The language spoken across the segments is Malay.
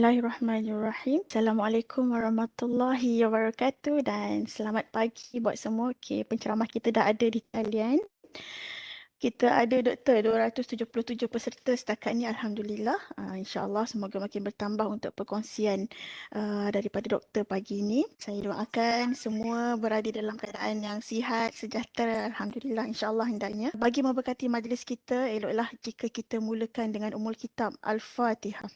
Bismillahirrahmanirrahim. Assalamualaikum warahmatullahi wabarakatuh dan selamat pagi buat semua. Okey, penceramah kita dah ada di talian. Kita ada Doktor 277 peserta setakat ni, Alhamdulillah. InsyaAllah semoga makin bertambah untuk perkongsian daripada doktor pagi ini. Saya doakan semua berada dalam keadaan yang sihat, sejahtera. Alhamdulillah, insyaAllah hendaknya. Bagi memberkati majlis kita, eloklah jika kita mulakan dengan Ummul Kitab Al-Fatihah.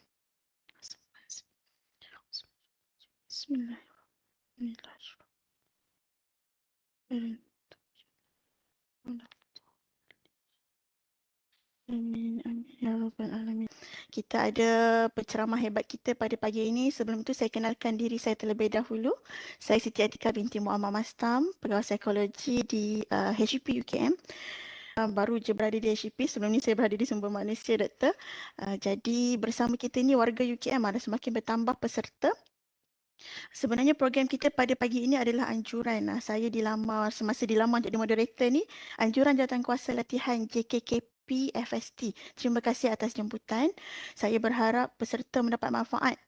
Bismillahirrahmanirrahim. Amin, amin, ya Rabbal Alamin. Kita ada penceramah hebat kita pada pagi ini. Sebelum itu saya kenalkan diri saya terlebih dahulu. Saya Siti Atika binti Muhammad Mastam, pegawai psikologi di HEP UKM. Baru je berada di HEP, sebelum ni saya berada di Sumber Malaysia, Doktor. Jadi bersama kita ni warga UKM ada semakin bertambah peserta. Sebenarnya program kita pada pagi ini adalah anjuran. Saya dilamar, semasa dilamar jadi moderator ni, anjuran jawatankuasa latihan JKKP FST. Terima kasih atas jemputan. Saya berharap peserta mendapat manfaat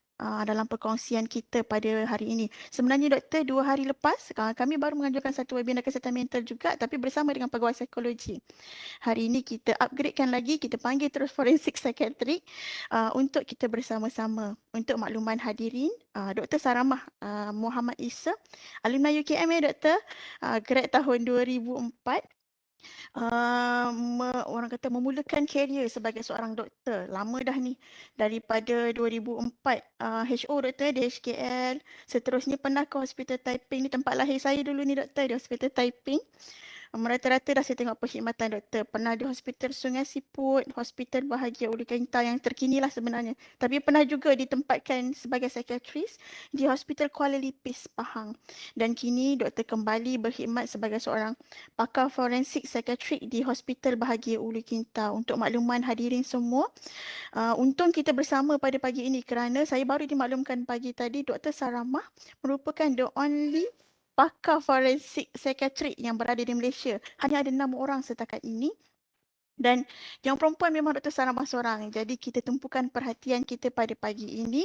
dalam perkongsian kita pada hari ini. Sebenarnya Doktor, 2 hari lepas kami baru menganjurkan satu webinar kesihatan mental juga, tapi bersama dengan pegawai psikologi. Hari ini kita upgradekan lagi, kita panggil terus forensik psikiatrik untuk kita bersama-sama. Untuk makluman hadirin, Dr. Saramah Muhammad Isa, alumni UKM ya Doktor, grad tahun 2004. Orang kata memulakan karier sebagai seorang doktor. Lama dah ni. Daripada 2004 HO doktor di HKL. Seterusnya pernah ke Hospital Taiping ni, tempat lahir saya dulu ni doktor, di Hospital Taiping. Rata-rata dah saya tengok perkhidmatan doktor. Pernah di Hospital Sungai Siput, Hospital Bahagia Ulu Kenta yang terkini lah sebenarnya. Tapi pernah juga ditempatkan sebagai psikiatris di Hospital Kuala Lipis, Pahang. Dan kini doktor kembali berkhidmat sebagai seorang pakar forensik psikiatrik di Hospital Bahagia Ulu Kenta. Untuk makluman hadirin semua, untung kita bersama pada pagi ini kerana saya baru dimaklumkan pagi tadi Dr. Saramah merupakan the only pakar forensik psikiatrik yang berada di Malaysia. Hanya ada 6 orang setakat ini. Dan yang perempuan memang Dr. Saramah seorang. Jadi kita tumpukan perhatian kita pada pagi ini.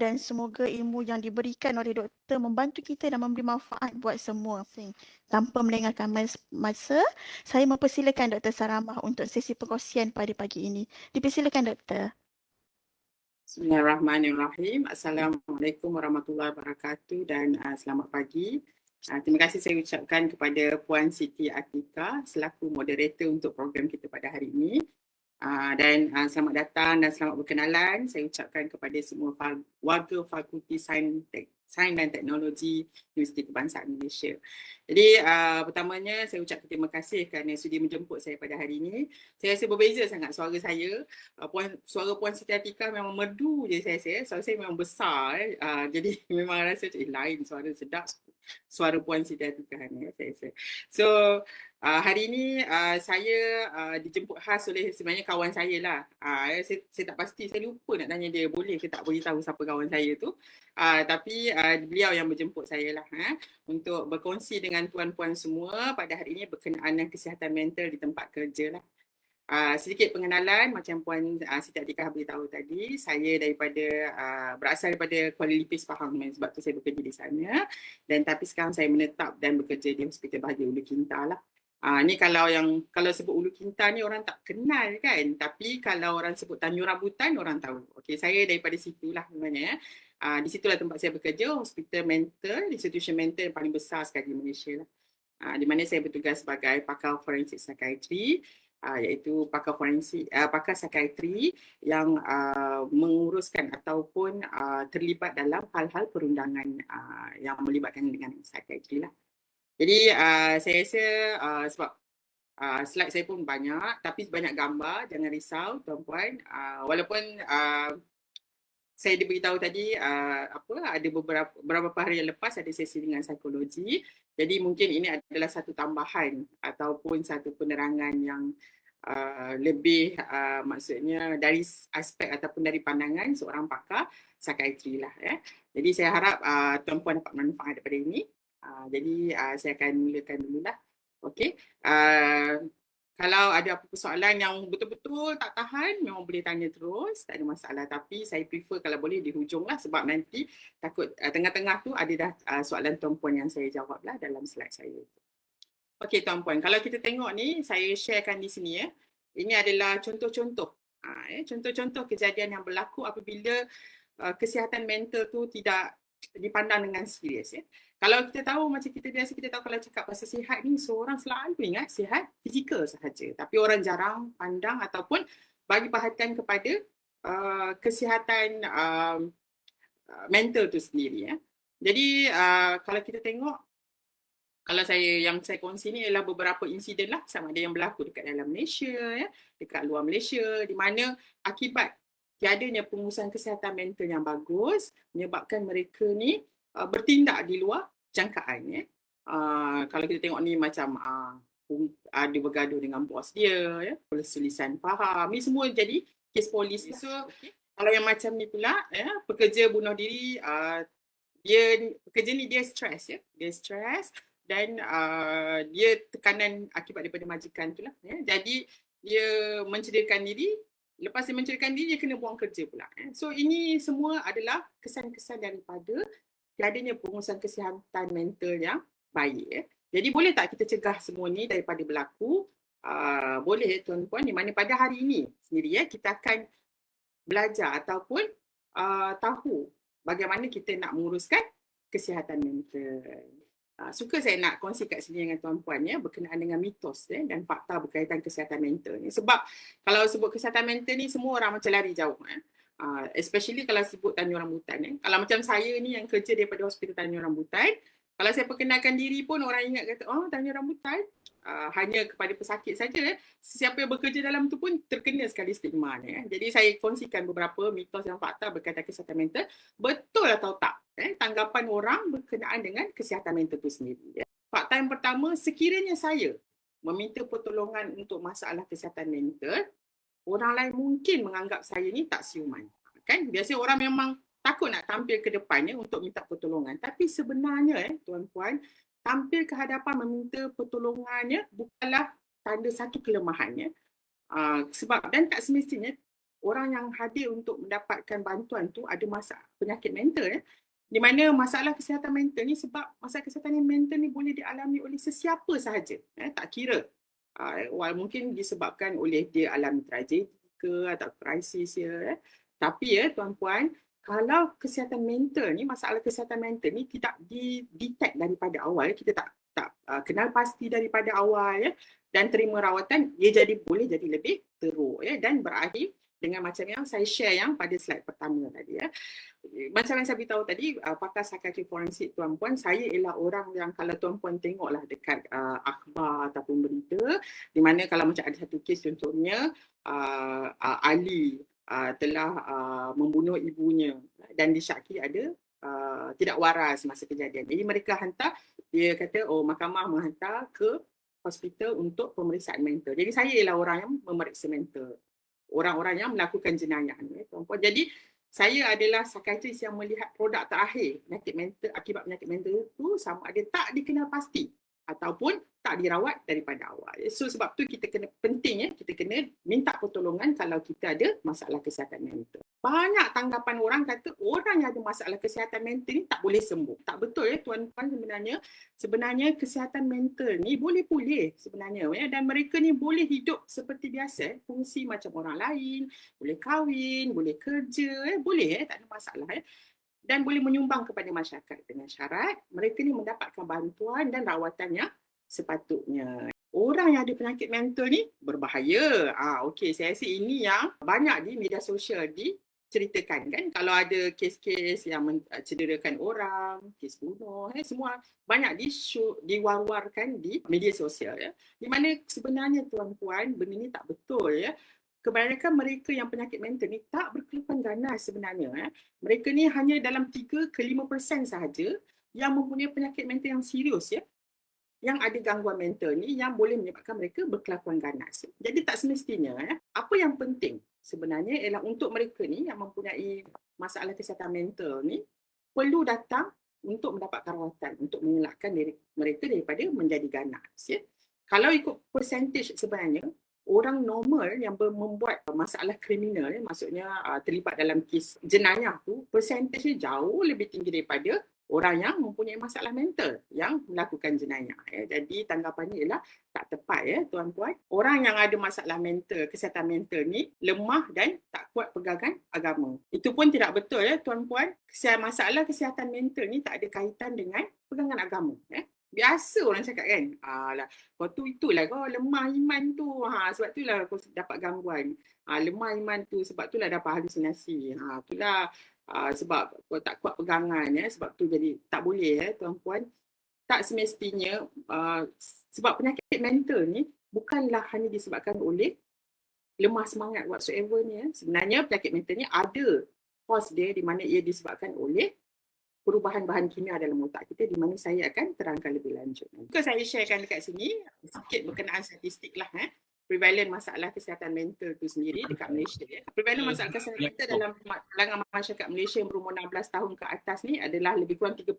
Dan semoga ilmu yang diberikan oleh doktor membantu kita dan memberi manfaat buat semua. Tanpa melengahkan masa, saya mempersilakan Dr. Saramah untuk sesi perkongsian pada pagi ini. Dipersilakan Doktor. Bismillahirrahmanirrahim. Assalamualaikum warahmatullahi wabarakatuh dan selamat pagi. Terima kasih saya ucapkan kepada Puan Siti Atika selaku moderator untuk program kita pada hari ini. Dan selamat datang dan selamat berkenalan. Saya ucapkan kepada semua warga Fakulti Sains dan Teknologi Universiti Kebangsaan Malaysia. Jadi pertamanya saya ucapkan terima kasih kerana sudi menjemput saya pada hari ini. Saya rasa berbeza sangat suara saya. Suara Puan Siti Atika memang merdu je saya rasa. Suara saya memang besar. Jadi memang rasa lain, suara sedap. Suara Puan Siti Atika ni saya rasa. So hari ini saya dijemput khas oleh sebenarnya kawan saya lah. Saya tak pasti, saya lupa nak tanya dia boleh ke tak beritahu siapa kawan saya tu. Tapi beliau yang menjemput saya lah untuk berkongsi dengan puan-puan semua pada hari ini berkenaan dengan kesihatan mental di tempat kerja lah. Sedikit pengenalan macam Puan Siti Atika beritahu tadi, saya berasal daripada Kuala Lipis, Pahang, sebab tu saya bekerja di sana. Dan tapi sekarang saya menetap dan bekerja di Hospital Bahagia Ulu Kinta lah. Ni kalau sebut Ulu Kinta ni orang tak kenal kan, tapi kalau orang sebut Tanjung Rambutan orang tahu. Okey, saya daripada situlah sebenarnya. Di situlah tempat saya bekerja, hospital mental, institution mental yang paling besar sekali di Malaysia lah. Di mana saya bertugas sebagai pakar forensik psikiatri, iaitu pakar psikiatri yang menguruskan ataupun terlibat dalam hal-hal perundangan yang melibatkan dengan psikiatri lah. Jadi saya rasa sebab slide saya pun banyak, tapi banyak gambar, jangan risau tuan-puan. Walaupun saya diberitahu tadi ada beberapa hari yang lepas ada sesi dengan psikologi. Jadi mungkin ini adalah satu tambahan ataupun satu penerangan yang lebih maksudnya dari aspek ataupun dari pandangan seorang pakar psikiatri lah ya. Jadi saya harap tuan-puan dapat manfaat daripada ini. Jadi saya akan mulakan dululah. Okey. Kalau ada apa persoalan yang betul-betul tak tahan, memang boleh tanya terus, tak ada masalah. Tapi saya prefer kalau boleh di hujung lah, sebab nanti takut tengah-tengah tu ada dah soalan Tuan Puan yang saya jawab lah dalam slide saya. Okey Tuan Puan, kalau kita tengok ni, saya sharekan di sini ya. Ini adalah contoh-contoh. Contoh-contoh kejadian yang berlaku apabila kesihatan mental tu tidak dipandang dengan serius ya. Kalau kita tahu macam kita biasa kita tahu kalau cakap pasal sihat ni seorang selalu ingat sihat fizikal sahaja, tapi orang jarang pandang ataupun bagi perhatian kepada kesihatan mental tu sendiri ya. Jadi kalau kita tengok, kalau yang saya kongsi ni ialah beberapa insiden lah, sama ada yang berlaku dekat dalam Malaysia ya, dekat luar Malaysia, di mana akibat tiadanya pengurusan kesihatan mental yang bagus menyebabkan mereka ni bertindak di luar jangkaan ya. Kalau kita tengok ni macam ada bergaduh dengan bos dia ya, perselisihan faham, ni semua jadi kes polis. So kalau yang macam ni pula ya, pekerja bunuh diri, pekerja ni dia stres ya, dia stres dan dia tekanan akibat daripada majikan tu lah ya. Jadi dia mencederakan diri, lepas dia mencederakan diri dia kena buang kerja pula ya. So ini semua adalah kesan-kesan daripada tiadanya pengurusan kesihatan mental yang baik ya. Jadi boleh tak kita cegah semua ni daripada berlaku? Boleh Tuan Puan, di mana pada hari ini sendiri ya, kita akan belajar ataupun tahu bagaimana kita nak menguruskan kesihatan mental. Suka saya nak kongsi kat sini dengan Tuan Puan ya, berkenaan dengan mitos dan fakta berkaitan kesihatan mental ni. Sebab kalau sebut kesihatan mental ni semua orang macam lari jauh ya. Especially kalau sebut Tanjung Rambutan ya. Kalau macam saya ni yang kerja daripada Hospital Tanjung Rambutan, kalau saya perkenalkan diri pun orang ingat kata, oh Tanjung Rambutan, hanya kepada pesakit saja. Siapa yang bekerja dalam tu pun terkena sekali stigma ya. Jadi saya kongsikan beberapa mitos dan fakta berkaitan kesihatan mental, betul atau tak tanggapan orang berkenaan dengan kesihatan mental itu sendiri. Fakta yang pertama, sekiranya saya meminta pertolongan untuk masalah kesihatan mental, orang lain mungkin menganggap saya ni tak siuman. Kan? Biasanya orang memang takut nak tampil ke depannya untuk minta pertolongan. Tapi sebenarnya tuan-puan, tampil ke hadapan meminta pertolongannya bukanlah tanda satu kelemahannya. Sebab dan tak semestinya orang yang hadir untuk mendapatkan bantuan tu ada masalah penyakit mental ya. Di mana masalah kesihatan mental ni, sebab masalah kesihatan mental ni boleh dialami oleh sesiapa sahaja, tak kira mungkin disebabkan oleh dia alami tragedi ke atau krisis ya. Tapi ya tuan-puan, kalau kesihatan mental ni, masalah kesihatan mental ni tidak di-detect daripada awal, kita tak kenal pasti daripada awal ya, dan terima rawatan, dia boleh jadi lebih teruk ya, dan berakhir dengan macam yang saya share yang pada slide pertama tadi ya. Macam yang saya beritahu tadi, pakar psikiatri forensik tuan-puan, saya ialah orang yang kalau tuan-puan tengoklah dekat akhbar ataupun berita, di mana kalau macam ada satu kes contohnya, Ali telah membunuh ibunya dan disyaki ada tidak waras masa kejadian. Jadi mereka hantar, dia kata mahkamah menghantar ke hospital untuk pemeriksaan mental. Jadi saya ialah orang yang memeriksa mental orang-orang yang melakukan jenayah ni tuan-puan. Jadi saya adalah psikiatris yang melihat produk terakhir penyakit mental, akibat penyakit mental itu sama ada tak dikenal pasti ataupun tak dirawat daripada awal. So sebab tu kita kena penting ya, kita kena minta pertolongan kalau kita ada masalah kesihatan mental. Banyak tanggapan orang kata orang yang ada masalah kesihatan mental ni tak boleh sembuh. Tak betul ya tuan-tuan, sebenarnya kesihatan mental ni boleh pulih sebenarnya ya, dan mereka ni boleh hidup seperti biasa, fungsi macam orang lain, boleh kahwin, boleh kerja boleh tak ada masalah ya. Dan boleh menyumbang kepada masyarakat dengan syarat mereka ni mendapatkan bantuan dan rawatan yang sepatutnya. Orang yang ada penyakit mental ni berbahaya. Okey, saya rasa ini yang banyak di media sosial diceritakan kan. Kalau ada kes-kes yang cederakan orang, kes bunuh, semua banyak diwar-warkan di media sosial ya. Di mana sebenarnya tuan-puan benda ni tak betul ya. Kebanyakan mereka yang penyakit mental ni tak berkelakuan ganas sebenarnya. Mereka ni hanya dalam 3 ke 5% sahaja yang mempunyai penyakit mental yang serius ya. Yang ada gangguan mental ni yang boleh menyebabkan mereka berkelakuan ganas. Jadi tak semestinya apa yang penting sebenarnya ialah untuk mereka ni yang mempunyai masalah kesihatan mental ni perlu datang untuk mendapatkan rawatan untuk mengelakkan mereka daripada menjadi ganas ya. Kalau ikut percentage sebenarnya, orang normal yang membuat masalah kriminal, maksudnya terlibat dalam kes jenayah tu, percentage jauh lebih tinggi daripada orang yang mempunyai masalah mental yang melakukan jenayah. Jadi tanggapannya ialah tak tepat tuan-puan. Orang yang ada masalah mental, kesihatan mental ni lemah dan tak kuat pegangan agama. Itu pun tidak betul tuan-puan. Masalah kesihatan mental ni tak ada kaitan dengan pegangan agama. Biasa orang cakap kan, alah, kau tu itulah kau lemah iman tu, sebab itulah kau dapat gangguan. Lemah iman tu sebab itulah dapat halusinasi. Itulah sebab kau tak kuat pegangan sebab tu jadi tak boleh tuan-puan. Tak semestinya sebab penyakit mental ni bukanlah hanya disebabkan oleh lemah semangat whatsoever ni. Sebenarnya penyakit mental ni ada cause dia di mana ia disebabkan oleh perubahan bahan kimia dalam otak kita, di mana saya akan terangkan lebih lanjut. Jika saya sharekan dekat sini sikit berkenaan statistik lah prevalent masalah kesihatan mental tu sendiri dekat Malaysia. Prevalent masalah kesihatan mental dalam kalangan masyarakat Malaysia yang berumur 16 tahun ke atas ni adalah lebih kurang 30%.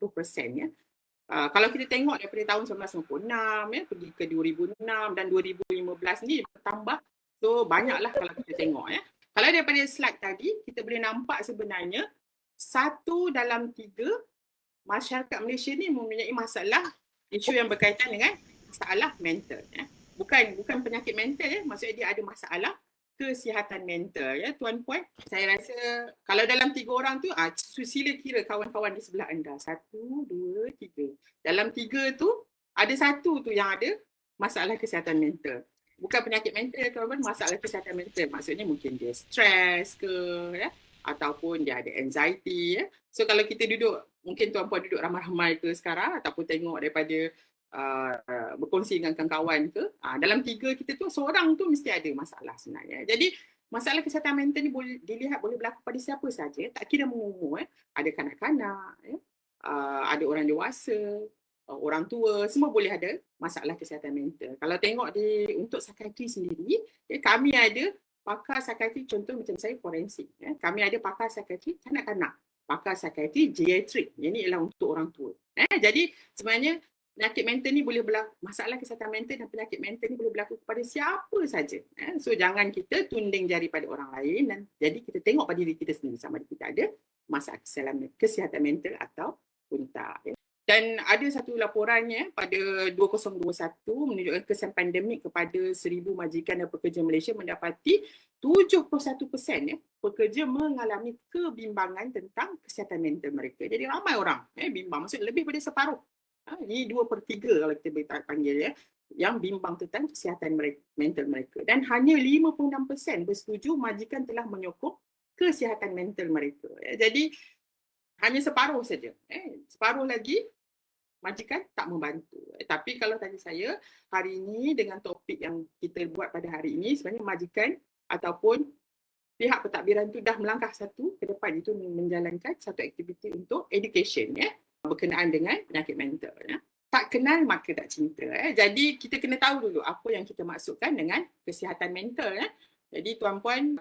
Kalau kita tengok daripada tahun 1996 pergi ke 2006 dan 2015 ni bertambah. So banyaklah kalau kita tengok Kalau daripada slide tadi kita boleh nampak sebenarnya 1 dalam 3 masyarakat Malaysia ni mempunyai masalah isu yang berkaitan dengan masalah mental. Bukan penyakit mental maksudnya dia ada masalah kesihatan mental tuan-puan. Saya rasa kalau dalam 3 orang tu sila kira kawan-kawan di sebelah anda. 1, 2, 3. Dalam 3 tu ada 1 tu yang ada masalah kesihatan mental. Bukan penyakit mental tuan-puan, masalah kesihatan mental. Maksudnya mungkin dia stres ke ataupun dia ada anxiety. So kalau kita duduk, mungkin tuan-puan duduk ramai-ramai ke sekarang ataupun tengok daripada berkongsi dengan kawan-kawan ke, dalam 3 kita tu seorang tu mesti ada masalah sebenarnya. Jadi masalah kesihatan mental ni boleh dilihat boleh berlaku pada siapa saja, tak kira umur. Ada kanak-kanak, ada orang dewasa, orang tua, semua boleh ada masalah kesihatan mental. Kalau tengok untuk psikiatri sendiri, kami ada pakar psikiatri, contoh macam saya forensik. Kami ada pakar psikiatri kanak-kanak, pakar psikiatri geriatrik. Ini ialah untuk orang tua. Jadi sebenarnya penyakit mental ni boleh berlaku, masalah kesihatan mental dan penyakit mental ni boleh berlaku kepada siapa saja. So jangan kita tunding jari pada orang lain dan jadi kita tengok pada diri kita sendiri sama ada kita ada masalah kesihatan mental ataupun tak. Dan ada satu laporannya pada 2021 menunjukkan kesan pandemik kepada 1,000 majikan dan pekerja Malaysia mendapati 71% pekerja mengalami kebimbangan tentang kesihatan mental mereka. Jadi ramai orang bimbang, maksudnya lebih daripada separuh. Ini 2/3 kalau kita boleh panggil yang bimbang tentang kesihatan mental mereka. Dan hanya 56% bersetuju majikan telah menyokong kesihatan mental mereka. Jadi hanya separuh saja. Separuh lagi majikan tak membantu. Tapi kalau tanya saya, hari ini dengan topik yang kita buat pada hari ini, sebenarnya majikan ataupun pihak pentadbiran itu dah melangkah satu ke depan, itu menjalankan satu aktiviti untuk education berkenaan dengan penyakit mental. Tak kenal maka tak cinta. Jadi kita kena tahu dulu apa yang kita maksudkan dengan kesihatan mental. Jadi tuan-puan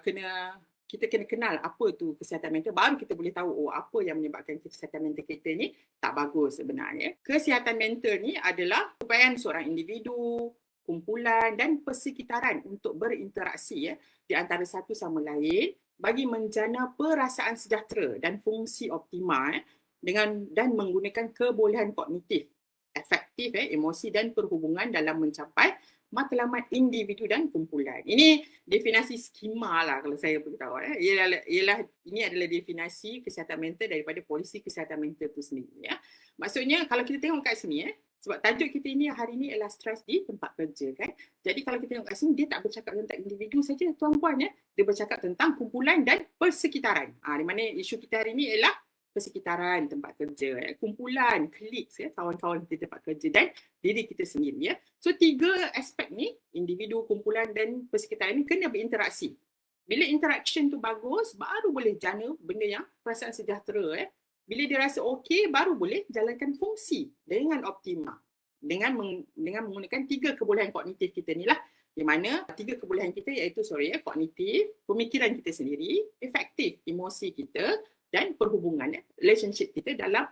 kita kena kenal apa tu kesihatan mental, baru kita boleh tahu apa yang menyebabkan kesihatan mental kita ni tak bagus sebenarnya. Kesihatan mental ni adalah upayaan seorang individu, kumpulan dan persekitaran untuk berinteraksi di antara satu sama lain bagi menjana perasaan sejahtera dan fungsi optimal dan menggunakan kebolehan kognitif, efektif, emosi dan perhubungan dalam mencapai matlamat individu dan kumpulan. Ini definisi skema lah kalau saya beritahu. Ini adalah definisi kesihatan mental daripada polisi kesihatan mental itu sendiri. Maksudnya kalau kita tengok kat sini, sebab tajuk kita ini hari ini ialah stres di tempat kerja kan. Jadi kalau kita tengok kat sini, dia tak bercakap tentang individu saja tuan-puan dia bercakap tentang kumpulan dan persekitaran. Di mana isu kita hari ini ialah persekitaran tempat kerja, kumpulan, klik, kawan-kawan kita tempat kerja dan diri kita sendiri. So 3 aspek ni, individu, kumpulan dan persekitaran ni kena berinteraksi. Bila interaction tu bagus, baru boleh jana benda yang perasaan sejahtera. Bila dia rasa okey, baru boleh jalankan fungsi dengan optimal. Dengan menggunakan 3 kebolehan kognitif kita ni lah. Di mana 3 kebolehan kita iaitu kognitif, pemikiran kita sendiri, efektif, emosi kita, dan perhubungan, relationship kita dalam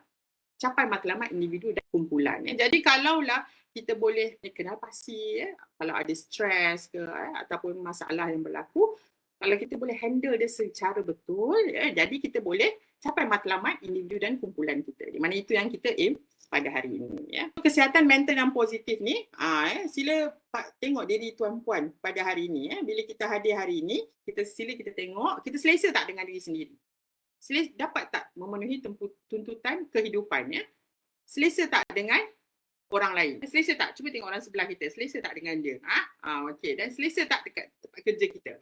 capai matlamat individu dan kumpulan. Jadi kalaulah kita boleh kenal pasti kalau ada stres ke ataupun masalah yang berlaku, kalau kita boleh handle dia secara betul, jadi kita boleh capai matlamat individu dan kumpulan kita. Di mana itu yang kita aim pada hari ini. Kesihatan mental yang positif ni, sila tengok diri tuan-puan pada hari ini. Bila kita hadir hari ini, sila kita tengok, kita selesa tak dengan diri sendiri? Dapat tak memenuhi tuntutan kehidupan? Selesa tak dengan orang lain? Selesa tak? Cuba tengok orang sebelah kita. Selesa tak dengan dia? Okey. Dan selesa tak dekat tempat kerja kita?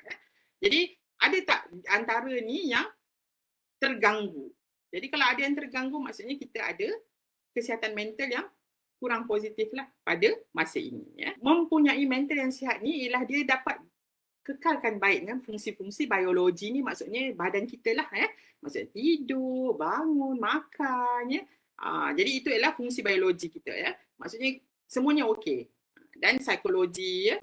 Jadi, ada tak antara ni yang terganggu? Jadi, kalau ada yang terganggu, maksudnya kita ada kesihatan mental yang kurang positif lah pada masa ini. Mempunyai mental yang sihat ni ialah dia dapat kekalkan baik dengan fungsi-fungsi biologi ni, maksudnya badan kita lah. Maksudnya tidur, bangun, makan. Jadi itu ialah fungsi biologi kita. Maksudnya semuanya okey. Dan psikologi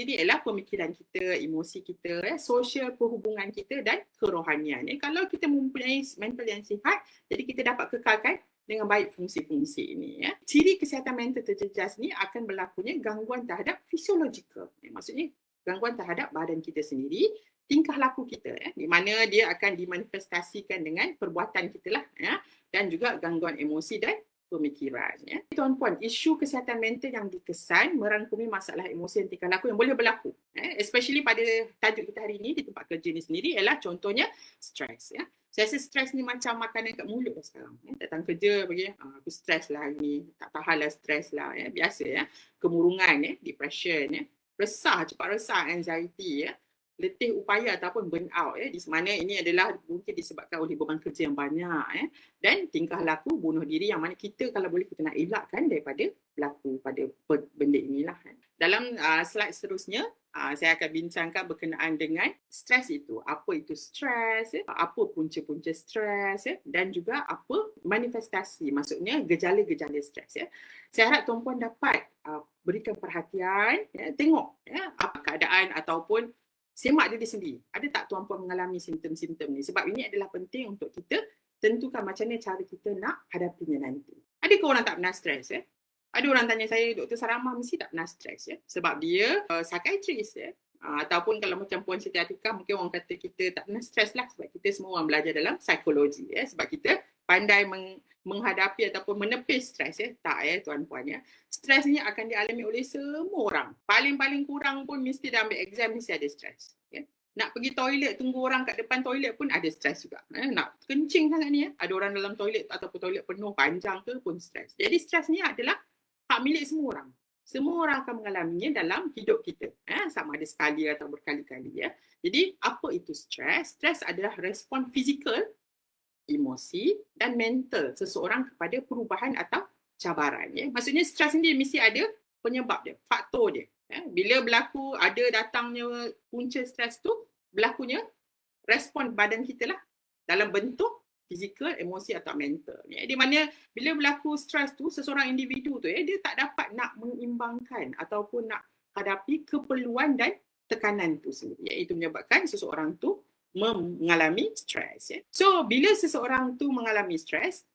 ni ialah pemikiran kita, emosi kita, sosial perhubungan kita dan kerohanian. Kalau kita mempunyai mental yang sihat, jadi kita dapat kekalkan dengan baik fungsi-fungsi ini. Ciri kesihatan mental terjejas ni akan berlakunya gangguan terhadap fisiologikal. Maksudnya gangguan terhadap badan kita sendiri, tingkah laku kita, di mana dia akan dimanifestasikan dengan perbuatan kita lah, dan juga gangguan emosi dan pemikiran. Tuan-puan, isu kesihatan mental yang dikesan merangkumi masalah emosi dan tingkah laku yang boleh berlaku. Especially pada tajuk kita hari ini di tempat kerja ni sendiri ialah contohnya stres. Saya rasa stres ni macam makanan kat mulut lah sekarang. Datang kerja bagi aku stres lah hari ni, tak tahan lah stres lah. Biasa kemurungan, depression, resah, cepat resah, anxiety, letih upaya ataupun burnout, di mana ini adalah mungkin disebabkan oleh beban kerja yang banyak, dan tingkah laku bunuh diri yang mana kita kalau boleh kita nak elakkan daripada berlaku pada benda inilah. Dalam slide seterusnya, saya akan bincangkan berkenaan dengan stres itu. Apa itu stres, apa punca-punca stres, dan juga apa manifestasi, maksudnya gejala-gejala stres. Saya harap tuan-puan dapat berikan perhatian, tengok apa keadaan ataupun semak diri sendiri. Ada tak tuan-puan mengalami simptom-simptom ni? Sebab ini adalah penting untuk kita tentukan macam mana cara kita nak hadapinya nanti. Adakah orang tak pernah stres? Ada orang tanya saya, Dr. Saramah mesti tak pernah stres, sebab dia psychiatrist, ataupun kalau macam Puan Siti Atiqah, mungkin orang kata kita tak pernah stres lah, sebab kita semua orang belajar dalam psikologi, sebab kita pandai menghadapi ataupun menepis stres. Tak tuan-puan, stres ni akan dialami oleh semua orang. Paling-paling kurang pun mesti dah ambil exam mesti ada stres. Nak pergi toilet, tunggu orang kat depan toilet pun ada stres juga. Nak kencing sangat ni, ada orang dalam toilet ataupun toilet penuh panjang ke pun stres. Jadi stres ni adalah hak milik semua orang. Semua orang akan mengalaminya dalam hidup kita. Sama ada sekali atau berkali-kali. Jadi apa itu stres? Stres adalah respon fizikal, emosi dan mental seseorang kepada perubahan atau cabaran. Maksudnya stres ni mesti ada penyebab dia, faktor dia. Bila berlaku ada datangnya punca stres tu, berlakunya respon badan kita lah dalam bentuk fizikal, emosi atau mental. Di mana bila berlaku stres tu, seseorang individu tu dia tak dapat nak mengimbangkan ataupun nak hadapi keperluan dan tekanan tu sendiri. Itu menyebabkan seseorang tu mengalami stres. So, bila seseorang tu mengalami stres,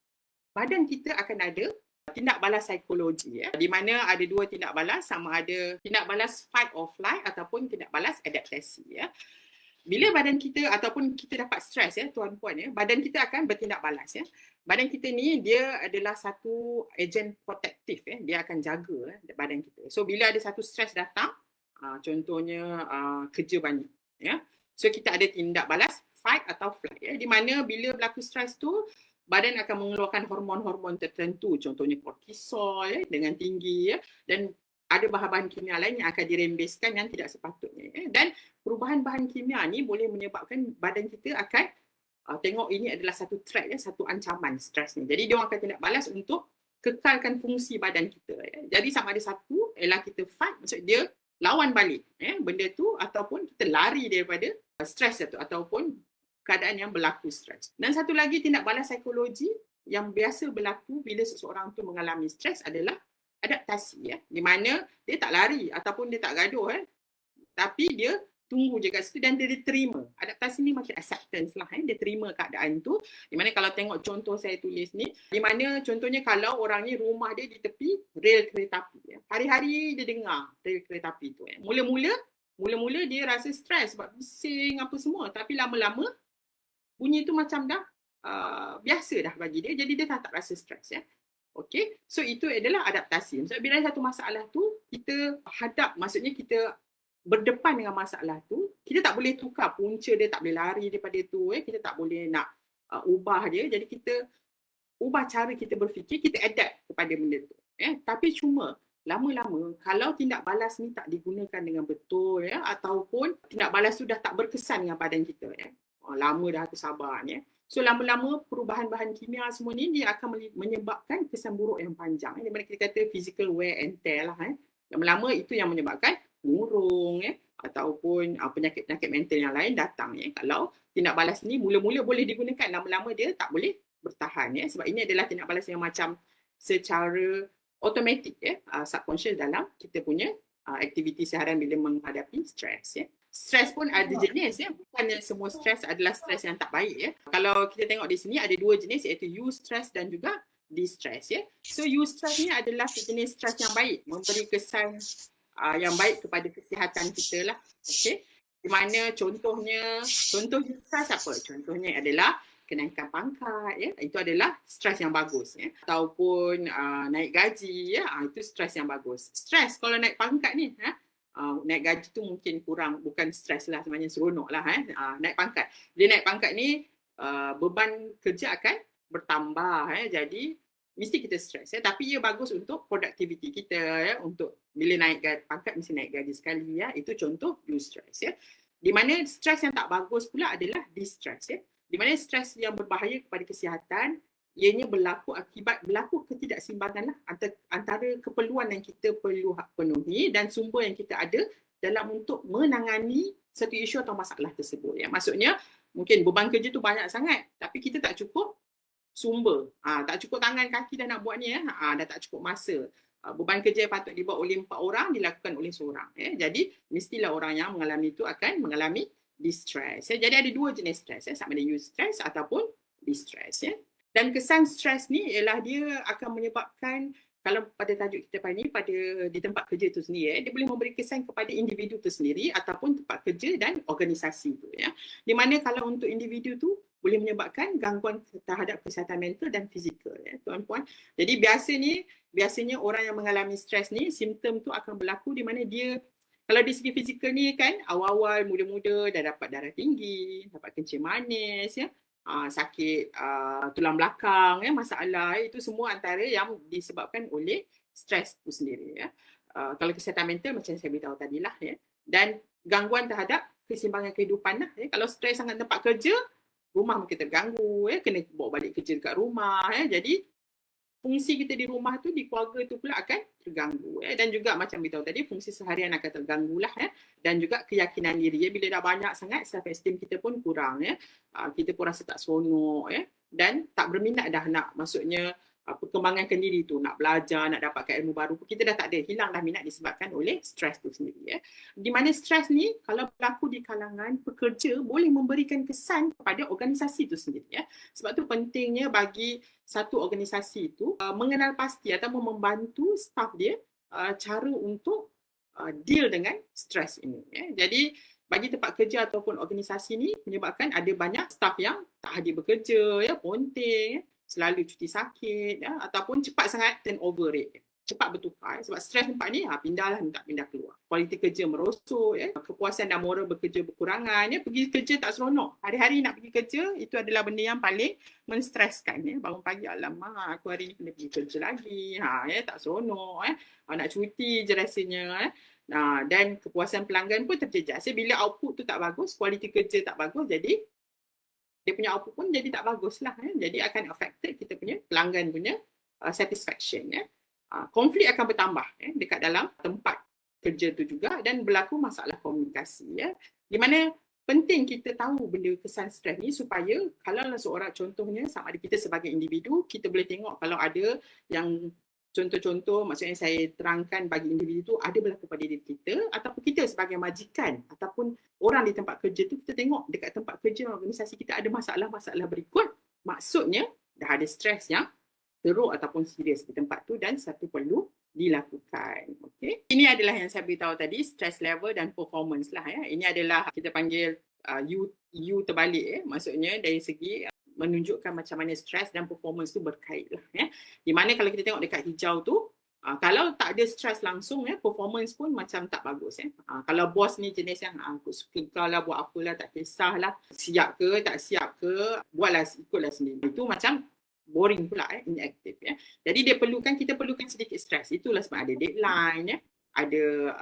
badan kita akan ada tindak balas psikologi, di mana ada dua tindak balas, sama ada tindak balas fight or flight ataupun tindak balas adaptasi. Bila badan kita ataupun kita dapat stres, tuan-puan, badan kita akan bertindak balas. Badan kita ni dia adalah satu ejen protektif, dia akan jaga badan kita. So bila ada satu stres datang, contohnya kerja banyak, so kita ada tindak balas fight atau flight, di mana bila berlaku stres tu badan akan mengeluarkan hormon-hormon tertentu, contohnya kortisol dengan tinggi, dan ada bahan-bahan kimia lain yang akan dirembeskan yang tidak sepatutnya. Dan perubahan bahan kimia ni boleh menyebabkan badan kita akan tengok ini adalah satu threat, satu ancaman stres ni. Jadi dia orang akan tindak balas untuk kekalkan fungsi badan kita. Jadi sama ada satu ialah kita fight, maksud dia lawan balik benda tu, ataupun kita lari daripada stres itu ataupun keadaan yang berlaku stres. Dan satu lagi tindak balas psikologi yang biasa berlaku bila seseorang tu mengalami stres adalah adaptasi, di mana dia tak lari ataupun dia tak gaduh, tapi dia tunggu je kat situ dan dia diterima. Adaptasi ni macam acceptance lah. Dia terima keadaan tu. Di mana kalau tengok contoh saya tulis ni, di mana contohnya kalau orang ni rumah dia di tepi rel kereta api. Hari-hari dia dengar rel kereta api tu. Mula-mula dia rasa stres sebab bising apa semua. Tapi lama-lama bunyi tu macam dah biasa dah bagi dia. Jadi dia tak rasa stres. Okay, so itu adalah adaptasi. Maksudnya bila satu masalah tu kita hadap, maksudnya kita berdepan dengan masalah tu, kita tak boleh tukar punca dia, tak boleh lari daripada tu, kita tak boleh nak ubah dia. Jadi kita ubah cara kita berfikir, kita adapt kepada benda tu. Tapi cuma lama-lama kalau tindak balas ni tak digunakan dengan betul, ataupun tindak balas tu dah tak berkesan dengan badan kita, lama dah aku sabar ni, so lama-lama perubahan bahan kimia semua ni dia akan menyebabkan kesan buruk yang panjang, di mana kita kata physical wear and tear lah. Lama-lama itu yang menyebabkan murung, ataupun penyakit-penyakit mental yang lain datang. Kalau tindak balas ni mula-mula boleh digunakan, lama-lama dia tak boleh bertahan. Sebab ini adalah tindak balas yang macam secara automatik, subconscious dalam kita punya aktiviti seharian bila menghadapi stres. Stres pun ada jenis, bukan semua stres adalah stres yang tak baik. Kalau kita tengok di sini ada dua jenis, iaitu eustress dan juga distress. So eustress ni adalah jenis stres yang baik, memberi kesan yang baik kepada kesihatan kita lah. Okay. Di mana contoh stres apa? Contohnya adalah kenaikan pangkat, itu adalah stres yang bagus. Ataupun naik gaji, itu stres yang bagus. Stres kalau naik pangkat ni, naik gaji tu mungkin kurang, bukan stres lah, sebenarnya seronok lah. Naik pangkat. Dia naik pangkat ni beban kerja akan bertambah. Jadi mesti kita stres, tapi ia bagus untuk produktiviti kita, untuk bila naik pangkat mesti naik gaji sekali, itu contoh eustress. Di mana stres yang tak bagus pula adalah distress. Di mana stres yang berbahaya kepada kesihatan, ianya berlaku akibat berlaku ketidakseimbangan lah antara keperluan yang kita perlu penuhi dan sumber yang kita ada dalam untuk menangani satu isu atau masalah tersebut. Maksudnya mungkin beban kerja tu banyak sangat, tapi kita tak cukup sumber, tak cukup tangan kaki dah nak buat ni, dah tak cukup masa. Beban kerja yang patut dibuat oleh 4 orang dilakukan oleh seorang. Jadi mestilah orang yang mengalami itu akan mengalami distress. Jadi ada dua jenis stres, sama ada eustress ataupun distress. Dan kesan stres ni ialah dia akan menyebabkan, kalau pada tajuk kita di tempat kerja itu sendiri, dia boleh memberi kesan kepada individu itu sendiri ataupun tempat kerja dan organisasi itu. Di mana kalau untuk individu tu boleh menyebabkan gangguan terhadap kesihatan mental dan fizikal, tuan-puan. Jadi biasanya orang yang mengalami stres ni, simptom tu akan berlaku di mana dia, kalau dari segi fizikal ni kan, awal-awal muda-muda dah dapat darah tinggi, dapat kencing manis, sakit tulang belakang, masalah, itu semua antara yang disebabkan oleh stres itu sendiri. Kalau kesihatan mental macam saya beritahu tadi lah, dan gangguan terhadap keseimbangan kehidupan lah. Kalau stres sangat tempat kerja, rumah mungkin terganggu, kena bawa balik kerja dekat rumah, jadi fungsi kita di rumah tu, di keluarga tu pula akan terganggu, dan juga macam beritahu tadi, fungsi seharian akan terganggu lah, dan juga keyakinan diri, bila dah banyak sangat, self esteem kita pun kurang, kita pun rasa tak seronok, dan tak berminat dah nak, maksudnya perkembangan diri tu, nak belajar, nak dapatkan ilmu baru, kita dah tak ada, hilang dah minat disebabkan oleh stres tu sendiri. Di mana stres ni kalau berlaku di kalangan pekerja boleh memberikan kesan kepada organisasi tu sendiri. Sebab tu pentingnya bagi satu organisasi itu mengenal pasti atau membantu staf dia cara untuk deal dengan stres ini. Jadi bagi tempat kerja ataupun organisasi ni menyebabkan ada banyak staf yang tak hadir bekerja, ponteng, selalu cuti sakit, ataupun cepat sangat turnover rate, cepat bertukar. Sebab stres tempat ni, pindahlah, tak pindah keluar. Kualiti kerja merosot, kepuasan dan moral bekerja berkurangan, pergi kerja tak seronok. Hari-hari nak pergi kerja, itu adalah benda yang paling menstreskan. Bangun pagi, alamak, aku hari ni kena pergi kerja lagi, tak seronok, nak cuti je rasanya. Dan kepuasan pelanggan pun terjejas. Bila output tu tak bagus, kualiti kerja tak bagus, jadi dia punya output pun jadi tak bagus lah. Jadi akan affected kita punya pelanggan punya satisfaction. Konflik akan bertambah dekat dalam tempat kerja tu juga, dan berlaku masalah komunikasi. Di mana penting kita tahu benda kesan stres ni supaya kalau seorang, contohnya sama ada kita sebagai individu, kita boleh tengok kalau ada yang contoh-contoh maksudnya saya terangkan bagi individu tu ada berlaku pada diri kita ataupun kita sebagai majikan ataupun orang di tempat kerja tu, kita tengok dekat tempat kerja organisasi kita ada masalah-masalah berikut, maksudnya dah ada stres yang teruk ataupun serius di tempat tu dan satu perlu dilakukan. Okay. Ini adalah yang saya beritahu tadi, stress level dan performance lah ya. Ini adalah kita panggil U terbalik maksudnya dari segi menunjukkan macam mana stres dan performance tu berkait lah ya. Di mana kalau kita tengok dekat hijau tu, kalau tak ada stres langsung ya, performance pun macam tak bagus ya. Kalau bos ni jenis yang aku suka lah, buat apalah, tak kisahlah, siap ke tak siap ke, buatlah, ikutlah sendiri. Itu macam boring pula inaktif ya. Jadi kita perlukan sedikit stres. Itulah sebab ada deadline ya. Ada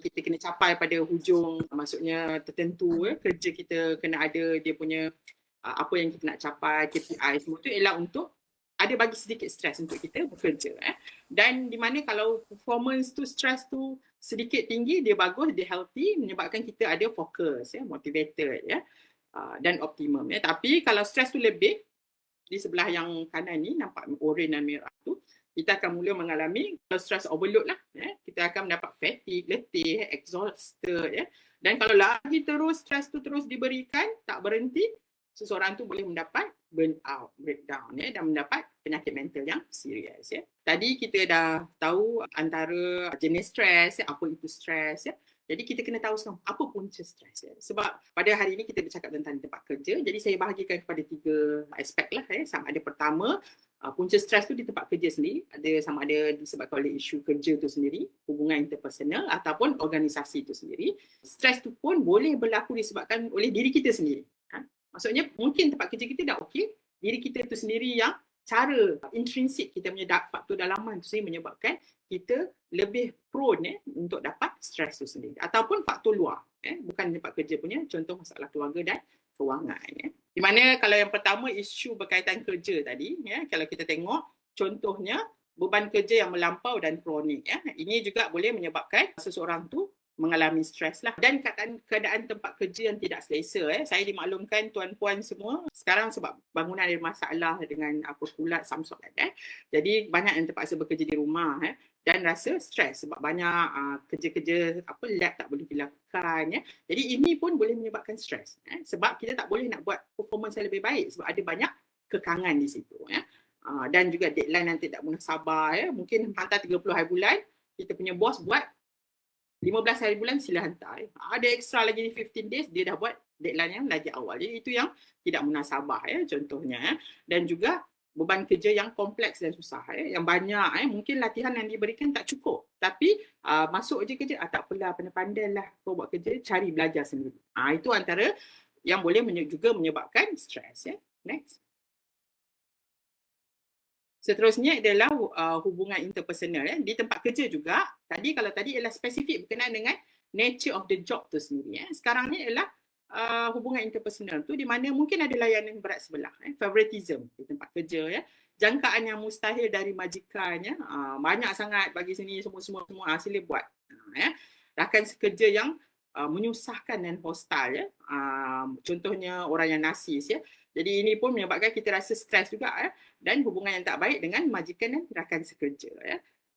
kita kena capai pada hujung, maksudnya tertentu kerja kita kena ada dia punya apa yang kita nak capai, KPI semua tu ialah untuk ada bagi sedikit stres untuk kita bekerja dan di mana kalau performance tu, stres tu sedikit tinggi, dia bagus, dia healthy, menyebabkan kita ada fokus motivated dan optimum Tapi kalau stres tu lebih, di sebelah yang kanan ni nampak oren dan merah tu, kita akan mula mengalami kalau stress overload lah kita akan mendapat fatigue, letih, exhausted dan kalau lagi terus stres tu terus diberikan tak berhenti, seseorang tu boleh mendapat burnout, breakdown dan mendapat penyakit mental yang serius Tadi kita dah tahu antara jenis stres, apa itu stres Jadi kita kena tahu sekarang apa punca stres Sebab pada hari ini kita bercakap tentang tempat kerja, jadi saya bahagikan kepada 3 aspek lah Sama ada pertama, punca stres tu di tempat kerja sendiri, sama ada disebabkan oleh isu kerja tu sendiri, hubungan interpersonal ataupun organisasi tu sendiri. Stres tu pun boleh berlaku disebabkan oleh diri kita sendiri. Maksudnya mungkin tempat kerja kita dah okey, diri kita tu sendiri yang cara intrinsik kita punya faktor dalaman tu sendiri menyebabkan kita lebih prone untuk dapat stres tu sendiri ataupun faktor luar bukan tempat kerja punya, contoh masalah keluarga dan kewangan Di mana kalau yang pertama isu berkaitan kerja tadi kalau kita tengok contohnya beban kerja yang melampau dan kronik ini juga boleh menyebabkan seseorang tu mengalami stres lah dan keadaan tempat kerja yang tidak selesa Saya dimaklumkan tuan-puan semua sekarang sebab bangunan ada masalah dengan kulat Samsung jadi banyak yang terpaksa bekerja di rumah dan rasa stres sebab banyak kerja-kerja lab tak boleh dilakukan Jadi ini pun boleh menyebabkan stres sebab kita tak boleh nak buat performance yang lebih baik sebab ada banyak kekangan di situ dan juga deadline yang tidak mudah sabar mungkin hantar 30 hari bulan, kita punya bos buat 15 hari bulan sila hantar ada extra lagi 15 days, dia dah buat deadline yang lagi awal. Jadi itu yang tidak munasabah contohnya dan juga beban kerja yang kompleks dan susah yang banyak mungkin latihan yang diberikan tak cukup tapi masuk je kerja tak apalah, pandai-pandai lah kau buat kerja, cari belajar sendiri. Itu antara yang boleh juga menyebabkan stres Next. Seterusnya adalah hubungan interpersonal di tempat kerja juga. Kalau tadi ialah spesifik berkenaan dengan nature of the job tu sendiri sekarang ni ialah hubungan interpersonal tu di mana mungkin ada layanan berat sebelah favoritism di tempat kerja jangkaan yang mustahil dari majikan banyak sangat bagi sini semua sila buat rakan sekerja yang menyusahkan dan hostile contohnya orang yang narsis Jadi ini pun menyebabkan kita rasa stres juga dan hubungan yang tak baik dengan majikan dan rakan sekerja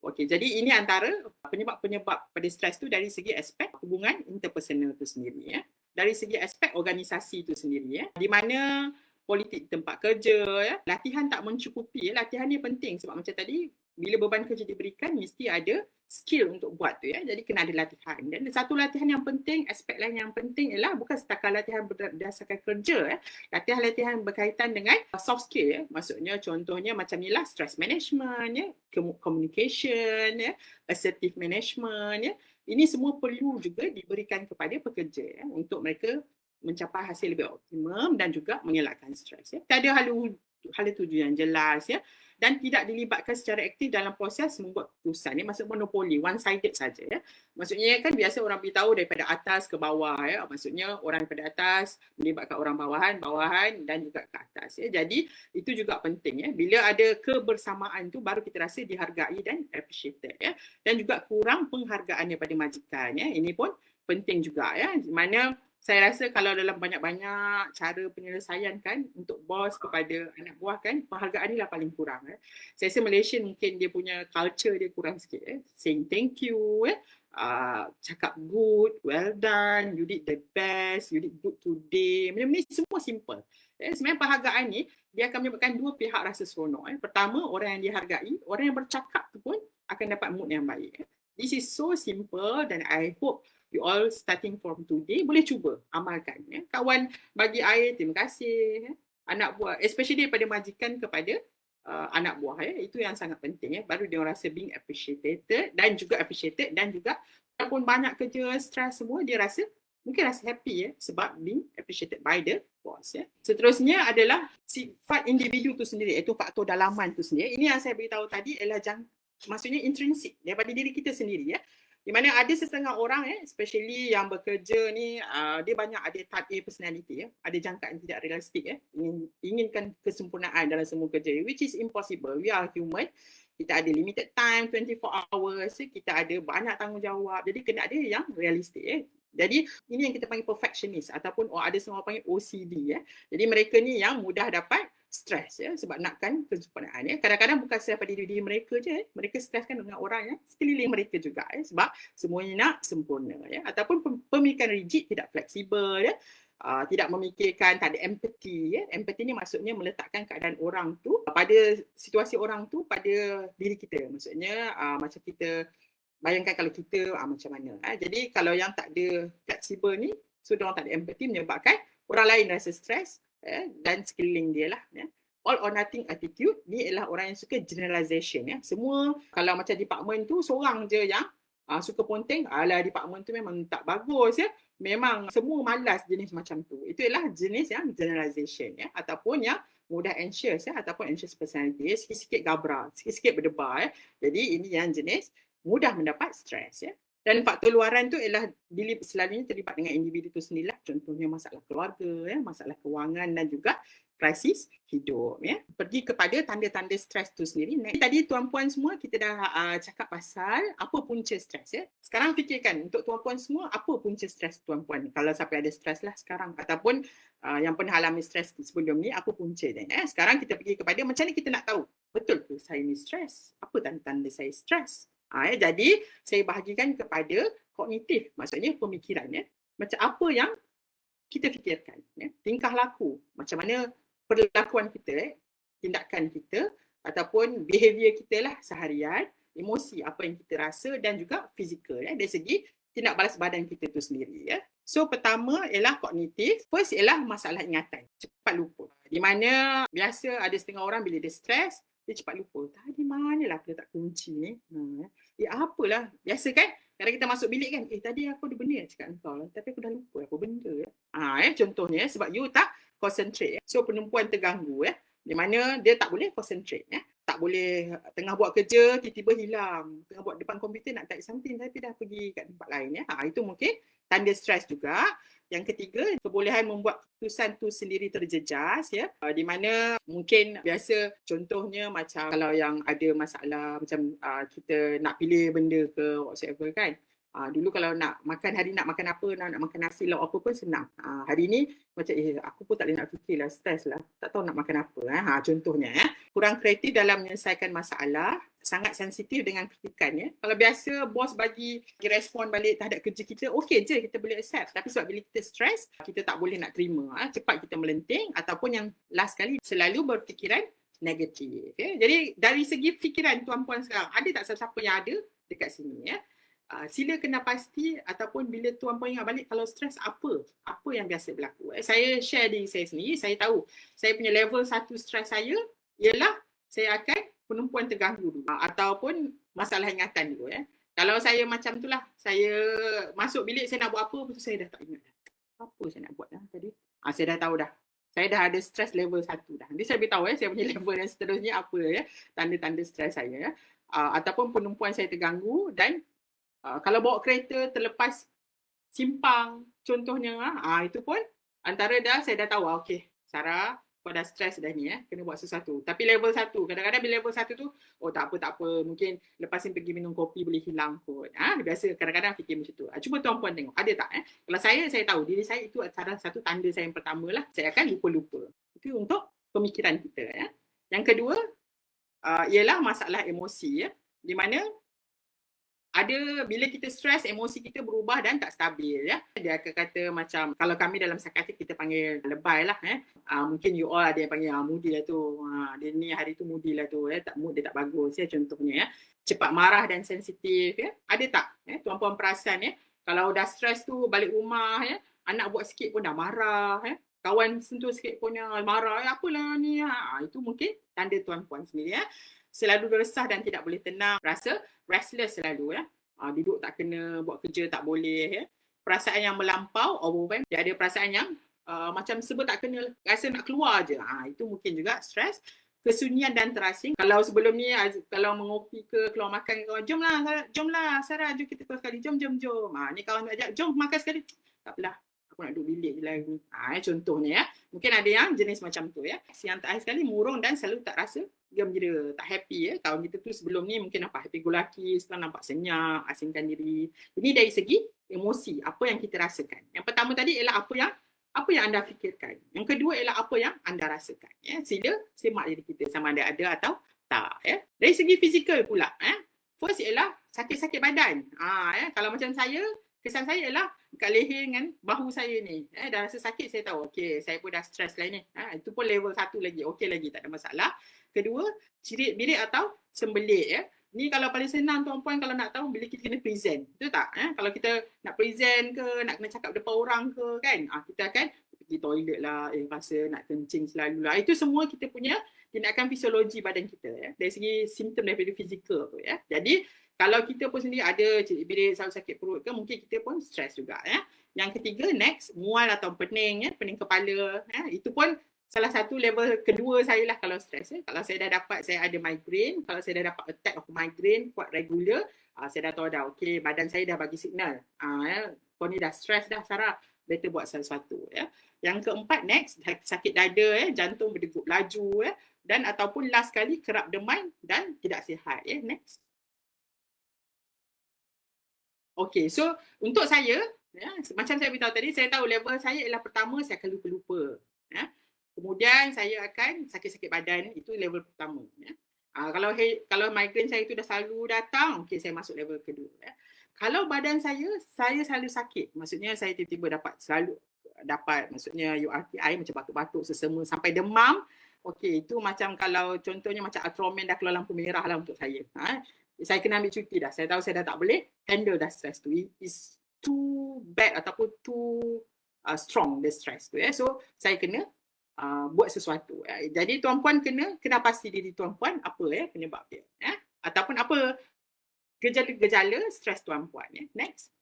Okey, jadi ini antara penyebab-penyebab pada stres tu dari segi aspek hubungan interpersonal tu sendiri Dari segi aspek organisasi tu sendiri di mana politik tempat kerja latihan tak mencukupi latihan ni penting sebab macam tadi bila beban kerja diberikan mesti ada skill untuk buat tu jadi kena ada latihan dan satu latihan yang penting, aspek lain yang penting ialah bukan setakat latihan berdasarkan kerja latihan-latihan berkaitan dengan soft skill maksudnya contohnya macam inilah stress management communication assertive management ini semua perlu juga diberikan kepada pekerja untuk mereka mencapai hasil lebih optimum dan juga mengelakkan stres Tak ada hala tuju yang jelas dan tidak dilibatkan secara aktif dalam proses membuat keputusan maksud monopoli, one sided saja maksudnya kan biasa orang beritahu daripada atas ke bawah maksudnya orang daripada atas melibatkan orang bawahan dan juga ke atas jadi itu juga penting bila ada kebersamaan tu baru kita rasa dihargai dan appreciated dan juga kurang penghargaan daripada majikan ini pun penting juga di mana saya rasa kalau dalam banyak-banyak cara penyelesaian kan untuk bos kepada anak buah kan, penghargaan ni lah paling kurang. Saya rasa Malaysia mungkin dia punya culture dia kurang sikit. Saying thank you, cakap good, well done, you did the best, you did good today. Macam ni semua simple. Sebenarnya penghargaan ni dia akan menyebabkan dua pihak rasa seronok. Pertama, orang yang dihargai, orang yang bercakap tu pun akan dapat mood yang baik. This is so simple dan I hope you all starting from today boleh cuba amalkan. Kawan bagi air, terima kasih. Anak buah, especially daripada majikan kepada anak buah. Itu yang sangat penting. Baru dia rasa being appreciated dan juga walaupun banyak kerja, stress semua, dia mungkin rasa happy sebab being appreciated by the boss. Seterusnya adalah sifat individu tu sendiri, iaitu faktor dalaman tu sendiri. Ini yang saya beritahu tadi adalah maksudnya intrinsik daripada diri kita sendiri. Di mana ada setengah orang, especially yang bekerja ni, dia banyak ada type A personality, ada jangkaan tidak realistik, inginkan kesempurnaan dalam semua kerja, which is impossible. We are human, kita ada limited time, 24 hours, kita ada banyak tanggungjawab, jadi kena ada yang realistik. Jadi ini yang kita panggil perfectionist ataupun ada semua panggil OCD. Jadi mereka ni yang mudah dapat stres sebab nakkan kesempurnaan. Kadang-kadang bukan stres pada diri mereka je, mereka streskan dengan orang sekeliling mereka juga sebab semuanya nak sempurna ataupun pemikiran rigid, tidak fleksibel tidak memikirkan, tak ada empathy. Empathy ni maksudnya meletakkan keadaan orang tu pada situasi orang tu pada diri kita. Maksudnya macam kita bayangkan kalau kita macam mana. Jadi kalau yang tak ada fleksibel ni, so diorang tak ada empathy menyebabkan orang lain rasa stres dan sekeliling dia lah. All or nothing attitude ni ialah orang yang suka generalization. Semua kalau macam department tu seorang je yang suka ponteng, alah department tu memang tak bagus memang semua malas jenis macam tu. Itu ialah jenis yang generalization ataupun yang mudah anxious ataupun anxious personality, sikit-sikit gabra, sikit-sikit berdebar. Jadi ini yang jenis mudah mendapat stres. Dan faktor luaran tu ialah selalunya terlibat dengan individu tu sendirilah. Contohnya masalah keluarga, masalah kewangan dan juga krisis hidup. Pergi kepada tanda-tanda stres tu sendiri. Tadi tuan-puan semua kita dah cakap pasal apa punca stres. Sekarang fikirkan untuk tuan-puan semua apa punca stres tuan-puan. Kalau sampai ada stres lah sekarang ataupun yang pernah alami stres sebelum ni, apa punca dia. Sekarang kita pergi kepada macam ni kita nak tahu betul ke saya ni stres? Apa tanda-tanda saya stres? Jadi saya bahagikan kepada kognitif, maksudnya pemikiran. Macam apa yang kita fikirkan, tingkah laku, macam mana perlakuan kita, tindakan kita ataupun behavior kita lah seharian, emosi apa yang kita rasa dan juga fizikal dari segi tindak balas badan kita tu sendiri. So pertama ialah kognitif, first ialah masalah ingatan, cepat lupa. Di mana biasa ada setengah orang bila dia stres, dia cepat lupa. Tadi manalah aku letak kunci ni. Apalah. Biasa kan? Kadang kita masuk bilik kan, tadi aku ada benda yang cakap dengan kau lah. Tapi aku dah lupa apa benda. Contohnya sebab you tak concentrate. So perempuan terganggu. Di mana dia tak boleh concentrate. Tak boleh tengah buat kerja, tiba-tiba hilang. Tengah buat depan komputer nak type something tapi dah pergi kat tempat lain. Itu mungkin tanda stres juga. Yang ketiga, kebolehan membuat keputusan tu sendiri terjejas. Di mana mungkin biasa contohnya macam kalau yang ada masalah macam kita nak pilih benda ke whatsoever kan. Dulu kalau nak makan apa, nak makan nasi lauk apa pun senang. Hari ni macam aku pun tak boleh nak fikir lah, stres lah. Tak tahu nak makan apa. Contohnya kurang kreatif dalam menyelesaikan masalah, sangat sensitif dengan kritikan. Kalau biasa bos bagi respon balik terhadap kerja kita, okey je kita boleh accept. Tapi sebab bila kita stres, kita tak boleh nak terima. Cepat kita melenting ataupun yang last kali selalu berfikiran negatif. Jadi dari segi fikiran tuan-puan sekarang, ada tak siapa-siapa yang ada dekat sini? Sila kena pasti ataupun bila tuan-puan ingat balik kalau stres apa yang biasa berlaku. Saya share diri saya sendiri, saya tahu saya punya level 1 stres saya ialah saya akan perempuan terganggu dulu ataupun masalah ingatan dulu. Kalau saya macam itulah, saya masuk bilik saya nak buat apa, betul saya dah tak ingat apa saya nak buat tadi. Saya dah tahu dah. Saya dah ada stres level 1 dah. Nanti saya beritahu saya punya level yang seterusnya apa tanda-tanda stres saya. Ataupun perempuan saya terganggu dan kalau bawa kereta terlepas simpang contohnya, itu pun antara saya dah tahu, okey Sarah kau dah stres dah ni kena buat sesuatu. Tapi level 1, kadang-kadang bila level 1 tu, oh tak apa, mungkin lepas ni pergi minum kopi boleh hilang kot. Biasa kadang-kadang fikir macam tu. Cuba tuan-puan tengok, ada tak? Kalau saya tahu diri saya itu adalah satu tanda saya yang pertama lah, saya akan lupa-lupa. Itu untuk pemikiran kita. Yang kedua, ialah masalah emosi di mana ada bila kita stres, emosi kita berubah dan tak stabil Dia akan kata macam, kalau kami dalam psikiatrik kita panggil lebay lah mungkin you all ada yang panggil moody lah tu. Dia ni hari tu moody lah tu mood dia tak bagus contohnya cepat marah dan sensitif Ada tak tuan-puan perasan kalau dah stres tu balik rumah anak buat sikit pun dah marah kawan sentuh sikit pun marah apalah ni itu mungkin tanda tuan-puan sendiri selalu resah dan tidak boleh tenang, rasa restless selalu duduk tak kena, buat kerja tak boleh perasaan yang melampau, overwhelm. Dia ada perasaan yang macam serba tak kena, rasa nak keluar je. Itu mungkin juga stres. Kesunyian dan terasing. Kalau sebelum ni kalau mengopi ke keluar makan, jomlah Sarah, jom kita keluar sekali, jom. Ni kawan nak ajak, jom makan sekali. Tak apalah, aku nak duduk bilik je lagi. Contohnya mungkin ada yang jenis macam tu Yang terakhir sekali murung dan selalu tak rasa gembira, tak happy kawan kita tu sebelum ni mungkin nampak happy go lucky, sekarang nampak senyap, asingkan diri. Ini dari segi emosi, apa yang kita rasakan. Yang pertama tadi ialah apa yang anda fikirkan. Yang kedua ialah apa yang anda rasakan. Sila semak diri kita sama ada atau tak. Dari segi fizikal pula. First ialah sakit-sakit badan. Kalau macam saya, kesan saya ialah kat leher dengan bahu saya ni. Dah rasa sakit, saya tahu. Okey, saya pun dah stres lah ni. Itu pun level 1 lagi. Okey lagi, tak ada masalah. Kedua, cirit-birit atau sembelit. Ni kalau paling senang tuan-puan kalau nak tahu bila kita kena present. Betul tak? Kalau kita nak present ke, nak kena cakap depan orang ke kan, kita akan pergi toilet lah, rasa nak kencing selalu lah. Itu semua kita punya tindakan fisiologi badan kita. Dari segi simptom daripada fizikal tu. Jadi, kalau kita pun sendiri ada cirit-birit, selalu sakit perut ke, mungkin kita pun stres juga. Yang ketiga, next, mual atau pening, pening kepala. Itu pun salah satu level kedua saya lah kalau stres. Kalau saya dah dapat, saya ada migraine, kalau saya dah dapat attack of migraine kuat regular, saya dah tahu dah, okay, badan saya dah bagi signal. Kau ni dah stres dah, Sarah, better buat sesuatu. Yang keempat, next, sakit dada, jantung berdegup laju, dan ataupun last kali, kerap demam dan tidak sihat. Next. Okay, so untuk saya, macam saya beritahu tadi, saya tahu level saya ialah pertama, saya akan lupa-lupa. Kemudian saya akan sakit-sakit badan, itu level pertama. Kalau migraine saya itu dah selalu datang, okay, saya masuk level kedua. Kalau badan saya selalu sakit, maksudnya saya tiba-tiba dapat maksudnya URTI macam batuk-batuk, sesama sampai demam, okay, itu macam kalau contohnya macam Ultraman dah keluar lampu merah lah untuk saya. Saya kena ambil cuti dah. Saya tahu saya dah tak boleh handle dah stress tu. It's too bad ataupun too strong the stress tu. So saya kena buat sesuatu. Jadi tuan-puan kena pasti diri tuan-puan apa penyebab dia. Ataupun apa gejala stres tuan-puan. Next.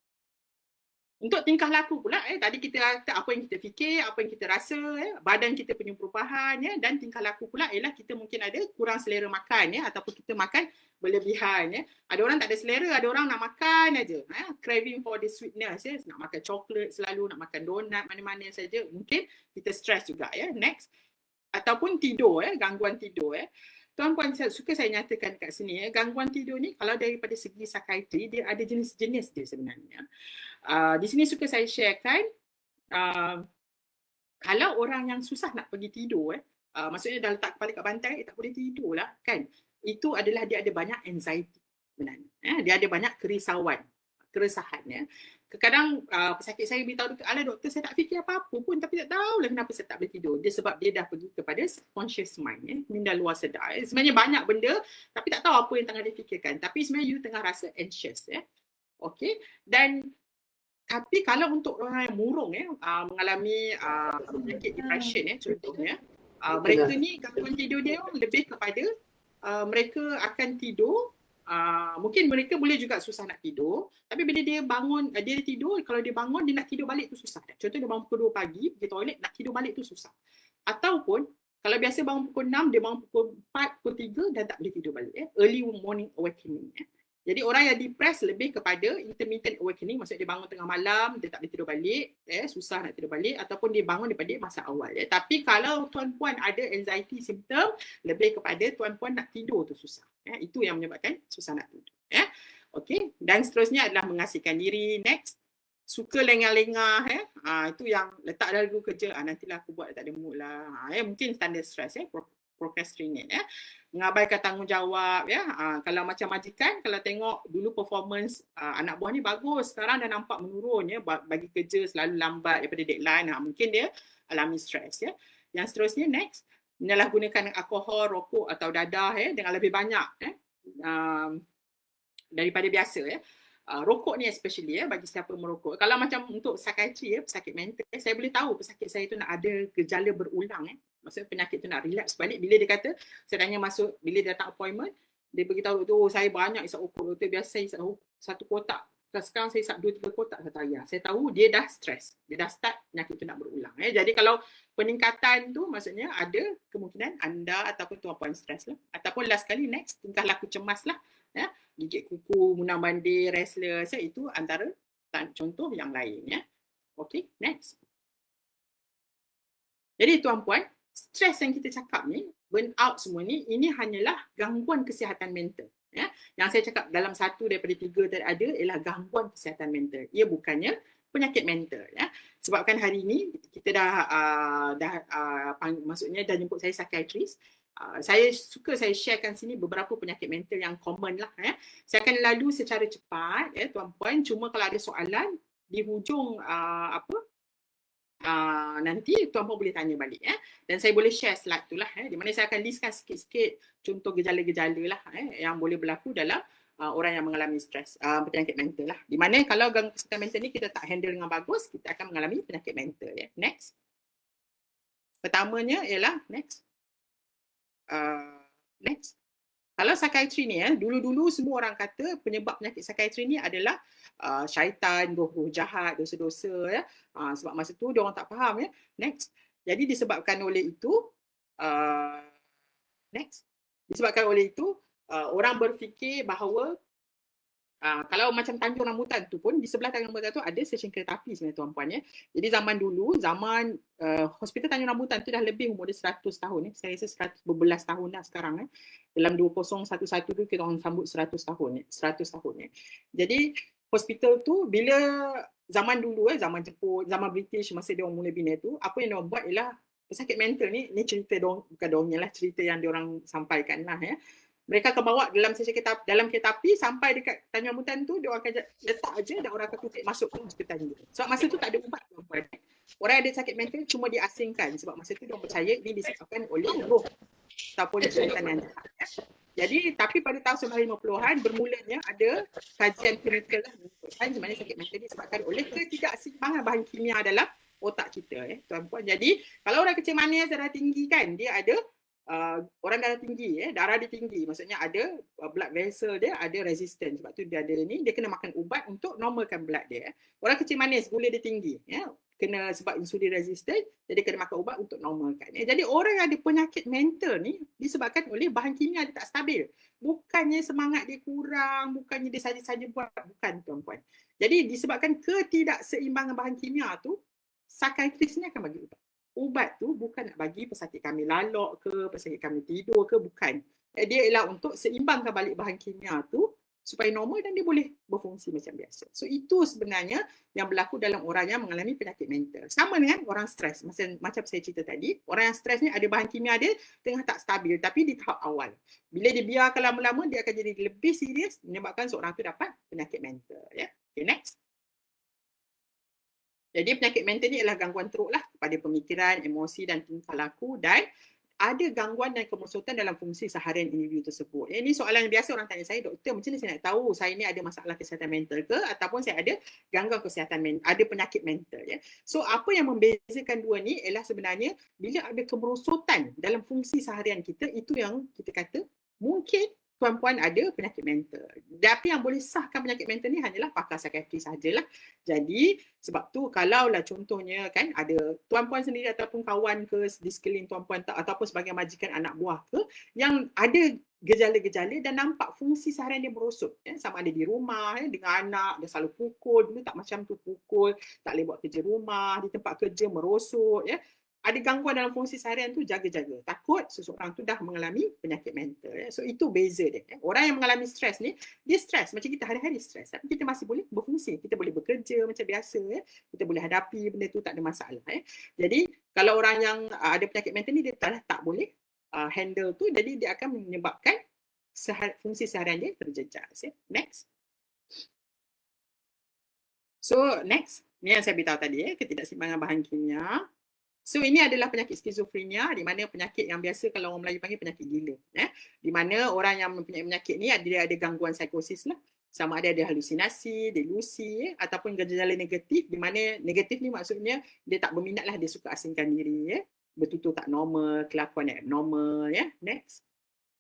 Untuk tingkah laku pula, tadi kita kata apa yang kita fikir, apa yang kita rasa, badan kita punya perubahan, dan tingkah laku pula ialah kita mungkin ada kurang selera makan, ataupun kita makan berlebihan. Ada orang tak ada selera, ada orang nak makan aja, craving for the sweetness, nak makan coklat selalu, nak makan donat, mana-mana saja, mungkin kita stres juga. Next, ataupun tidur, gangguan tidur. Tuan-puan, suka saya nyatakan kat sini, gangguan tidur ni kalau daripada segi psikiatri, dia ada jenis-jenis dia sebenarnya. Di sini suka saya sharekan, kalau orang yang susah nak pergi tidur, maksudnya dah letak kepala kat bantal, tak boleh tidur lah kan. Itu adalah dia ada banyak anxiety sebenarnya. Dia ada banyak kerisauan, keresahan. Kadang pesakit saya beritahu, alah doktor, saya tak fikir apa-apa pun, tapi tak tahulah kenapa saya tak boleh tidur. Dia sebab dia dah pergi kepada subconscious mind, minda luar sedar. Sebenarnya banyak benda, tapi tak tahu apa yang tengah dia fikirkan. Tapi sebenarnya you tengah rasa anxious. Okay, dan tapi kalau untuk orang yang murung mengalami penyakit depression contohnya, mereka ni gangguan tidur dia lebih kepada mereka akan tidur, mungkin mereka boleh juga susah nak tidur, tapi bila dia bangun, dia tidur, kalau dia bangun dia nak tidur balik tu susah. Contoh dia bangun pukul 2 pagi pergi toilet, nak tidur balik tu susah. Ataupun kalau biasa bangun pukul 6, dia bangun pukul 4, pukul 3 dan tak boleh tidur balik. Early morning awakening. Jadi orang yang depressed lebih kepada intermittent awakening, maksudnya dia bangun tengah malam, dia tak boleh tidur balik, susah nak tidur balik, ataupun dia bangun daripada masa awal. Tapi kalau tuan-puan ada anxiety symptom, lebih kepada tuan-puan nak tidur tu susah. Itu yang menyebabkan susah nak tidur. Okey, dan seterusnya adalah mengasihkan diri. Next, suka lengah-lengah, itu yang letak dah dulu kerja, nantilah aku buat, tak ada mood lah. Mungkin standard stress, procrastinate, mengabaikan tanggungjawab, kalau macam majikan, kalau tengok dulu performance anak buah ni bagus, sekarang dah nampak menurun, bagi kerja selalu lambat daripada deadline, mungkin dia alami stres. Yang seterusnya, next, menyalahgunakan alkohol, rokok atau dadah dengan lebih banyak daripada biasa. Rokok ni especially bagi siapa merokok. Kalau macam untuk psikiatri, pesakit mental, saya boleh tahu pesakit saya tu nak ada gejala berulang. Maksudnya penyakit tu nak relapse balik. Bila dia kata, saya tanya masuk, bila dia datang appointment, dia beritahu tu, saya banyak isap rokok. Doktor biasa saya isap satu kotak. Sekarang saya isap 2-3 kotak. Saya tahu dia dah stres. Dia dah start penyakit tu nak berulang. Jadi kalau peningkatan tu maksudnya ada kemungkinan anda ataupun tuan-puan stres lah. Ataupun last kali, next, tingkah laku cemas lah. Gigit kuku, munang bandir, restless, itu antara contoh yang lain. Okay, next. Jadi tuan-puan, stres yang kita cakap ni, burn out semua ni, ini hanyalah gangguan kesihatan mental. Yang saya cakap dalam 1 daripada 3 tadi ada ialah gangguan kesihatan mental. Ia bukannya penyakit mental. Sebabkan hari ini kita maksudnya dah jemput saya psikiatris. Saya suka saya sharekan sini beberapa penyakit mental yang common lah. Saya akan lalu secara cepat, tuan-puan. Cuma kalau ada soalan di hujung nanti tuan-puan boleh tanya balik. Dan saya boleh share slide tu lah. Di mana saya akan listkan sikit-sikit contoh gejala-gejala lah yang boleh berlaku dalam orang yang mengalami stres, penyakit mental lah. Di mana kalau gangguan kesihatan mental ni kita tak handle dengan bagus, kita akan mengalami penyakit mental. Next. Pertamanya ialah next. Next. Kalau psikiatri ni, dulu-dulu semua orang kata penyebab penyakit psikiatri ni adalah syaitan, roh-roh jahat, dosa-dosa. Sebab masa tu diorang tak faham. Next. Jadi disebabkan oleh itu, next. Disebabkan oleh itu, orang berfikir bahawa kalau macam Tanjung Rambutan tu pun, di sebelah Tanjung Rambutan tu ada stesen kereta api sebenarnya tuan-puan. Jadi zaman dulu, hospital Tanjung Rambutan tu dah lebih umur dia 100 tahun. Saya rasa 100 berbelas tahun dah sekarang. Dalam 2011 tu kita orang sambut 100 tahun. 100 tahun. Jadi hospital tu bila zaman dulu, zaman Jepun, zaman British, masa dia orang mula bina tu, apa yang dia orang buat ialah pesakit mental ni cerita dong, bukan dongnya lah, cerita yang dia orang sampaikan lah. Mereka akan bawa dalam kereta api sampai dekat Tanjung Rambutan tu, dia orang akan letak aja dan orang akan tutup masuk ke hospital tu. Sebab masa tu tak ada ubat. Orang yang ada sakit mental cuma diasingkan sebab masa tu dia percaya ini disebabkan oleh roh ataupun syaitan yang jahat. Jadi tapi pada tahun 1950-an bermulanya ada kajian klinikal lah menunjukkan di mana sakit mental disebabkan oleh ketidakseimbangan bahan kimia dalam otak kita, tuan-puan. Jadi kalau orang kecil manis darah tinggi kan, dia ada orang darah tinggi, darah dia tinggi, maksudnya ada blood vessel dia ada resistance, sebab tu dia ada ni, dia kena makan ubat untuk normalkan blood dia. Orang kecil manis gula dia tinggi, kena sebab insulin resistant, jadi kena makan ubat untuk normalkan. Jadi orang yang ada penyakit mental ni disebabkan oleh bahan kimia dia tak stabil. Bukannya semangat dia kurang, bukannya dia saja-saja buat, bukan tuan-puan. Jadi disebabkan ketidakseimbangan bahan kimia tu, psikiatris ni akan bagi ubat. Ubat tu bukan nak bagi pesakit kami lalok ke, pesakit kami tidur ke, bukan. Dia ialah untuk seimbangkan balik bahan kimia tu supaya normal dan dia boleh berfungsi macam biasa. So itu sebenarnya yang berlaku dalam orang yang mengalami penyakit mental. Sama dengan orang stres. Macam saya cerita tadi, orang yang stres ni ada bahan kimia dia tengah tak stabil tapi di tahap awal. Bila dia biarkan lama-lama dia akan jadi lebih serius menyebabkan seorang tu dapat penyakit mental. Okay, next. Jadi penyakit mental ni adalah gangguan teruk lah pada pemikiran, emosi dan tingkah laku dan ada gangguan dan kemerosotan dalam fungsi seharian individu tersebut. Ini soalan yang biasa orang tanya saya, doktor macam mana saya nak tahu saya ni ada masalah kesihatan mental ke ataupun saya ada gangguan kesihatan mental, ada penyakit mental. So apa yang membezakan dua ni ialah sebenarnya bila ada kemerosotan dalam fungsi seharian kita, itu yang kita kata mungkin tuan-puan ada penyakit mental. Tapi yang boleh sahkan penyakit mental ni hanyalah pakar psikiatri sahajalah. Jadi sebab tu kalaulah contohnya kan ada tuan-puan sendiri ataupun kawan ke di sekeliling tuan-puan ataupun sebagai majikan anak buah ke yang ada gejala-gejala dan nampak fungsi seharian dia merosot, sama ada di rumah dengan anak, dia selalu pukul, dulu tak macam tu pukul, tak boleh buat kerja rumah, di tempat kerja merosot, ada gangguan dalam fungsi seharian tu, jaga-jaga. Takut seseorang tu dah mengalami penyakit mental. So itu beza dia. Orang yang mengalami stres ni, dia stres macam kita hari-hari stres, tapi kita masih boleh berfungsi. Kita boleh bekerja macam biasa. Kita boleh hadapi benda tu, tak ada masalah. Jadi kalau orang yang ada penyakit mental ni, dia tak boleh handle tu, jadi dia akan menyebabkan fungsi seharian dia terjejas. Next. So next, ni yang saya beritahu tadi, ketidakseimbangan bahan kimia. So ini adalah penyakit skizofrenia, di mana penyakit yang biasa kalau orang Melayu panggil penyakit gila. Di mana orang yang mempunyai penyakit ni dia ada gangguan psikosis lah. Sama ada halusinasi, delusi, ataupun gejala negatif, di mana negatif ni maksudnya dia tak berminat lah, dia suka asingkan diri, bertutur tak normal, kelakuan yang abnormal. Next.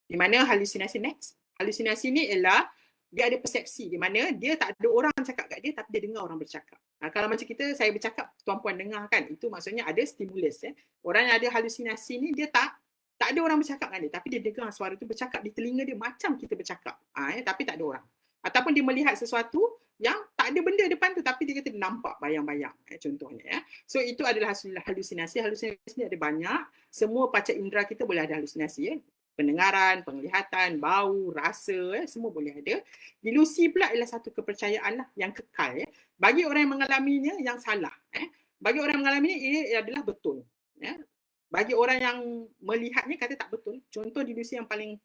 Di mana halusinasi next. Halusinasi ni ialah dia ada persepsi di mana dia tak ada orang cakap kat dia tapi dia dengar orang bercakap. Kalau macam kita, saya bercakap, tuan-puan dengar kan, itu maksudnya ada stimulus. Orang yang ada halusinasi ni dia tak ada orang bercakap dengan dia tapi dia dengar suara tu bercakap di telinga dia macam kita bercakap. Tapi tak ada orang. Ataupun dia melihat sesuatu yang tak ada benda depan tu tapi dia kata dia nampak bayang-bayang, contohnya. So itu adalah halusinasi. Halusinasi ni ada banyak. Semua panca indera kita boleh ada halusinasi. Pendengaran, penglihatan, bau, rasa, semua boleh ada. Delusi pula ialah satu kepercayaan lah yang kekal. Bagi orang yang mengalaminya, yang salah. Bagi orang yang mengalaminya, ia adalah betul. Bagi orang yang melihatnya, kata tak betul. Contoh delusi yang paling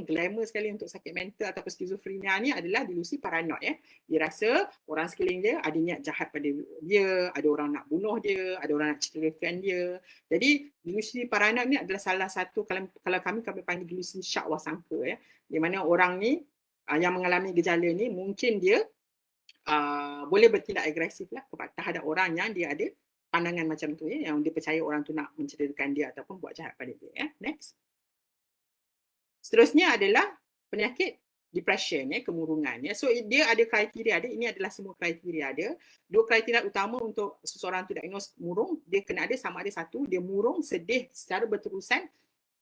glamour sekali untuk sakit mental ataupun skizofrenia ni adalah delusi paranoid. Dia rasa orang sekeliling dia ada niat jahat pada dia, ada orang nak bunuh dia, ada orang nak cederakan dia. Jadi delusi paranoid ni adalah salah satu, kalau kami panggil delusi syak wasangka, di mana orang ni yang mengalami gejala ni mungkin dia boleh bertindak agresif lah terhadap orang yang dia ada pandangan macam tu, yang dia percaya orang tu nak mencederakan dia ataupun buat jahat pada dia. Next. Seterusnya adalah penyakit depression, kemurungan. So dia ada kriteria, ini adalah semua kriteria dia. Dua kriteria utama untuk seseorang tu diagnos murung, dia kena ada sama ada satu, dia murung, sedih secara berterusan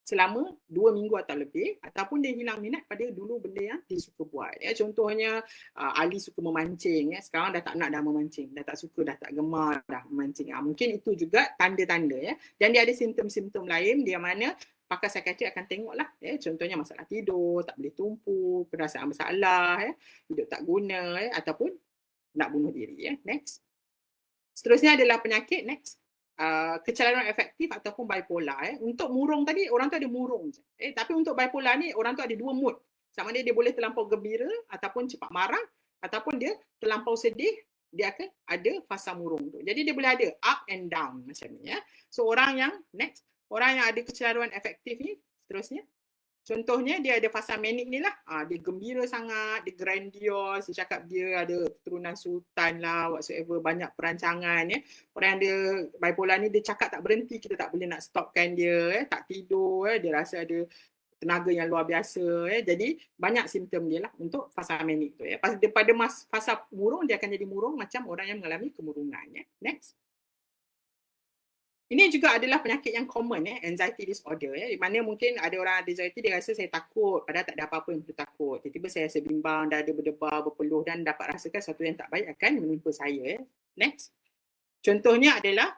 selama 2 minggu atau lebih, ataupun dia hilang minat pada dulu benda yang dia suka buat. Contohnya Ali suka memancing, sekarang dah tak nak dah memancing, dah tak suka, dah tak gemar dah memancing. Mungkin itu juga tanda-tanda. Dan dia ada simptom-simptom lain dia mana pakar psikiatri akan tengoklah, contohnya masalah tidur, tak boleh tumpu, perasaan bersalah, hidup tak guna, ataupun nak bunuh diri. Next. Seterusnya adalah penyakit, next. Kecelaruan afektif ataupun bipolar. Untuk murung tadi, orang tu ada murung. Tapi untuk bipolar ni, orang tu ada dua mood. Sama ada dia boleh terlampau gembira ataupun cepat marah, ataupun dia terlampau sedih, dia akan ada fasa murung tu. Jadi dia boleh ada up and down macam ni. So orang yang, next, orang yang ada kecelaruan afektif ni, seterusnya, contohnya dia ada fasa manik ni lah, dia gembira sangat, dia grandios, dia cakap dia ada keturunan sultan lah, whatsoever, banyak perancangan. Orang yang ada bipolar ni, dia cakap tak berhenti, kita tak boleh nak stopkan dia, tak tidur, dia rasa ada tenaga yang luar biasa. Jadi banyak simptom dia lah untuk fasa manik tu. Pada fasa murung, dia akan jadi murung macam orang yang mengalami kemurungan. Next. Ini juga adalah penyakit yang common, anxiety disorder. Di mana mungkin ada orang ada anxiety, dia rasa saya takut, padahal tak ada apa-apa yang perlu takut. Tiba-tiba saya rasa bimbang, dada berdebar, berpeluh dan dapat rasakan sesuatu yang tak baik akan menimpa saya. Next. Contohnya adalah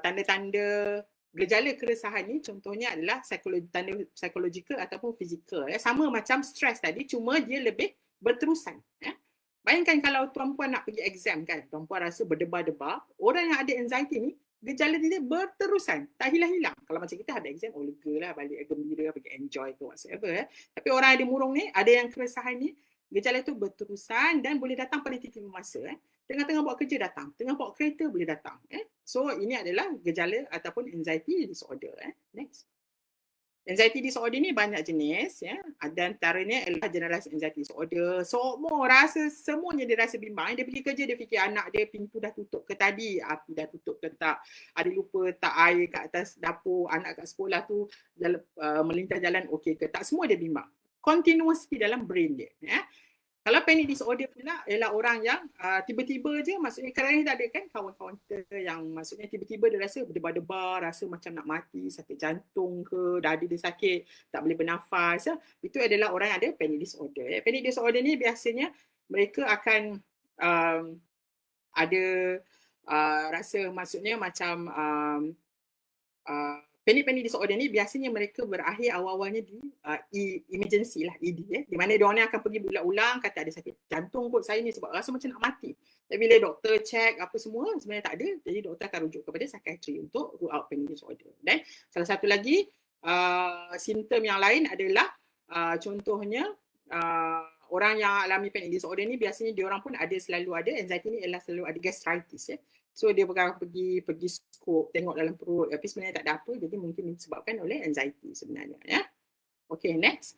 tanda-tanda gejala keresahan ni, contohnya adalah tanda psikologikal ataupun fizikal. Sama macam stres tadi, cuma dia lebih berterusan. Bayangkan kalau tuan-puan nak pergi exam kan, tuan-puan rasa berdebar-debar, orang yang ada anxiety ni, gejala dia berterusan, tak hilang-hilang. Kalau macam kita habis exam, lega lah, balik gembira, pergi enjoy ke whatsoever. Tapi orang ada murung ni, ada yang keresahan ni, gejala tu berterusan dan boleh datang pada titik masa. Tengah-tengah buat kerja datang, tengah bawa kereta boleh datang. So ini adalah gejala ataupun anxiety disorder. Next. Anxiety disorder ni banyak jenis, dan antaranya adalah generalized anxiety disorder. Semuanya dia rasa bimbang. Dia pergi kerja, dia fikir anak dia pintu dah tutup ke tadi, api dah tutup ke tak, ada lupa tak air kat atas dapur, anak kat sekolah tu melintas jalan okey ke tak, semua dia bimbang. continuously dalam brain dia. Kalau panic disorder pula ialah orang yang tiba-tiba je, maksudnya kadang-kadang kita ada kan kawan-kawan kita yang maksudnya tiba-tiba dia rasa berdebar-debar, rasa macam nak mati, sakit jantung ke, dada dia sakit, tak boleh bernafas. Itu adalah orang yang ada panic disorder. Panic disorder ni biasanya mereka akan ada rasa maksudnya macam panic disorder ni biasanya mereka berakhir awal-awalnya di emergency lah, ED, di mana diorang ni akan pergi berulang-ulang kata ada sakit jantung kot saya ni sebab rasa macam nak mati. Tapi bila doktor check apa semua sebenarnya tak ada, jadi doktor akan rujuk kepada psikiatri untuk rule out panic disorder. Dan salah satu lagi simptom yang lain adalah contohnya orang yang alami panic disorder ni biasanya diorang pun selalu ada anxiety ni ialah selalu ada gastritis. So dia pergi skop, tengok dalam perut, tapi sebenarnya tak ada apa, jadi mungkin disebabkan oleh anxiety sebenarnya. Okay, next.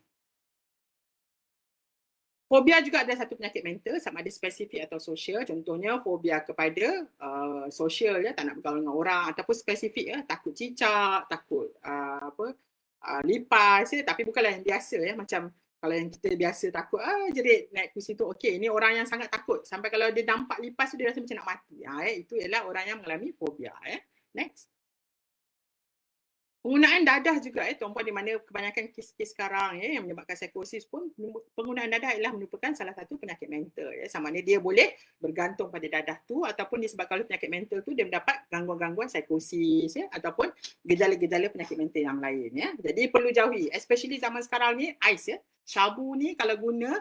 Fobia juga ada satu penyakit mental, sama ada spesifik atau sosial. Contohnya fobia kepada sosial, tak nak bergaul dengan orang, ataupun spesifik, takut cicak, takut lipas, tapi bukanlah yang biasa, macam kalau yang kita biasa takut, jerit naik kursi tu, okey, ni orang yang sangat takut. Sampai kalau dia nampak lipas tu, dia rasa macam nak mati. Itu ialah orang yang mengalami fobia. Next. Penggunaan dadah juga, tuan-puan, di mana kebanyakan kes-kes sekarang yang menyebabkan psikosis pun, penggunaan dadah ialah merupakan salah satu penyakit mental. Sama ada dia boleh bergantung pada dadah tu, ataupun disebabkan oleh penyakit mental tu, dia mendapat gangguan-gangguan psikosis, ataupun gejala-gejala penyakit mental yang lain. Jadi perlu jauhi, especially zaman sekarang ni, ICE, syabu ni kalau guna,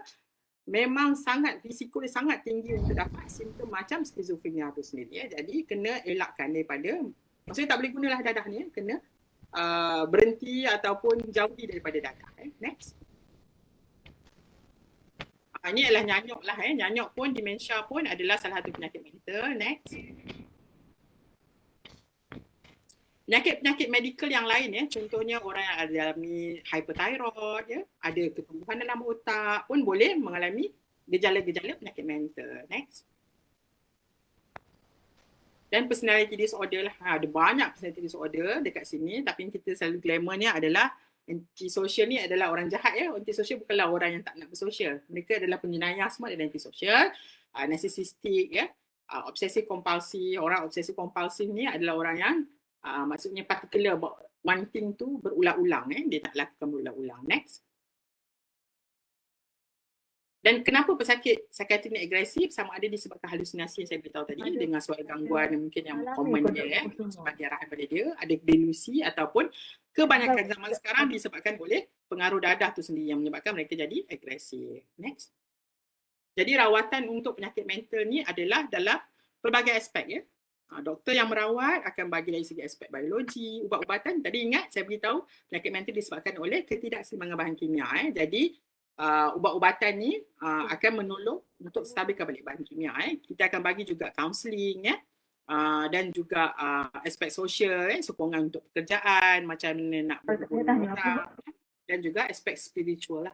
memang sangat risiko dia sangat tinggi untuk dapat simptom macam skizofrenia tu sendiri. Jadi kena elakkan daripada, maksudnya tak boleh gunalah dadah ni, kena berhenti ataupun jauhi daripada dadah. Next. Ini adalah nyanyuk lah. Nyanyuk pun, demensia pun adalah salah satu penyakit mental. Next. Penyakit-penyakit medikal yang lain, contohnya orang yang alami hyperthyroid, ada ketumbuhan dalam otak pun boleh mengalami gejala-gejala penyakit mental. Next. Dan personality disorder lah. Ada banyak personality disorder dekat sini, tapi yang kita selalu glamour ni adalah antisocial ni adalah orang jahat. Antisocial bukanlah orang yang tak nak bersosial. Mereka adalah penjenayah, semua adalah antisocial. Narcissistic, obsesif kompulsif. Orang obsesif kompulsif ni adalah orang yang maksudnya particular about one thing tu berulang-ulang. Dia tak lakukan berulang-ulang. Next. Dan kenapa pesakit psikiatri ni agresif? Sama ada disebabkan halusinasi yang saya beritahu tadi, dengan suatu gangguan yang mungkin yang common dia, sebagai arahan pada dia, ada delusi ataupun kebanyakan zaman sekarang disebabkan oleh pengaruh dadah tu sendiri yang menyebabkan mereka jadi agresif. Next. Jadi rawatan untuk penyakit mental ni adalah dalam pelbagai aspek. Doktor yang merawat akan bagi dari segi aspek biologi, ubat-ubatan. Tadi ingat saya beritahu penyakit mental disebabkan oleh ketidakseimbangan bahan kimia. Jadi ubat-ubatan ni akan menolong untuk stabilkan balik bahan kimia. Kita akan bagi juga counselling dan juga aspek sosial, sokongan untuk pekerjaan, macam nak berhutang, dan juga aspek spiritual lah.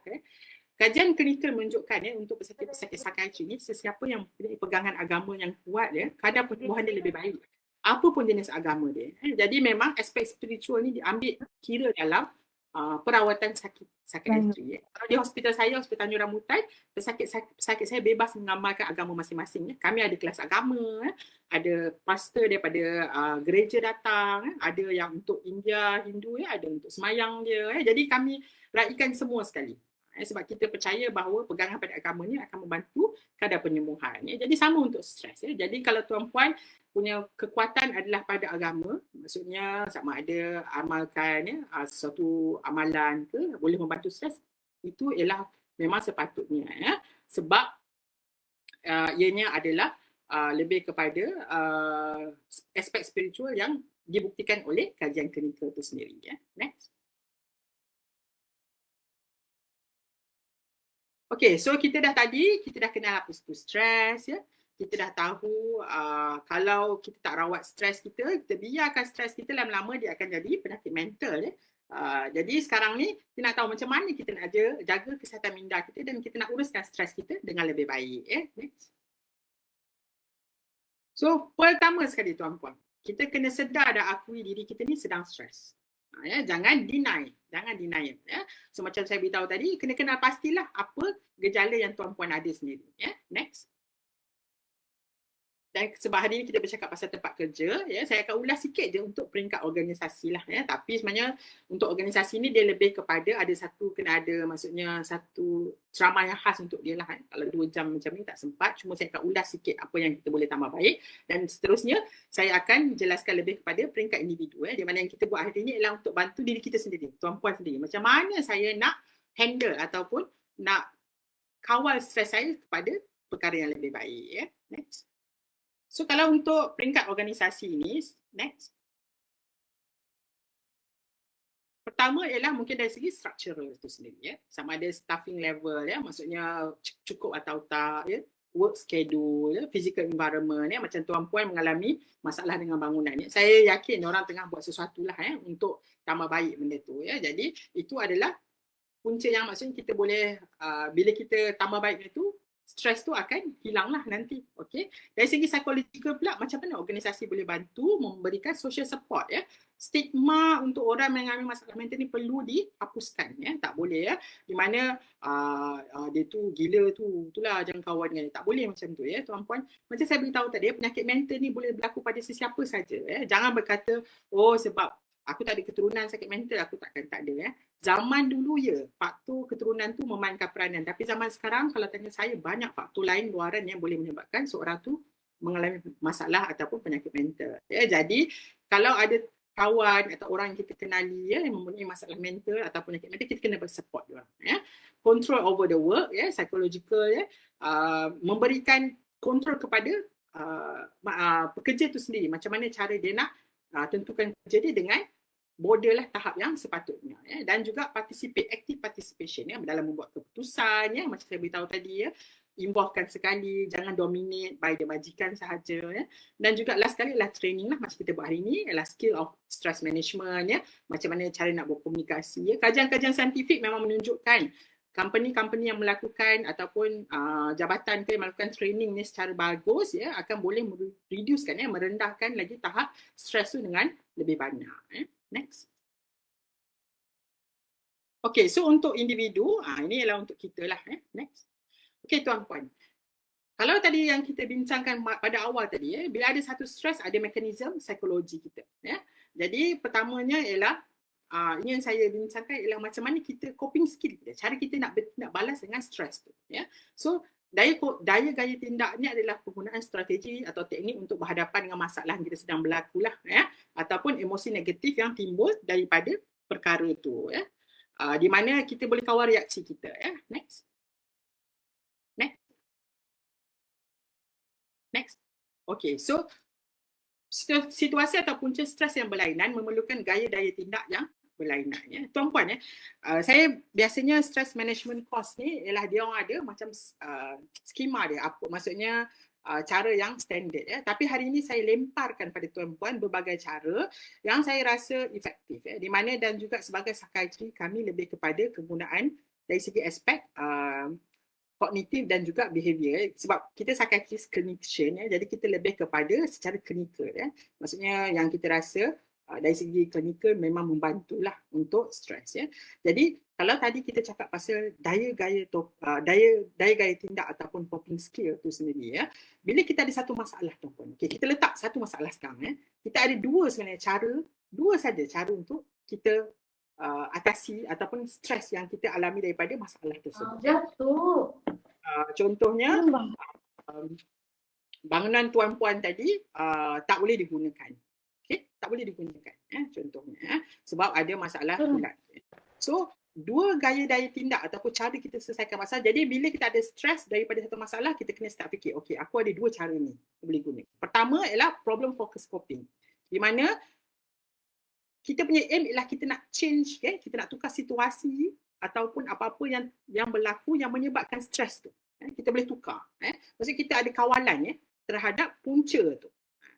Kajian klinikal menunjukkan untuk pesakit-pesakit psikiatri ni, sesiapa yang mempunyai pegangan agama yang kuat, kadar pertumbuhan dia lebih baik. Apa pun jenis agama dia. Jadi memang aspek spiritual ni diambil kira dalam perawatan psikiatri. Kalau di hospital saya, Hospital Tanjung Rambutan, pesakit saya bebas mengamalkan agama masing-masing. Kami ada kelas agama, ada pastor daripada gereja datang, ada yang untuk India, Hindu, ada untuk semayang dia. Jadi kami raikan semua sekali. Sebab kita percaya bahawa pegangan pada agama ni akan membantu kadar penyembuhan. Jadi sama untuk stres. Jadi kalau tuan-puan punya kekuatan adalah pada agama, maksudnya sama ada amalkan sesuatu amalan ke boleh membantu stres, itu ialah memang sepatutnya. Sebab ianya adalah lebih kepada aspek spiritual yang dibuktikan oleh kajian klinikal itu sendiri. Next. Okay, so kita dah kenal apa itu stres, kita dah tahu kalau kita tak rawat stres kita biarkan stres kita lama-lama dia akan jadi penyakit mental. Jadi sekarang ni kita nak tahu macam mana kita nak jaga kesihatan minda kita dan kita nak uruskan stres kita dengan lebih baik. Next. So pertama sekali tuan-puan, kita kena sedar dan akui diri kita ni sedang stres. Ya, jangan deny ya. So macam saya beritahu tadi, kena kenal pastilah apa gejala yang tuan-puan ada sendiri ya. Next. Dan sebab hari ini kita bercakap pasal tempat kerja, ya, saya akan ulas sikit je untuk peringkat organisasi lah. Ya. Tapi sebenarnya untuk organisasi ni dia lebih kepada ada satu, kena ada maksudnya satu ceramah yang khas untuk dia lah. Kalau 2 jam macam ni tak sempat, cuma saya akan ulas sikit apa yang kita boleh tambah baik. Dan seterusnya saya akan jelaskan lebih kepada peringkat individu. Di mana yang kita buat hari ini ialah untuk bantu diri kita sendiri, tuan-puan sendiri. Macam mana saya nak handle ataupun nak kawal stres saya kepada perkara yang lebih baik. Ya. Next. So kalau untuk peringkat organisasi ini, next. Pertama ialah mungkin dari segi structural itu sendiri ya. Sama ada staffing level ya, maksudnya cukup atau tak ya. Work schedule, ya, physical environment ya, macam tuan-puan mengalami masalah dengan bangunan ya. Saya yakin orang tengah buat sesuatu lah ya untuk tambah baik benda tu ya. Jadi itu adalah punca yang maksudnya kita boleh bila kita tambah baik itu, stres tu akan hilang lah nanti. Okay? Dari segi psikologikal pula, macam mana organisasi boleh bantu memberikan social support ya. Stigma untuk orang mengalami masalah mental ni perlu dihapuskan ya. Tak boleh ya. Di mana dia tu gila tu, itulah jangan kawan dengan dia. Tak boleh macam tu ya tuan-puan. Macam saya beritahu tadi, penyakit mental ni boleh berlaku pada sesiapa saja ya. Jangan berkata, oh sebab aku tak ada keturunan sakit mental, aku tak ada ya. Zaman dulu ya, faktor keturunan tu memainkan peranan. Tapi zaman sekarang kalau tanya saya, banyak faktor lain luaran yang boleh menyebabkan seorang tu mengalami masalah ataupun penyakit mental. Ya, jadi kalau ada kawan atau orang yang kita kenali ya, yang mempunyai masalah mental ataupun penyakit mental, kita kena bersupport dia. Ya. Control over the work, ya, psychological, ya, memberikan kontrol kepada pekerja tu sendiri. Macam mana cara dia nak tentukan kerja dia dengan border lah tahap yang sepatutnya ya. Dan juga active participation ya, dalam membuat keputusan ya, macam saya beritahu tadi ya, involvekan sekali, jangan dominate by the majikan sahaja ya. Dan juga last sekali adalah training lah, macam kita buat hari ni adalah skill of stress management ya, macam mana cara nak berkomunikasi ya. Kajian-kajian saintifik memang menunjukkan company-company yang melakukan ataupun jabatan yang melakukan training ni secara bagus ya, akan boleh reducekan ya, merendahkan lagi tahap stres tu dengan lebih banyak ya. Next. Okay, so untuk individu, ini ialah untuk kita lah. Next. Okay, tuan-puan. Kalau tadi yang kita bincangkan pada awal tadi, bila ada satu stres, ada mekanisme psikologi kita. Ya. Jadi, pertamanya ialah, ini yang saya bincangkan ialah macam mana kita coping skill kita. Cara kita nak balas dengan stres tu. Ya. So, daya gaya tindak ni adalah penggunaan strategi atau teknik untuk berhadapan dengan masalah yang kita sedang berlaku lah ya, ataupun emosi negatif yang timbul daripada perkara itu ya. Di mana kita boleh kawal reaksi kita ya. Next. Okay, so situasi atau punca stres yang berlainan memerlukan gaya daya tindak yang berlainan ya. Tuan-puan ya, saya biasanya stress management course ni ialah dia orang ada macam skema dia, apa maksudnya cara yang standard ya. Tapi hari ini saya lemparkan pada tuan-puan berbagai cara yang saya rasa efektif ya. Di mana dan juga sebagai psychiatry kami lebih kepada kegunaan dari segi aspek kognitif dan juga behavior, sebab kita psychiatrist clinician ya, jadi kita lebih kepada secara klinikal ya. Maksudnya yang kita rasa dari segi klinikal memang membantulah untuk stres ya. Jadi kalau tadi kita cakap pasal daya gaya tindak ataupun coping skill tu sendiri ya. Bila kita ada satu masalah tuan-puan. Okay, kita letak satu masalah sekarang ya. Kita ada dua saja cara untuk kita atasi ataupun stres yang kita alami daripada masalah tersebut. Contohnya bangunan tuan-puan tadi tak boleh digunakan. Okay? Tak boleh digunakan contohnya sebab ada masalah ulat. So dua gaya daya tindak ataupun cara kita selesaikan masalah. Jadi bila kita ada stres daripada satu masalah, kita kena start fikir, okay, aku ada dua cara ni boleh guna. Pertama ialah problem focus coping, di mana kita punya aim ialah kita nak change, okay? Kita nak tukar situasi ataupun apa-apa yang berlaku yang menyebabkan stres tu. Kita boleh tukar. Maksudnya kita ada kawalan terhadap punca tu.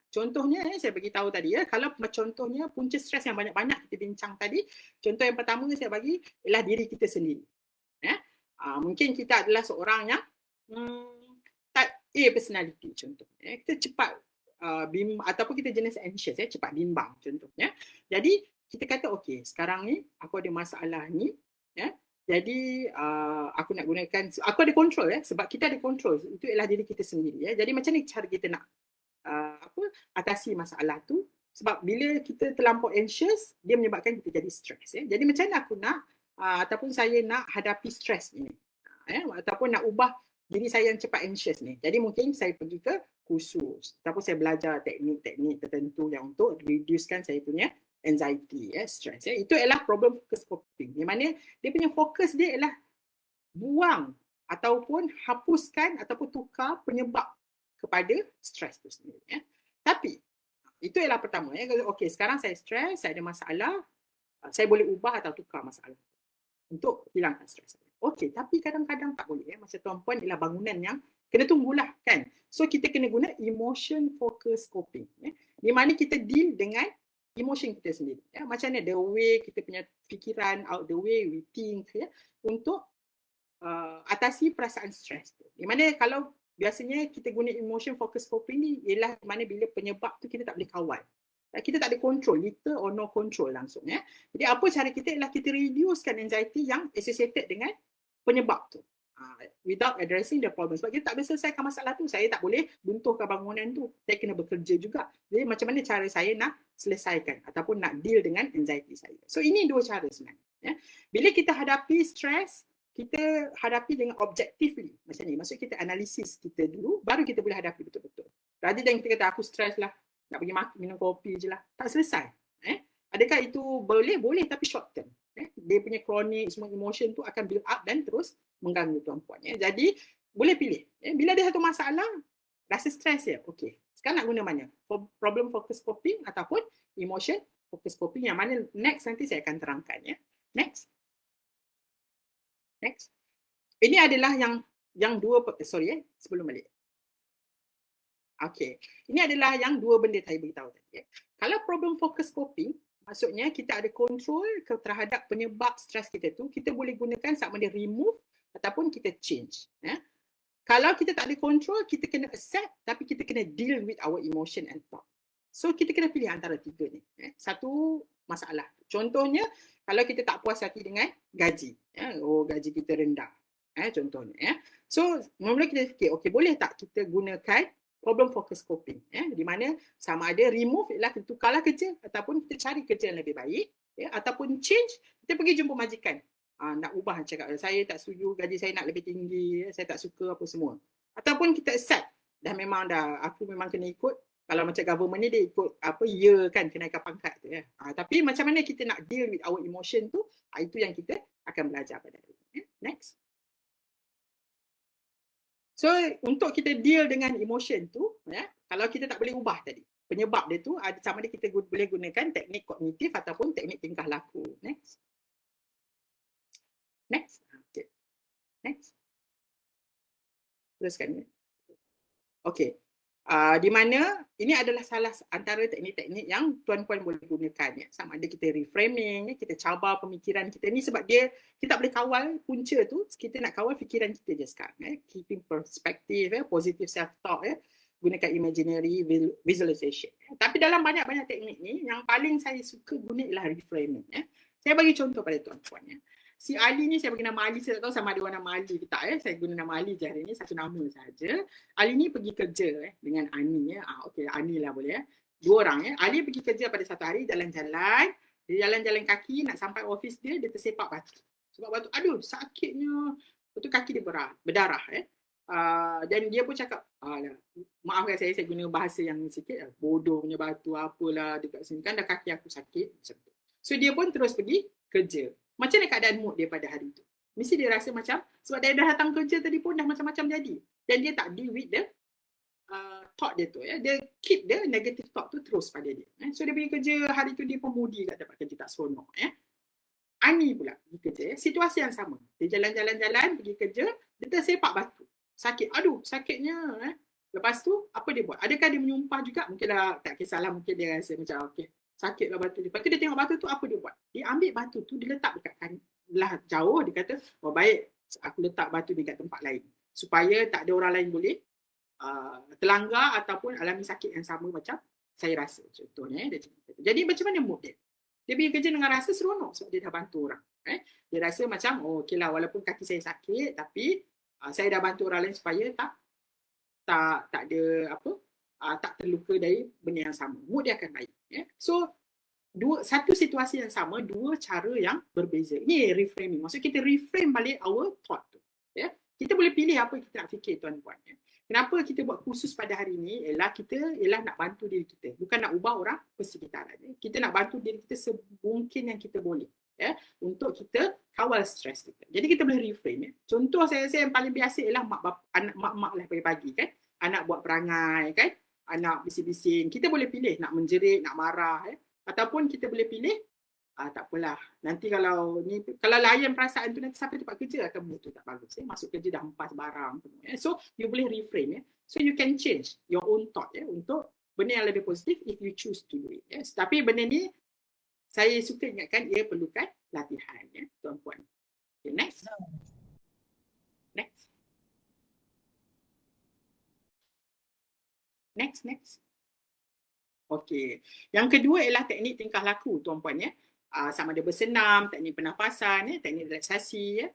Contohnya saya bagi tahu tadi ya, kalau contohnya punca stres yang banyak-banyak kita bincang tadi, contoh yang pertama saya bagi ialah diri kita sendiri. Mungkin kita adalah seorang yang type A personality contohnya. Kita cepat ataupun kita jenis anxious cepat bimbang contohnya. Jadi kita kata okey, sekarang ni aku ada masalah ni, ya. Jadi aku nak gunakan, aku ada control ya, sebab kita ada control. Itu ialah diri kita sendiri ya. Jadi macam ni cara kita nak atasi masalah tu. Sebab bila kita terlampau anxious, dia menyebabkan kita jadi stres ya. Jadi macam mana aku nak ataupun saya nak hadapi stres ini, ataupun nak ubah diri saya yang cepat anxious ni. Jadi mungkin saya pergi ke kursus ataupun saya belajar teknik-teknik tertentu yang untuk reducekan saya punya anxiety, stress. Itu adalah problem focus coping. Di mana dia punya fokus dia ialah buang ataupun hapuskan ataupun tukar penyebab kepada stres itu sendiri. Tapi itu ialah pertama. Okey, sekarang saya stres, saya ada masalah, saya boleh ubah atau tukar masalah untuk hilangkan stres. Okey, tapi kadang-kadang tak boleh. Macam tuan-puan ialah bangunan yang kena tunggulah kan. So kita kena guna emotion focus coping. Di mana kita deal dengan emotion kita sendiri. Macam mana the way kita punya fikiran, the way we think untuk atasi perasaan stres tu. Di mana kalau biasanya kita guna emotion focus coping ni ialah mana bila penyebab tu kita tak boleh kawal. Kita tak ada control, little or no control langsung. Jadi apa cara kita ialah kita reducekan anxiety yang associated dengan penyebab tu. Without addressing the problem. Sebab kita tak boleh selesaikan masalah tu. Saya tak boleh buntuhkan bangunan tu. Saya kena bekerja juga. Jadi macam mana cara saya nak selesaikan ataupun nak deal dengan anxiety saya. So ini dua cara sebenarnya. Bila kita hadapi stres, kita hadapi dengan objectively macam ni. Maksud kita analisis kita dulu, baru kita boleh hadapi betul-betul. Rather than kita kata aku stres lah, nak pergi minum kopi je lah. Tak selesai. Adakah itu boleh? Boleh, tapi short term. Dia punya chronic, semua emotion tu akan build up dan terus mengganggu tuan-puan. Jadi, boleh pilih. Bila ada satu masalah, rasa stres ya, okey. Sekarang nak guna mana? Problem focus coping ataupun emotion focus coping, yang mana next nanti saya akan terangkan. Next. Ini adalah yang dua, sebelum balik. Okey. Ini adalah yang dua benda saya beritahu tadi. Kalau problem focus coping, maksudnya kita ada kontrol terhadap penyebab stres kita tu, kita boleh gunakan sama ada remove ataupun kita change. Kalau kita tak ada kontrol, kita kena accept, tapi kita kena deal with our emotion and thought. So kita kena pilih antara tiga ni. Satu masalah. Contohnya, kalau kita tak puas hati dengan gaji. Gaji kita rendah. Contohnya. So, mula kita fikir, okey, boleh tak kita gunakan problem focus coping, di mana sama ada remove ialah kita tukarlah kerja ataupun kita cari kerja yang lebih baik, ataupun change, kita pergi jumpa majikan, nak ubah, cakap saya tak setuju gaji saya nak lebih tinggi, saya tak suka apa semua, ataupun kita accept aku memang kena ikut. Kalau macam government ni dia ikut kan kenaikan pangkat tu tapi macam mana kita nak deal with our emotion tu, itu yang kita akan belajar pada hari ini. Next. So, untuk kita deal dengan emotion tu, kalau kita tak boleh ubah tadi, penyebab dia tu, sama ada kita boleh gunakan teknik kognitif ataupun teknik tingkah laku. Next. Okay. Next. Teruskan. Okay. Di mana ini adalah salah antara teknik-teknik yang tuan-puan boleh gunakan. Sama ada kita reframing, kita cabar pemikiran kita ni, sebab kita tak boleh kawal punca tu, kita nak kawal fikiran kita je sekarang. Keeping perspective, positive self-talk, gunakan imaginary visualization. Tapi dalam banyak-banyak teknik ni, yang paling saya suka guna ialah reframing. Saya bagi contoh pada tuan-puan. Si Ali ni, saya bagi nama Ali, saya tak tahu sama ada orang nama Ali ke tak. Saya guna nama Ali je hari ni, satu nama saja. Ali ni pergi kerja dengan Ani. Okey, Ani lah boleh. Dua orang. Ali pergi kerja pada satu hari, jalan-jalan. Dia jalan-jalan kaki, nak sampai office dia tersepak batu. Sebab batu, aduh sakitnya. Lepas tu kaki dia berdarah. Dan dia pun cakap, maafkan saya guna bahasa yang sikit, bodoh punya batu, apalah dekat sini. Kan dah kaki aku sakit. So dia pun terus pergi kerja. Macam mana keadaan mood dia pada hari itu? Mesti dia rasa macam, sebab dia dah datang kerja tadi pun dah macam-macam jadi. Dan dia tak deal with the thought dia tu. Dia keep the negative thought tu terus pada dia. So dia pergi kerja, hari tu dia pun moody kat tempat kerja, tak seronok. Ani pula pergi kerja, situasi yang sama. Dia jalan-jalan pergi kerja, dia tersepak batu. Sakit, aduh sakitnya. Lepas tu, apa dia buat? Adakah dia menyumpah juga? Mungkinlah, tak kisahlah, mungkin dia rasa macam, okey, sakitlah batu dia. Lepas tu dia tengok batu tu, apa dia buat? Dia ambil batu tu, dia letak dekat lah jauh, dia kata, baik, aku letak batu dekat tempat lain. Supaya tak ada orang lain boleh terlanggar ataupun alami sakit yang sama macam saya rasa. Contohnya, dia cakap. Jadi macam mana mood dia? Dia pergi kerja dengan rasa seronok sebab dia dah bantu orang. Dia rasa macam, oh okey lah, walaupun kaki saya sakit, tapi saya dah bantu orang lain supaya tak ada apa, tak terluka dari benda yang sama. Mood dia akan baik. So, satu situasi yang sama, dua cara yang berbeza. Ini reframing. Maksud kita reframe balik our thought tu. Kita boleh pilih apa yang kita nak fikir, tuan-puan. Kenapa kita buat kursus pada hari ini ialah nak bantu diri kita, bukan nak ubah orang persekitaran. Kita nak bantu diri kita semungkin yang kita boleh untuk kita kawal stres kita. Jadi kita boleh reframe. Contoh saya rasa yang paling biasa ialah mak-mak lah pagi-pagi kan, anak buat perangai kan, anak bising-bising. Kita boleh pilih nak menjerit, nak marah ataupun kita boleh pilih tak apalah, nanti kalau layan perasaan tu nanti sampai tempat kerja akan betul tak bagus. Masuk kerja dah hempas barang semua. So you boleh reframe. So you can change your own thought untuk benda yang lebih positif if you choose to do it. Tapi benda ni saya suka ingatkan ia perlukan latihan tuan-puan. Okay, next. Next. Okey. Yang kedua ialah teknik tingkah laku, tuan-puan sama ada bersenam, teknik pernafasan, teknik relaksasi,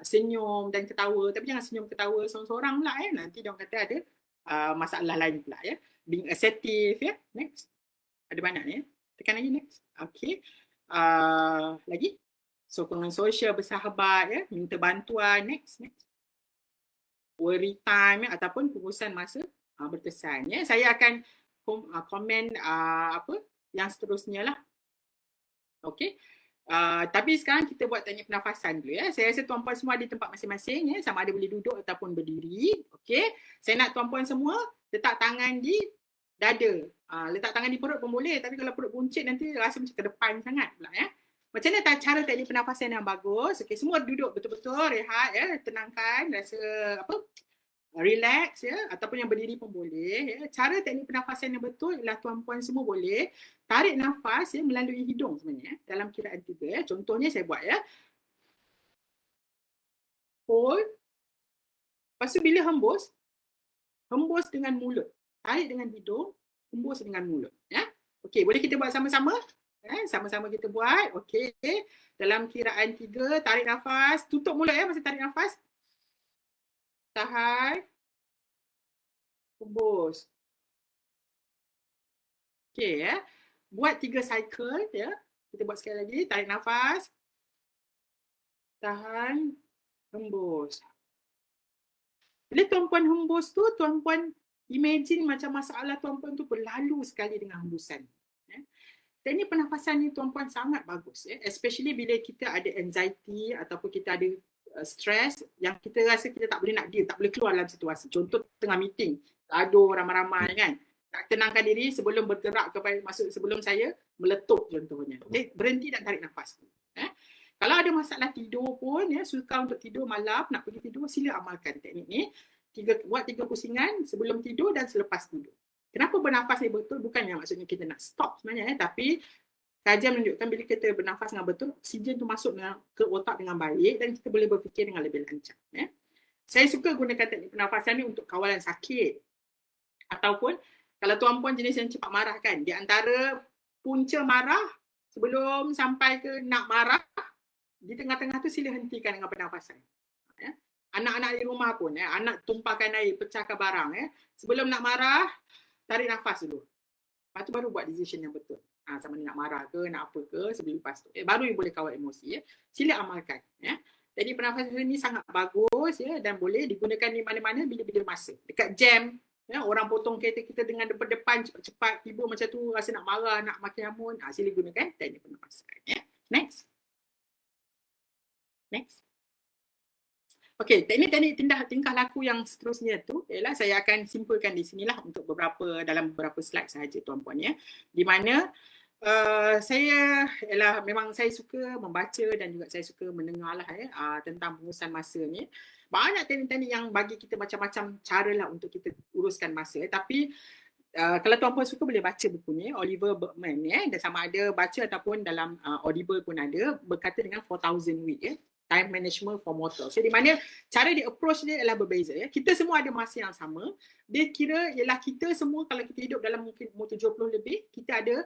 senyum dan ketawa. Tapi jangan senyum ketawa seorang-seorang pula nanti dia orang kata ada masalah lain pula Being assertive Next. Ada banyak ni Tekan lagi next. Okey. Lagi sokongan sosial, bersahabat minta bantuan. Next. Worry time ataupun pengurusan masa berkesan. Saya akan komen yang seterusnya lah. Okey. Tapi sekarang kita buat teknik pernafasan dulu Saya rasa tuan-puan semua ada tempat masing-masing sama ada boleh duduk ataupun berdiri. Okey. Saya nak tuan-puan semua letak tangan di dada. Letak tangan di perut pun boleh, tapi kalau perut buncit nanti rasa macam ke depan sangat pula Macam mana cara teknik pernafasan yang bagus? Okey, semua duduk betul-betul, rehat tenangkan, rasa relax ataupun yang berdiri pun boleh. Cara teknik pernafasan yang betul ialah tuan-puan semua boleh tarik nafas melalui hidung sebenarnya dalam kiraan 3 Contohnya saya buat hold. Lepas tu bila hembus dengan mulut. Tarik dengan hidung, hembus dengan mulut Okey, boleh kita buat sama-sama? Sama-sama kita buat. Okey. Dalam kiraan 3 tarik nafas, tutup mulut masa tarik nafas. Tahan. Hembus. Okey Buat 3 cycle Kita buat sekali lagi. Tarik nafas. Tahan. Hembus. Bila tuan-puan hembus tu, tuan-puan imagine macam masalah tuan-puan tu berlalu sekali dengan hembusan. Teknik pernafasan ni tuan-puan sangat bagus especially bila kita ada anxiety ataupun kita ada stres yang kita rasa kita tak boleh nak deal, tak boleh keluar dalam situasi. Contoh tengah meeting, gaduh ramai-ramai kan. Tak tenangkan diri sebelum bergerak sebelum saya meletup contohnya. Berhenti dan tarik nafas. Kalau ada masalah tidur pun suka untuk tidur malam, nak pergi tidur, sila amalkan teknik ni. Buat 3 pusingan sebelum tidur dan selepas tidur. Kenapa bernafas ni betul? Bukannya maksudnya kita nak stop sebenarnya tapi kajian menunjukkan bila kita bernafas dengan betul, oksigen tu masuk ke otak dengan baik dan kita boleh berfikir dengan lebih lancar. Saya suka gunakan teknik pernafasan ni untuk kawalan sakit. Ataupun kalau tuan-puan jenis yang cepat marah kan, di antara punca marah sebelum sampai ke nak marah, di tengah-tengah tu sila hentikan dengan pernafasan. Anak-anak di rumah pun, anak tumpahkan air, pecahkan barang. Sebelum nak marah, tarik nafas dulu. Lepas tu baru buat decision yang betul. Sama nak marah ke, nak apa ke, sebelum lepas tu. Baru you boleh kawal emosi. Sila amalkan. Jadi pernafasan ni sangat bagus dan boleh digunakan di mana-mana bila-bila masa. Dekat jam, orang potong kereta kita dengan depan-depan cepat-cepat, tiba macam tu, rasa nak marah, nak maki hamun. Sila gunakan teknik pernafasan. Next. Okey, teknik-teknik tingkah laku yang seterusnya tu ialah saya akan simpulkan di sinilah untuk dalam beberapa slide sahaja tuan-puan di mana memang saya suka membaca dan juga saya suka mendengar tentang pengurusan masa ni. Banyak teknik-teknik yang bagi kita macam-macam cara lah untuk kita uruskan masa tapi kalau tuan-puan suka boleh baca buku ni Oliver Burkeman dan sama ada baca ataupun dalam Audible pun ada berkata dengan 4,000 week time management for motor. So di mana cara dia approach dia adalah berbeza Kita semua ada masa yang sama. Dia kira ialah kita semua kalau kita hidup dalam mungkin umur 70 lebih, kita ada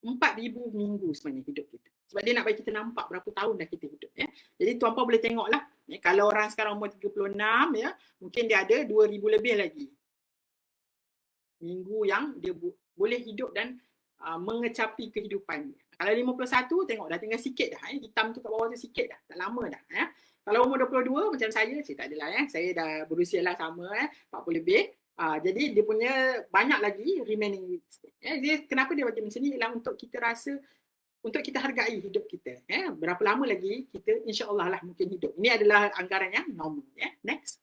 4,000 minggu sebenarnya hidup kita. Sebab dia nak bagi kita nampak berapa tahun dah kita hidup. Ya. Jadi tuan-puan boleh tengok lah. Ya, kalau orang sekarang umur 36, ya, mungkin dia ada 2,000 lebih lagi minggu yang dia boleh hidup dan mengecapi kehidupan. Kalau 51, tengok dah tinggal sikit dah. Hitam tu kat bawah tu sikit dah. Tak lama dah. Ya. Kalau umur 22, macam saya tak adalah. Ya. Saya dah berusia lah sama, 40 lebih. Jadi dia punya banyak lagi remaining weeks. Ya. Kenapa dia bagi macam ni? Ialah untuk kita rasa, untuk kita hargai hidup kita. Ya. Berapa lama lagi kita insya-Allah lah mungkin hidup. Ini adalah anggaran yang normal. Ya. Next.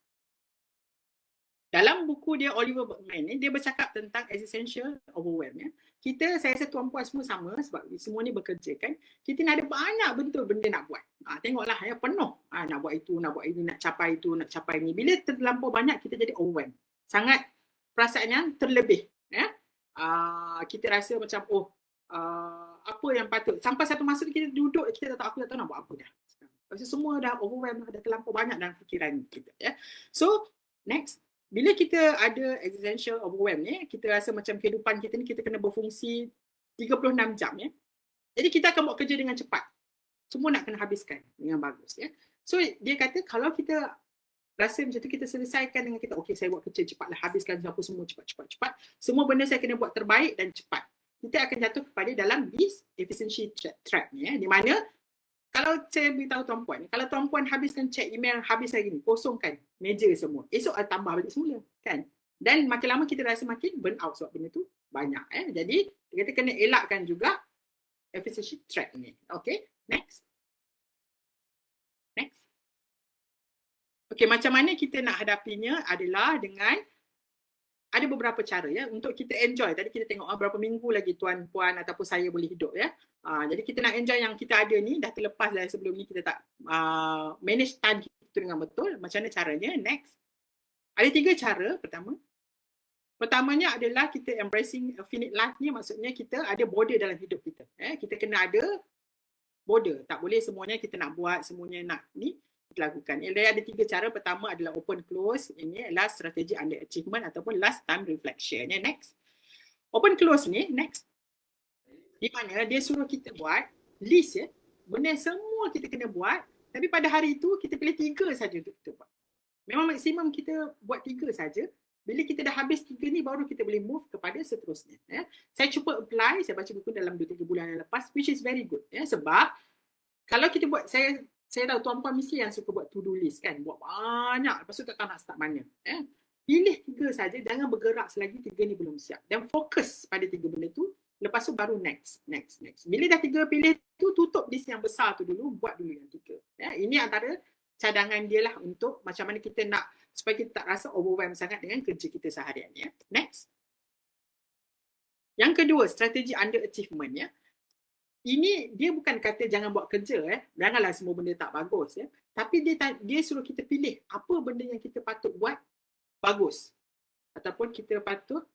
Dalam buku dia Oliver Burkeman ni, dia bercakap tentang existential overwhelm. Ya. Kita, saya rasa tuan-puan semua sama sebab semua ni bekerja kan. Kita ni ada banyak betul benda nak buat. Tengoklah ya, penuh. Nak buat itu, nak buat ini, nak capai itu, nak capai ini. Bila terlampau banyak, kita jadi overwhelm. Sangat perasaan yang terlebih. Ya. Kita rasa macam, apa yang patut. Sampai satu masa kita duduk, kita tak tahu, aku tak tahu nak buat apa dah. Sebab semua dah overwhelm, dah terlampau banyak dalam fikiran kita. Ya. So, next. Bila kita ada existential overwhelm ni, kita rasa macam kehidupan kita ni kita kena berfungsi 36 jam ya. Jadi kita akan buat kerja dengan cepat. Semua nak kena habiskan dengan bagus ya. So dia kata kalau kita rasa macam tu, kita selesaikan dengan kita, okey saya buat kerja cepatlah, habiskan apa semua cepat. Semua benda saya kena buat terbaik dan cepat. Kita akan jatuh kepada dalam this efficiency trap ni ya, di mana kalau saya beritahu tuan-puan, kalau tuan-puan habiskan cek email habis hari ni, kosongkan meja semua. Esok ada tambah balik semula, kan? Dan makin lama kita rasa makin burn out sebab benda tu banyak. Jadi, kita kena elakkan juga efficiency trap ni. Okay, next. Next. Okay, macam mana kita nak hadapinya adalah dengan ada beberapa cara ya untuk kita enjoy. Tadi kita tengok berapa minggu lagi tuan-puan ataupun saya boleh hidup ya. Jadi kita nak enjoy yang kita ada ni, dah terlepas dari sebelum ni kita tak manage time kita dengan betul. Macam mana caranya? Next. Ada 3 cara. Pertamanya adalah kita embracing a finite life ni, maksudnya kita ada border dalam hidup kita. Kita kena ada border. Tak boleh semuanya kita nak buat, semuanya nak ni lakukan. Dia ada 3 cara. Pertama adalah open close. Ini adalah strategi under achievement ataupun last time reflection. Next. Open close ni, next. Di mana dia suruh kita buat list ya. Benda semua kita kena buat. Tapi pada hari itu kita pilih 3 saja untuk kita buat. Memang maksimum kita buat 3 saja. Bila kita dah habis 3 ni, baru kita boleh move kepada seterusnya. Saya cuba apply, saya baca buku dalam 2-3 bulan yang lepas, which is very good. Sebab kalau kita buat, saya tahu tuan-puan mesti yang suka buat to-do list kan. Buat banyak, lepas tu tak tahu nak start mana. Pilih 3 saja, jangan bergerak selagi 3 ni belum siap. Dan fokus pada 3 benda tu, lepas tu baru next. Bila dah 3 pilih tu, tutup list yang besar tu dulu, buat dulu yang 3. Ini antara cadangan dia lah untuk macam mana kita nak, supaya kita tak rasa overwhelmed sangat dengan kerja kita seharian. Next. Yang kedua, strategi under achievement ya. Ini dia bukan kata jangan buat kerja janganlah semua benda tak bagus ya. Tapi dia suruh kita pilih apa benda yang kita patut buat bagus ataupun kita patut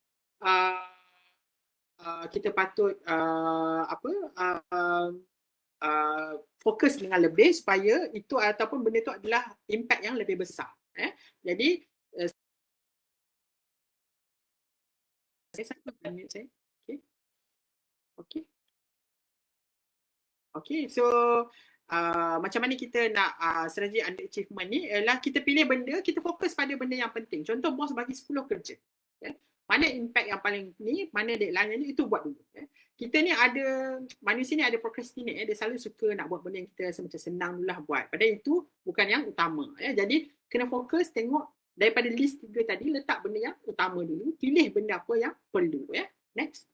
fokus dengan lebih supaya itu ataupun benda itu adalah impact yang lebih besar. Jadi saya Okay, so macam mana kita nak strategi under achievement ni ialah kita pilih benda, kita fokus pada benda yang penting. Contoh bos bagi 10 kerja. Mana impact yang paling ni, mana deadline ni, itu buat dulu. Kita ni ada, manusia ni ada procrastinate. Dia selalu suka nak buat benda yang kita rasa macam senang dulu lah buat. Padahal itu bukan yang utama. Jadi kena fokus, tengok daripada list 3 tadi, letak benda yang utama dulu, pilih benda apa yang perlu. Next.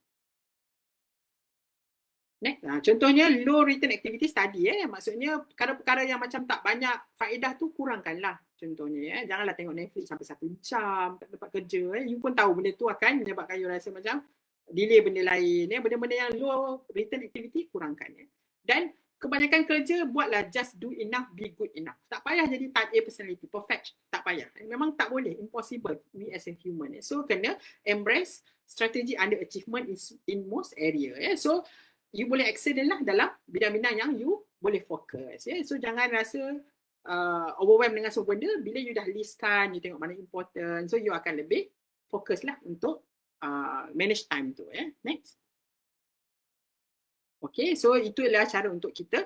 Contohnya low return activity study maksudnya perkara-perkara yang macam tak banyak faedah tu kurangkanlah contohnya janganlah tengok Netflix sampai 1 jam tak dapat kerja you pun tahu benda tu akan menyebabkan you rasa macam delay benda lain benda-benda yang low return activity kurangkan dan kebanyakan kerja buatlah just do enough, be good enough. Tak payah jadi type A personality, perfect, tak payah. Memang tak boleh, impossible we as a human. So kena embrace strategi under achievement in most area. So you boleh excellent lah dalam bidang-bidang yang you boleh fokus. So jangan rasa overwhelmed dengan semua benda. Bila you dah listkan, you tengok mana important, so you akan lebih fokus lah untuk manage time tu. Next. Okay, so itu adalah cara untuk kita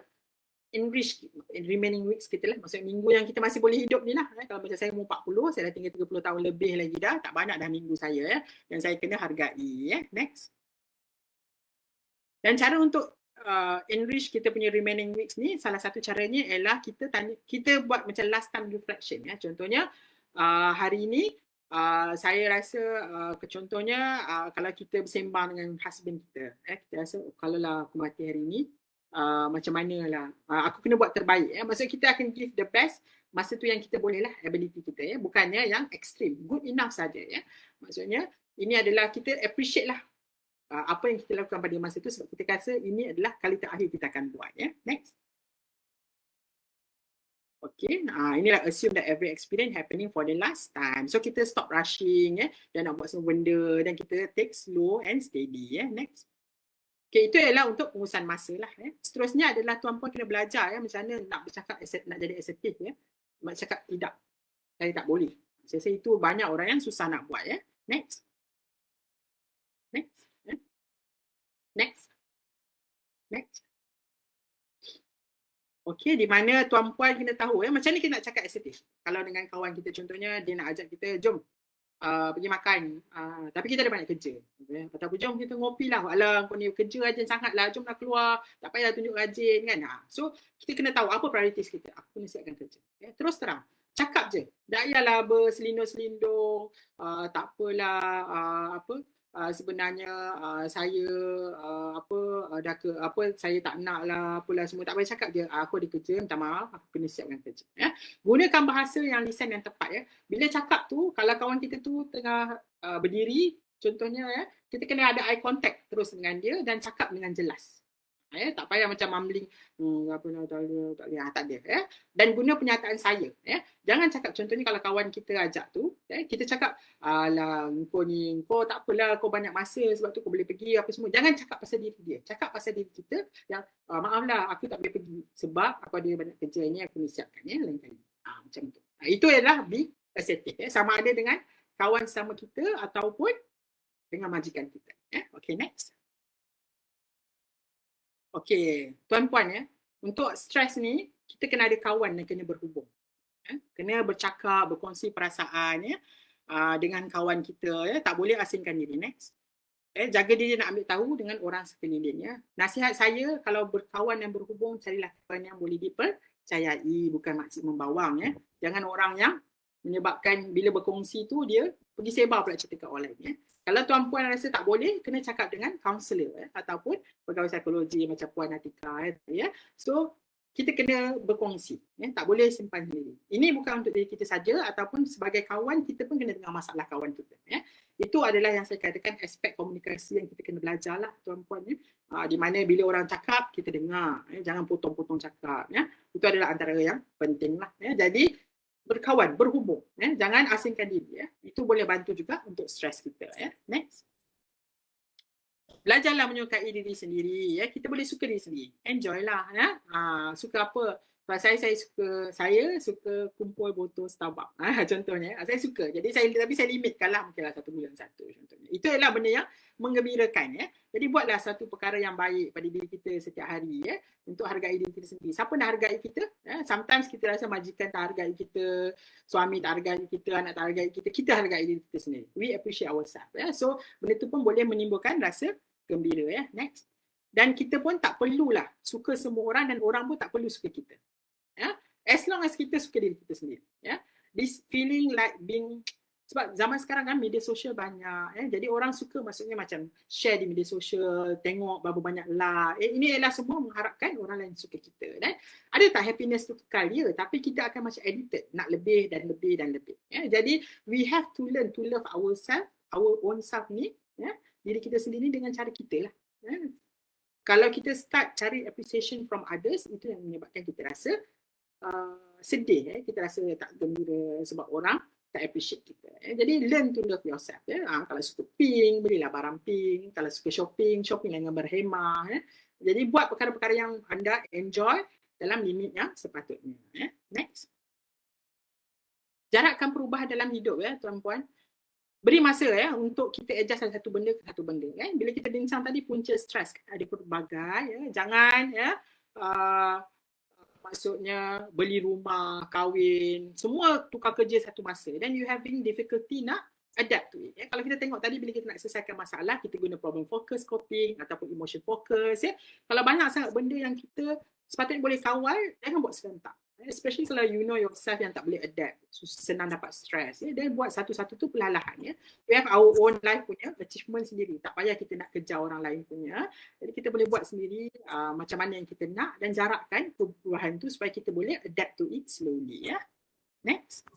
enrich remaining weeks kita lah. Maksudnya minggu yang kita masih boleh hidup ni lah. Kalau macam saya umur 40, saya dah tinggal 30 tahun lebih lagi dah. Tak banyak dah minggu saya. Dan saya kena hargai. Next. Dan cara untuk enrich kita punya remaining weeks ni, salah satu caranya ialah kita buat macam last time reflection. Contohnya, hari ini saya rasa contohnya kalau kita bersembang dengan husband kita, kita rasa kalau lah aku mati hari ini, macam mana lah, aku kena buat terbaik. Maksudnya kita akan give the best masa tu yang kita boleh lah, ability kita. Bukannya yang ekstrim, good enough saja. Maksudnya ini adalah kita appreciate lah apa yang kita lakukan pada masa itu, sebab kita rasa ini adalah kali terakhir kita akan buat. Next. Okay, inilah assume that every experience happening for the last time. So kita stop rushing dan nak buat semua benda, dan kita take slow and steady. Next. Okay, itu adalah untuk pengurusan masa lah. Seterusnya adalah tuan-puan kena belajar macam mana nak bercakap, nak jadi asertif. Nak cakap tidak, saya tak boleh. Saya rasa itu banyak orang yang susah nak buat. Next. Next. Next. Next. Okey, di mana tuan-puan kena tahu macam ni kita nak cakap asertif. Kalau dengan kawan kita contohnya, dia nak ajak kita, jom pergi makan, tapi kita ada banyak kerja. Ataupun jom kita ngopi lah. Alah, kau ni kerja rajin sangat lah, jom nak keluar. Tak payah tunjuk rajin kan. So, kita kena tahu apa prioritas kita. Aku kena siapkan kerja. Terus terang. Cakap je. Tak payahlah berselindung-selindung. Tak apalah, sebenarnya saya saya tak nak lah apalah semua, tak payah cakap je aku ada kerja, minta maaf, aku kena siapkan kerja. Gunakan bahasa yang lisan yang tepat. Bila cakap tu, kalau kawan kita tu tengah berdiri contohnya, kita kena ada eye contact terus dengan dia dan cakap dengan jelas. Tak payah macam mumbling, tak ada. Dan guna pernyataan saya. Jangan cakap, contohnya kalau kawan kita ajak tu, kita cakap, alah kau ni, kau tak apalah, kau banyak masa sebab tu kau boleh pergi apa semua. Jangan cakap pasal diri dia. Cakap pasal diri kita yang maaflah aku tak boleh pergi sebab aku ada banyak kerja ni, aku ni siapkan lain kali. Macam tu. Itu adalah be assertive. Sama ada dengan kawan sama kita ataupun dengan majikan kita. Okay, next. Okey, tuan-puan untuk stres ni, kita kena ada kawan yang kena berhubung. Kena bercakap, berkongsi perasaan dengan kawan kita. Tak boleh asingkan diri. Next. Jaga diri nak ambil tahu dengan orang sekeliling. Nasihat saya, kalau berkawan yang berhubung, carilah kawan yang boleh dipercayai, bukan makcik membawang. Jangan orang yang menyebabkan bila berkongsi tu, dia pergi sebar pula cerita kat orang lain. Kalau tuan-puan rasa tak boleh, kena cakap dengan kaunselor ataupun pegawai psikologi macam Puan Atika. So, kita kena berkongsi. Tak boleh simpan sendiri. Ini bukan untuk diri kita saja, ataupun sebagai kawan, kita pun kena dengar masalah kawan kita. Itu adalah yang saya katakan aspek komunikasi yang kita kena belajar lah, tuan-puan. Di mana bila orang cakap, kita dengar. Jangan potong-potong cakap. Itu adalah antara yang penting lah. Jadi, berkawan, berhubung. Jangan asingkan diri. Itu boleh bantu juga untuk stres kita. Next. Belajarlah menyukai diri sendiri. Kita boleh suka diri sendiri. Enjoy lah. Suka apa? Saya suka kumpul botol Starbucks. Contohnya. Saya suka. Jadi tapi saya limitkan lah. Mungkinlah 1 bulan 1 contohnya. Itu adalah benda yang menggembirakan. Jadi buatlah satu perkara yang baik pada diri kita setiap hari. Untuk hargai diri kita sendiri. Siapa nak hargai kita? Sometimes kita rasa majikan tak hargai kita, suami tak hargai kita, anak tak hargai kita. Kita hargai diri kita sendiri. We appreciate ourselves. So benda tu pun boleh menimbulkan rasa gembira. Next. Dan kita pun tak perlulah suka semua orang, dan orang pun tak perlu suka kita. As long as kita suka diri kita sendiri. This feeling like being, sebab zaman sekarang kan media sosial banyak. Jadi orang suka, maksudnya macam share di media sosial, tengok berapa banyak like. Ini adalah semua mengharapkan orang lain suka kita. Ada tak happiness tu kekal dia, tapi kita akan macam addicted, nak lebih dan lebih dan lebih. Jadi we have to learn to love ourselves, our own self ni, diri kita sendiri dengan cara kita lah. Kalau kita start cari appreciation from others, itu yang menyebabkan kita rasa sedih. Kita rasa tak gembira sebab orang tak appreciate kita. Jadi learn to love yourself. Kalau suka pink, belilah barang pink. Kalau suka shopping dengan berhemah. Jadi buat perkara-perkara yang anda enjoy dalam limit yang sepatutnya. Next. Jarakkan perubahan dalam hidup, tuan-puan. beri masa untuk kita adjust satu benda ke satu benda. Bila kita bincang tadi punca stres ada pelbagai, jangan maksudnya beli rumah, kahwin, semua tukar kerja satu masa. Then you having difficulty nak adapt to it. Kalau kita tengok tadi bila kita nak selesaikan masalah, kita guna problem focus coping ataupun emotion focus. Kalau banyak sangat benda yang kita sepatutnya boleh kawal, jangan buat serentak. Especially kalau you know yourself yang tak boleh adapt, senang dapat stress. Dan buat satu-satu tu perlahan-lahan. We have our own life punya achievement sendiri. Tak payah kita nak kejar orang lain punya. Jadi kita boleh buat sendiri macam mana yang kita nak dan jarakkan perubahan tu supaya kita boleh adapt to it slowly. Next.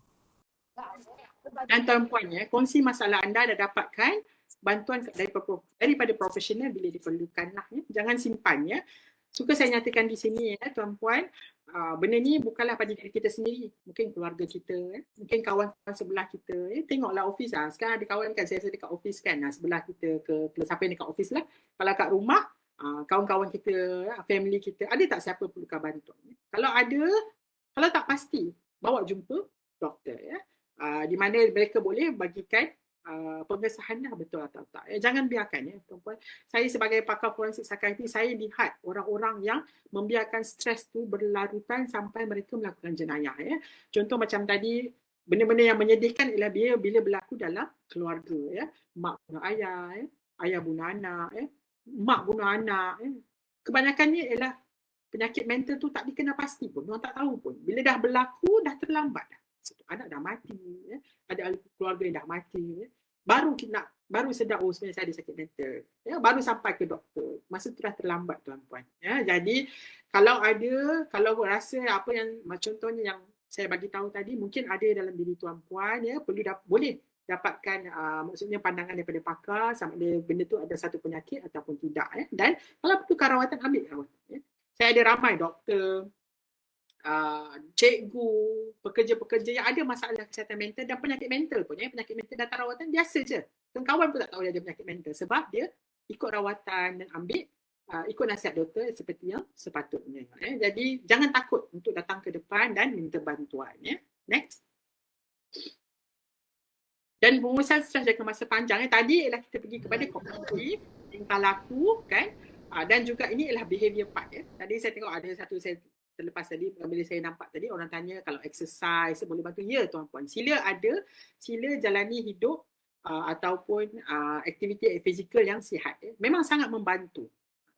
Dan tuan-puan, kongsi masalah anda dah dapatkan bantuan daripada profesional bila diperlukan lah. Jangan simpan. Suka saya nyatakan di sini tuan-puan, benda ni bukanlah pada diri kita sendiri, mungkin keluarga kita, mungkin kawan-kawan sebelah kita. Tengoklah office sekarang ada kawan kan, saya rasa dekat office kan, sebelah kita ke siapa yang dekat office lah. Kalau kat rumah, kawan-kawan kita, family kita, ada tak siapa perlukan bantuan? Kalau ada, kalau tak pasti, bawa jumpa doktor di mana mereka boleh bagikan pengesahan dah betul atau tak. Jangan biarkan tuan-puan. Saya sebagai pakar forensik psikiatri, saya lihat orang-orang yang membiarkan stres tu berlarutan sampai mereka melakukan jenayah. Contoh macam tadi, benda-benda yang menyedihkan ialah bila berlaku dalam keluarga. Mak bunuh ayah, ayah bunuh anak, mak bunuh anak. Kebanyakannya ialah penyakit mental tu tak dikenal pasti pun, orang tak tahu pun. Bila dah berlaku, dah terlambat dah. Anak dah mati, ada ahli keluarga yang dah mati, baru sedar sebenarnya saya ada sakit mental, baru sampai ke doktor, masa tu dah terlambat tuan-puan. Jadi kalau rasa apa yang contohnya yang saya bagi tahu tadi mungkin ada dalam diri tuan-puan, boleh dapatkan maksudnya pandangan daripada pakar sama ada benda tu ada satu penyakit ataupun tidak. Dan kalau perlukan rawatan, ambil rawatan. Saya ada ramai doktor, cikgu, pekerja-pekerja yang ada masalah kesihatan mental dan penyakit mental pun. Penyakit mental datang rawatan biasa je. Kawan pun tak tahu dia ada penyakit mental sebab dia ikut rawatan dan ambil ikut nasihat doktor seperti yang sepatutnya. Jadi jangan takut untuk datang ke depan dan minta bantuan. Next. Dan pengurusan stres jangka masa panjang. Tadi ialah kita pergi kepada kognitif, tingkah laku kan. Dan juga ini ialah behavior part. Tadi saya tengok ada satu saya terlepas tadi, bila saya nampak tadi orang tanya kalau exercise boleh bantu. Ya tuan-puan, sila jalani hidup ataupun aktiviti fizikal yang sihat. Memang sangat membantu.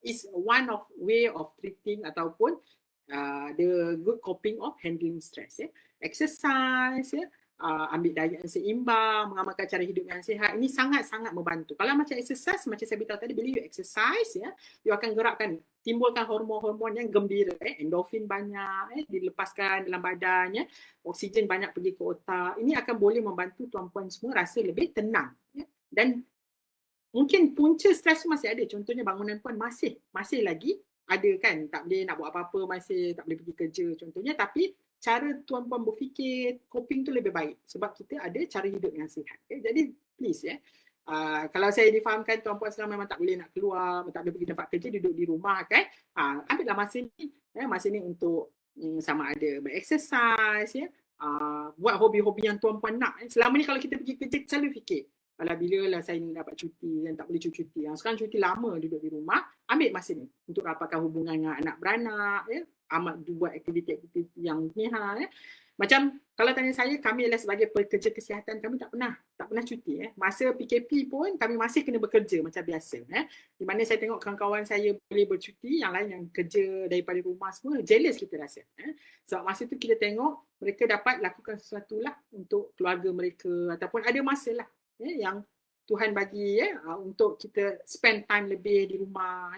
It's one of way of treating ataupun the good coping of handling stress. Exercise, ambil diet yang seimbang, mengamalkan cara hidup yang sihat, ini sangat-sangat membantu. Kalau macam exercise, macam saya beritahu tadi, bila you exercise, you akan gerakkan, timbulkan hormon-hormon yang gembira, endorfin banyak, dilepaskan dalam badan, oksigen banyak pergi ke otak. Ini akan boleh membantu tuan-puan semua rasa lebih tenang. Dan mungkin punca stres masih ada. Contohnya bangunan puan masih lagi ada kan, tak boleh nak buat apa-apa, masih tak boleh pergi kerja contohnya, tapi cara tuan-puan berfikir, coping tu lebih baik sebab kita ada cara hidup yang sihat. Jadi please kalau saya difahamkan tuan-puan sekarang memang tak boleh nak keluar, tak boleh pergi tempat kerja, duduk di rumah kan, ambillah masa ni untuk sama ada berexercise, buat hobi-hobi yang tuan-puan nak. Selama ni kalau kita pergi kerja, selalu fikir bila lah saya dapat cuti dan tak boleh cuti. Sekarang cuti lama duduk di rumah, ambil masa ni untuk rapatkan hubungan dengan anak beranak, buat aktiviti-aktiviti yang macam kalau tanya saya, kami adalah sebagai pekerja kesihatan, kami tak pernah cuti. Masa PKP pun kami masih kena bekerja macam biasa. Di mana saya tengok kawan-kawan saya boleh bercuti, yang lain yang kerja daripada rumah semua, jealous kita rasa. Sebab masa tu kita tengok mereka dapat lakukan sesuatu lah untuk keluarga mereka ataupun ada masa lah yang Tuhan bagi untuk kita spend time lebih di rumah.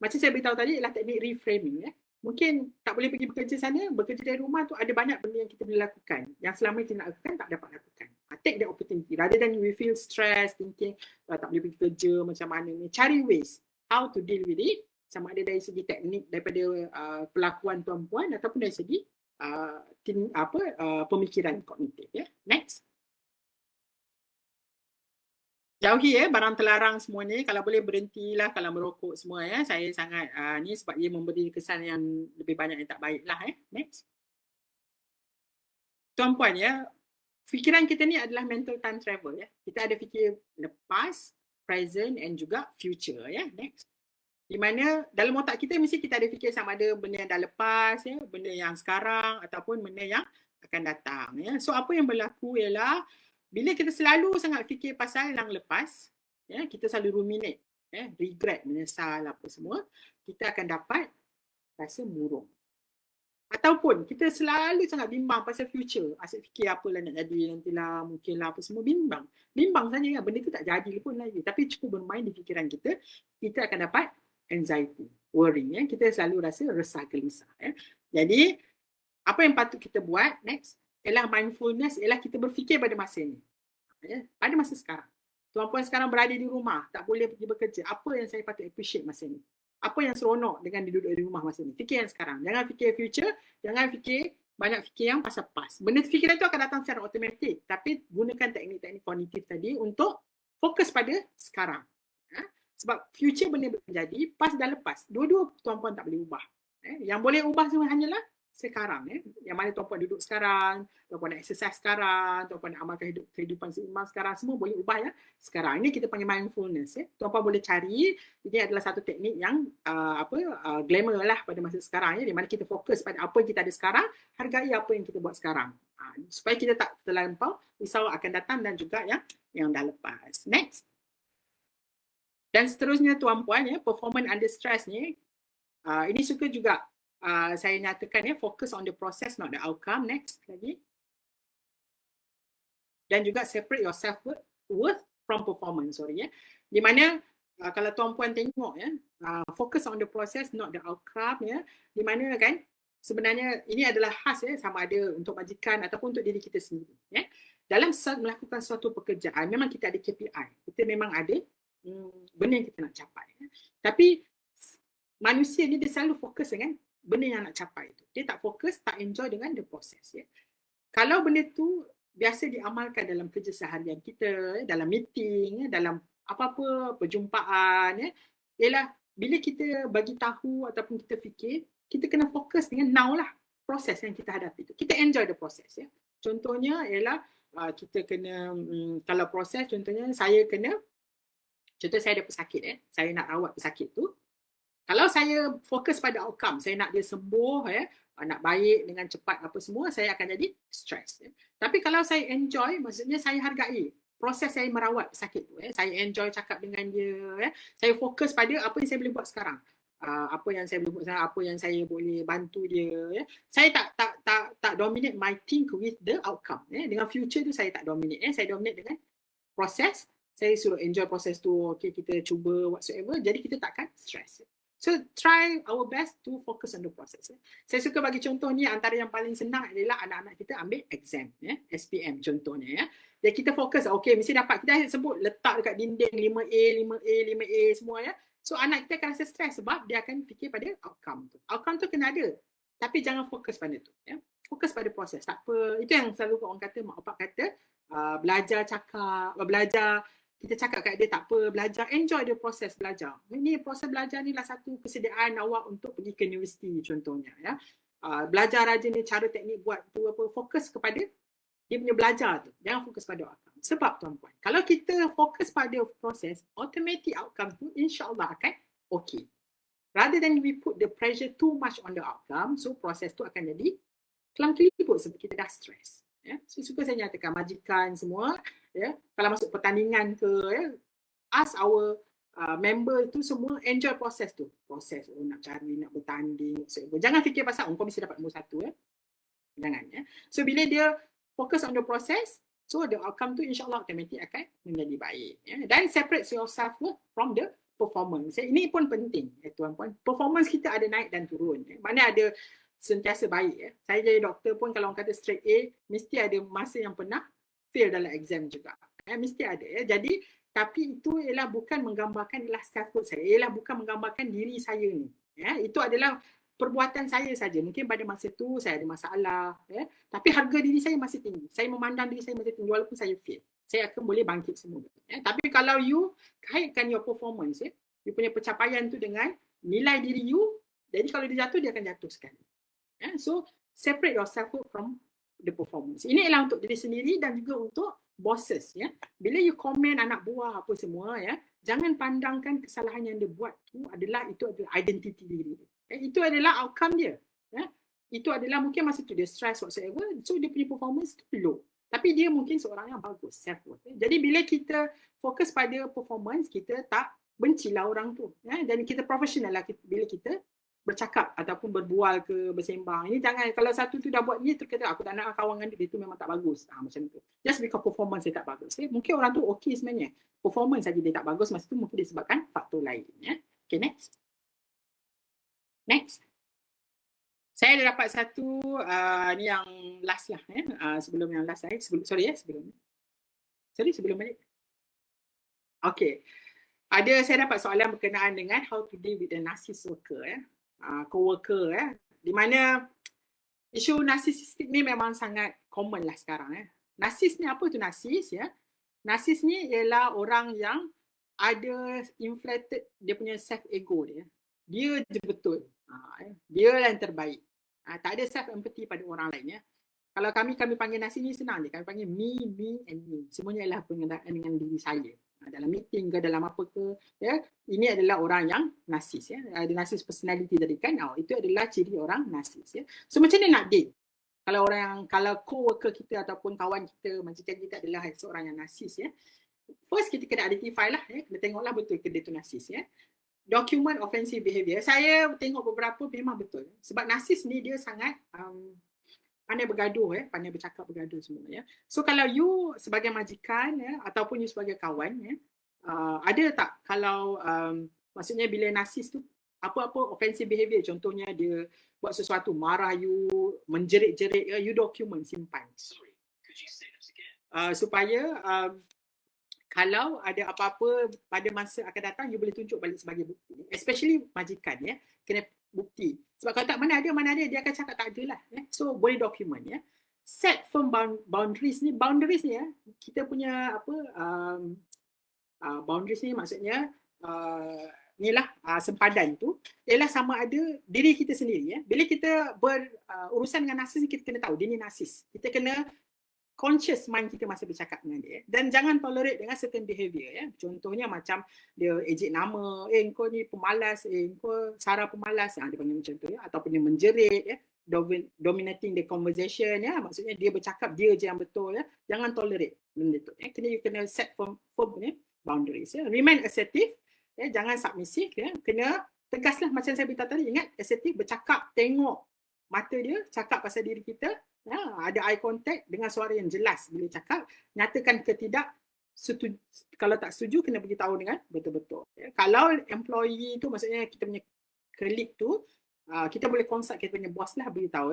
Macam saya beritahu tadi ialah teknik reframing. Mungkin tak boleh pergi bekerja sana, bekerja dari rumah tu ada banyak benda yang kita boleh lakukan. Yang selama kita nak lakukan, tak dapat lakukan. Take the opportunity. Rather than we feel stress, thinking tak boleh pergi kerja macam mana ni. Cari ways how to deal with it. Sama ada dari segi teknik daripada pelakuan tuan-puan ataupun dari segi pemikiran kognitif. Next. Jauhi barang terlarang semua ni. Kalau boleh berhentilah kalau merokok semua. Saya sangat ni sebab dia memberi kesan yang lebih banyak yang tak baik lah. Next. Tuan-puan fikiran kita ni adalah mental time travel ya. Kita ada fikir lepas, present and juga future ya. Next. Di mana dalam otak kita mesti kita ada fikir sama ada benda yang dah lepas ya, benda yang sekarang ataupun benda yang akan datang ya. So apa yang berlaku ialah bila kita selalu sangat fikir pasal yang lepas ya, kita selalu ruminate ya, regret, menyesal apa semua, kita akan dapat rasa murung. Ataupun kita selalu sangat bimbang pasal future. Asyik fikir apalah nak jadi nantilah, mungkinlah apa semua, bimbang. Bimbang saja kan, benda tu tak jadi pun lagi. Tapi cukup bermain di fikiran kita, kita akan dapat anxiety, worry. Ya. Kita selalu rasa resah, gelisah. Ya. Jadi, apa yang patut kita buat next, ialah mindfulness, ialah kita berfikir pada masa ini. Ya. Pada masa sekarang. Tuan-puan sekarang berada di rumah, tak boleh pergi bekerja. Apa yang saya patut appreciate masa ini? Apa yang seronok dengan duduk di rumah masa ni? Fikir yang sekarang. Jangan fikir future, jangan fikir banyak fikir yang pasal past. Benda fikiran tu akan datang secara automatik. Tapi gunakan teknik-teknik kognitif tadi untuk fokus pada sekarang. Sebab future benda berjadi, past dah lepas. Dua-dua tuan-puan tak boleh ubah. Yang boleh ubah semua hanyalah sekarang. Yang mana tuan-puan duduk sekarang, tuan-puan nak exercise sekarang, tuan-puan nak amalkan kehidupan seimbang sekarang, semua boleh ubah ya sekarang. Ini kita panggil mindfulness. Tuan-puan boleh cari, ini adalah satu teknik yang glamour lah pada masa sekarang ya, di mana kita fokus pada apa yang kita ada sekarang, hargai apa yang kita buat sekarang. Supaya kita tak terlampau risau akan datang dan juga yang dah lepas. Next. Dan seterusnya tuan-puan ya, performance under stress ni, ini suka juga saya nyatakan ya, focus on the process not the outcome. Next lagi. Dan juga separate your self-worth from performance, sorry ya. Di mana kalau tuan-puan tengok ya, focus on the process not the outcome ya. Di mana kan sebenarnya ini adalah khas ya, sama ada untuk majikan ataupun untuk diri kita sendiri ya. Dalam melakukan suatu pekerjaan memang kita ada KPI. Kita memang ada benda yang kita nak capai ya. Tapi manusia ni dia selalu fokus dengan benda yang nak capai itu. Dia tak fokus, tak enjoy dengan the process ya. Kalau benda tu biasa diamalkan dalam kerja seharian kita, dalam meeting, dalam apa-apa perjumpaan ya, ialah bila kita bagi tahu ataupun kita fikir, kita kena fokus dengan now lah, proses yang kita hadapi itu. Kita enjoy the process ya. Contohnya ialah kita kena kalau proses contohnya saya ada pesakit saya nak rawat pesakit tu. Kalau saya fokus pada outcome, saya nak dia sembuh ya, nak baik dengan cepat apa semua, saya akan jadi stres ya. Tapi kalau saya enjoy, maksudnya saya hargai proses saya merawat pesakit tu ya. Saya enjoy cakap dengan dia ya. Saya fokus pada apa yang saya boleh buat sekarang. Apa yang saya boleh buat sekarang, apa yang saya boleh bantu dia ya. Saya tak dominate my think with the outcome ya. Dengan future tu saya tak dominate ya. Saya dominate dengan proses. Saya suruh enjoy proses tu, okay, kita cuba whatsoever, jadi kita takkan stres. So try our best to focus on the process. Saya suka bagi contoh ni, antara yang paling senang adalah anak-anak kita ambil exam ya, SPM contohnya ya. Jadi kita fokus, okay, mesti dapat, kita sebut letak dekat dinding 5A, 5A, 5A semua ya. So anak kita akan rasa stres sebab dia akan fikir pada outcome tu. Outcome tu kena ada, tapi jangan fokus pada tu ya. Fokus pada proses. Tak apa, itu yang selalu orang kata, mak bapak kata, belajar kita cakap kat dia tak apa, belajar, enjoy the proses belajar. Ini proses belajar ni lah satu kesediaan awak untuk pergi ke universiti contohnya ya. Belajar rajin ni, cara teknik buat tu apa, fokus kepada dia punya belajar tu. Jangan fokus pada outcome. Sebab tuan-puan, kalau kita fokus pada proses, automatic outcome tu insya-Allah akan okay. Rather than we put the pressure too much on the outcome, so proses tu akan jadi kelam-keliput sebab kita dah stress. Ya, suka saya nyatakan majikan semua ya, kalau masuk pertandingan ke ya, ask our member tu semua enjoy proses tu. Proses nak cari, nak bertanding, jangan fikir pasal kau mesti dapat nombor 1 ya. Jangan ya. So bila dia fokus on the process, so the outcome tu insya-Allah automatic akan menjadi baik ya. Dan separate yourself from the performance. Ya. Ini pun penting ya tuan-puan. Performance kita ada naik dan turun. Ya. Mana ada sentiasa baik ya. Saya jadi doktor pun kalau orang kata straight A, mesti ada masa yang pernah fail dalam exam juga. Ya, mesti ada ya. Jadi tapi itu ialah bukan menggambarkan ialah self-worth saya. Ialah bukan menggambarkan diri saya ni. Ya, itu adalah perbuatan saya saja. Mungkin pada masa tu saya ada masalah ya. Tapi harga diri saya masih tinggi. Saya memandang diri saya masih tinggi walaupun saya fail. Saya akan boleh bangkit semula. Ya. Tapi kalau you kaitkan your performance ya, you punya pencapaian tu dengan nilai diri you, jadi kalau dia jatuh dia akan jatuh sekali. So separate yourself from the performance. Ini ialah untuk diri sendiri dan juga untuk bosses ya. Bila you komen anak buah apa semua ya, jangan pandangkan kesalahan yang dia buat itu adalah identiti diri dia. Itu adalah outcome dia. Ya. Itu adalah mungkin masa tu dia stress whatsoever, so dia punya performance tu low. Tapi dia mungkin seorang yang bagus, self-worth. Jadi bila kita fokus pada performance, kita tak bencilah orang tu. Ya? Dan kita profesional lah bila kita bercakap ataupun berbual ke bersembang. Ini jangan, kalau satu tu dah buat ni, terus kata aku tak nak kawan dengan dia tu memang tak bagus. Macam tu. Just because performance dia tak bagus. Mungkin orang tu okey sebenarnya. Performance saja dia tak bagus, masa tu mungkin disebabkan faktor lain. Ya? Okay, next. Next. Saya ada dapat satu, ni yang last lah. Sebelum yang last saya, sebelum balik. Okay. Saya dapat soalan berkenaan dengan how to deal with the narcissist worker, co-worker. Di mana isu narsistik ni memang sangat common lah sekarang. Narsis ni apa tu narsis? Narsis ni ialah orang yang ada inflated dia punya self ego dia. Dia je betul. Dia yang terbaik. Tak ada self empathy pada orang lain. Kalau kami panggil narsis ni senang je. Kami panggil me and me. Semuanya ialah pengendalian dengan diri saya. Dalam meeting ke, dalam apa ke. Ini adalah orang yang narsis. Ada narsis personality tadi kan. Itu adalah ciri orang narsis. So macam mana nak deal? Kalau co-worker kita ataupun kawan kita, majikan kita adalah seorang yang narsis. First kita kena identify lah. Kena tengoklah betul ke dia tu narsis. Document offensive behavior. Saya tengok beberapa memang betul. Sebab narsis ni dia sangat pandai bergaduh, pandai bercakap bergaduh semua. So kalau you sebagai majikan ataupun you sebagai kawan, ada tak kalau maksudnya bila narsis tu apa-apa offensive behavior, contohnya dia buat sesuatu, marah you, menjerit-jerit, you document, simpan. Supaya kalau ada apa-apa pada masa akan datang, you boleh tunjuk balik sebagai bukti. Especially majikan, kena bukti. Sebab kalau tak mana ada, dia akan cakap tak ada lah. So, boleh dokumen. Set firm boundaries ni. Boundaries ni, kita punya boundaries ni maksudnya, inilah sempadan tu, ialah sama ada diri kita sendiri. Bila kita berurusan dengan narsis, kita kena tahu dia ni narsis. Kita kena conscious mind kita masa bercakap dengan dia. Dan jangan tolerate dengan certain behavior. Contohnya macam dia ejek nama, kau ni pemalas, kau Sarah pemalas, dia panggil macam tu. Ataupun dia menjerit, dominating the conversation. Maksudnya dia bercakap, dia je yang betul. Jangan tolerate benda tu. You kena set firm boundaries. Remain assertive, jangan submissive. Kena tegaslah macam saya beritahu tadi. Ingat, assertive, bercakap, tengok mata dia, cakap pasal diri kita. Ada eye contact dengan suara yang jelas bila cakap, nyatakan ke tidak setuju, kalau tak setuju kena beritahu dengan betul-betul. Kalau employee tu maksudnya kita punya colleague tu, kita boleh consult kita punya bos lah, beritahu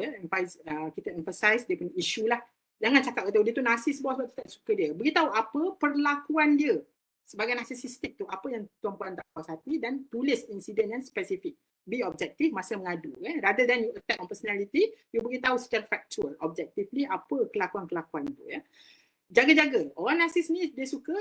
kita emphasize dia punya isu lah. Jangan cakap dia tu narsis bos, sebab tak suka dia. Beritahu apa perlakuan dia sebagai narsistik tu, apa yang tuan-puan tak puas hati, dan tulis insiden yang spesifik. Be objektif masa mengadu. Rather than you attack on personality, you beritahu secara factual, objectively apa kelakuan-kelakuan tu. Jaga-jaga. Orang narsis ni dia suka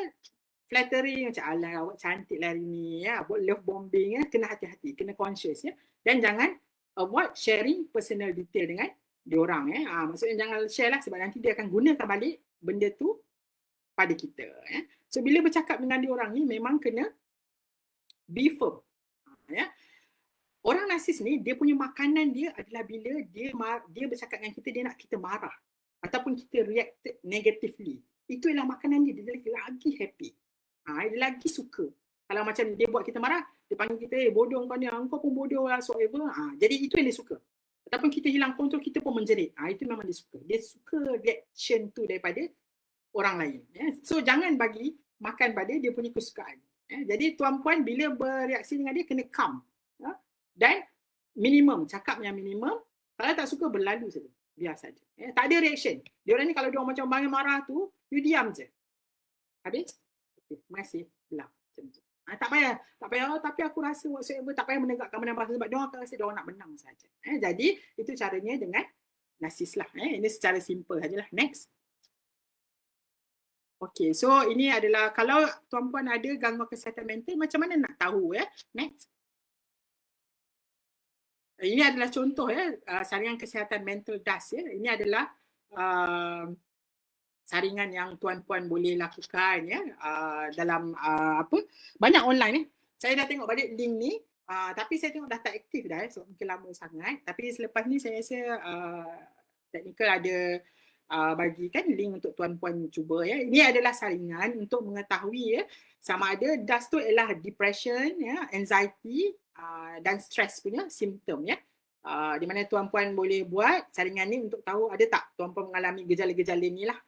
flattering, macam alah awak cantik lah hari ni, love bombing, kena hati-hati, kena conscious. Dan jangan avoid sharing personal detail dengan diorang. Maksudnya jangan share lah, sebab nanti dia akan gunakan balik benda tu pada kita. So bila bercakap dengan diorang ni memang kena be firm. Orang narsis ni, dia punya makanan dia adalah bila dia bercakap dengan kita, dia nak kita marah. Ataupun kita react negatively. Itu ialah makanan dia. Dia lagi happy. Dia lagi suka. Kalau macam dia buat kita marah, dia panggil kita, bodoh kau ni, kau pun bodoh lah, whatever. Jadi itu yang dia suka. Ataupun kita hilang kontrol, kita pun menjerit. Itu memang dia suka. Dia suka reaction tu daripada orang lain. So jangan bagi makan pada dia punya kesukaan. Jadi tuan-puan bila bereaksi dengan dia, kena calm. Dan minimum, cakap yang minimum. Kalau tak suka, berlalu saja. Biar saja. Tak ada reaction. Diorang ni kalau diorang macam banyak marah tu, you diam je. Habis? Okay, masih belah. Tak payah. Tapi aku rasa whatsoever, tak payah menegakkan menang bahasa, sebab diorang akan rasa diorang nak menang saja. Jadi, itu caranya dengan narsis lah. Ini secara simple sajalah. Next. Okay, so ini adalah kalau tuan-puan ada gangguan kesihatan mental, macam mana nak tahu? Next. Ini adalah contoh saringan kesihatan mental DAS. Ini adalah saringan yang tuan-puan boleh lakukan ya dalam apa banyak online ni. Saya dah tengok balik link ni tapi saya tengok dah tak aktif dah so mungkin lama sangat. Tapi selepas ni saya rasa teknikal ada bagikan link untuk tuan-puan cuba ya. Ini adalah saringan untuk mengetahui ya sama ada DAS tu ialah depression ya, anxiety dan stress punya simptom ya. Di mana tuan-puan boleh buat saringan ni untuk tahu ada tak tuan-puan mengalami gejala-gejala ni lah.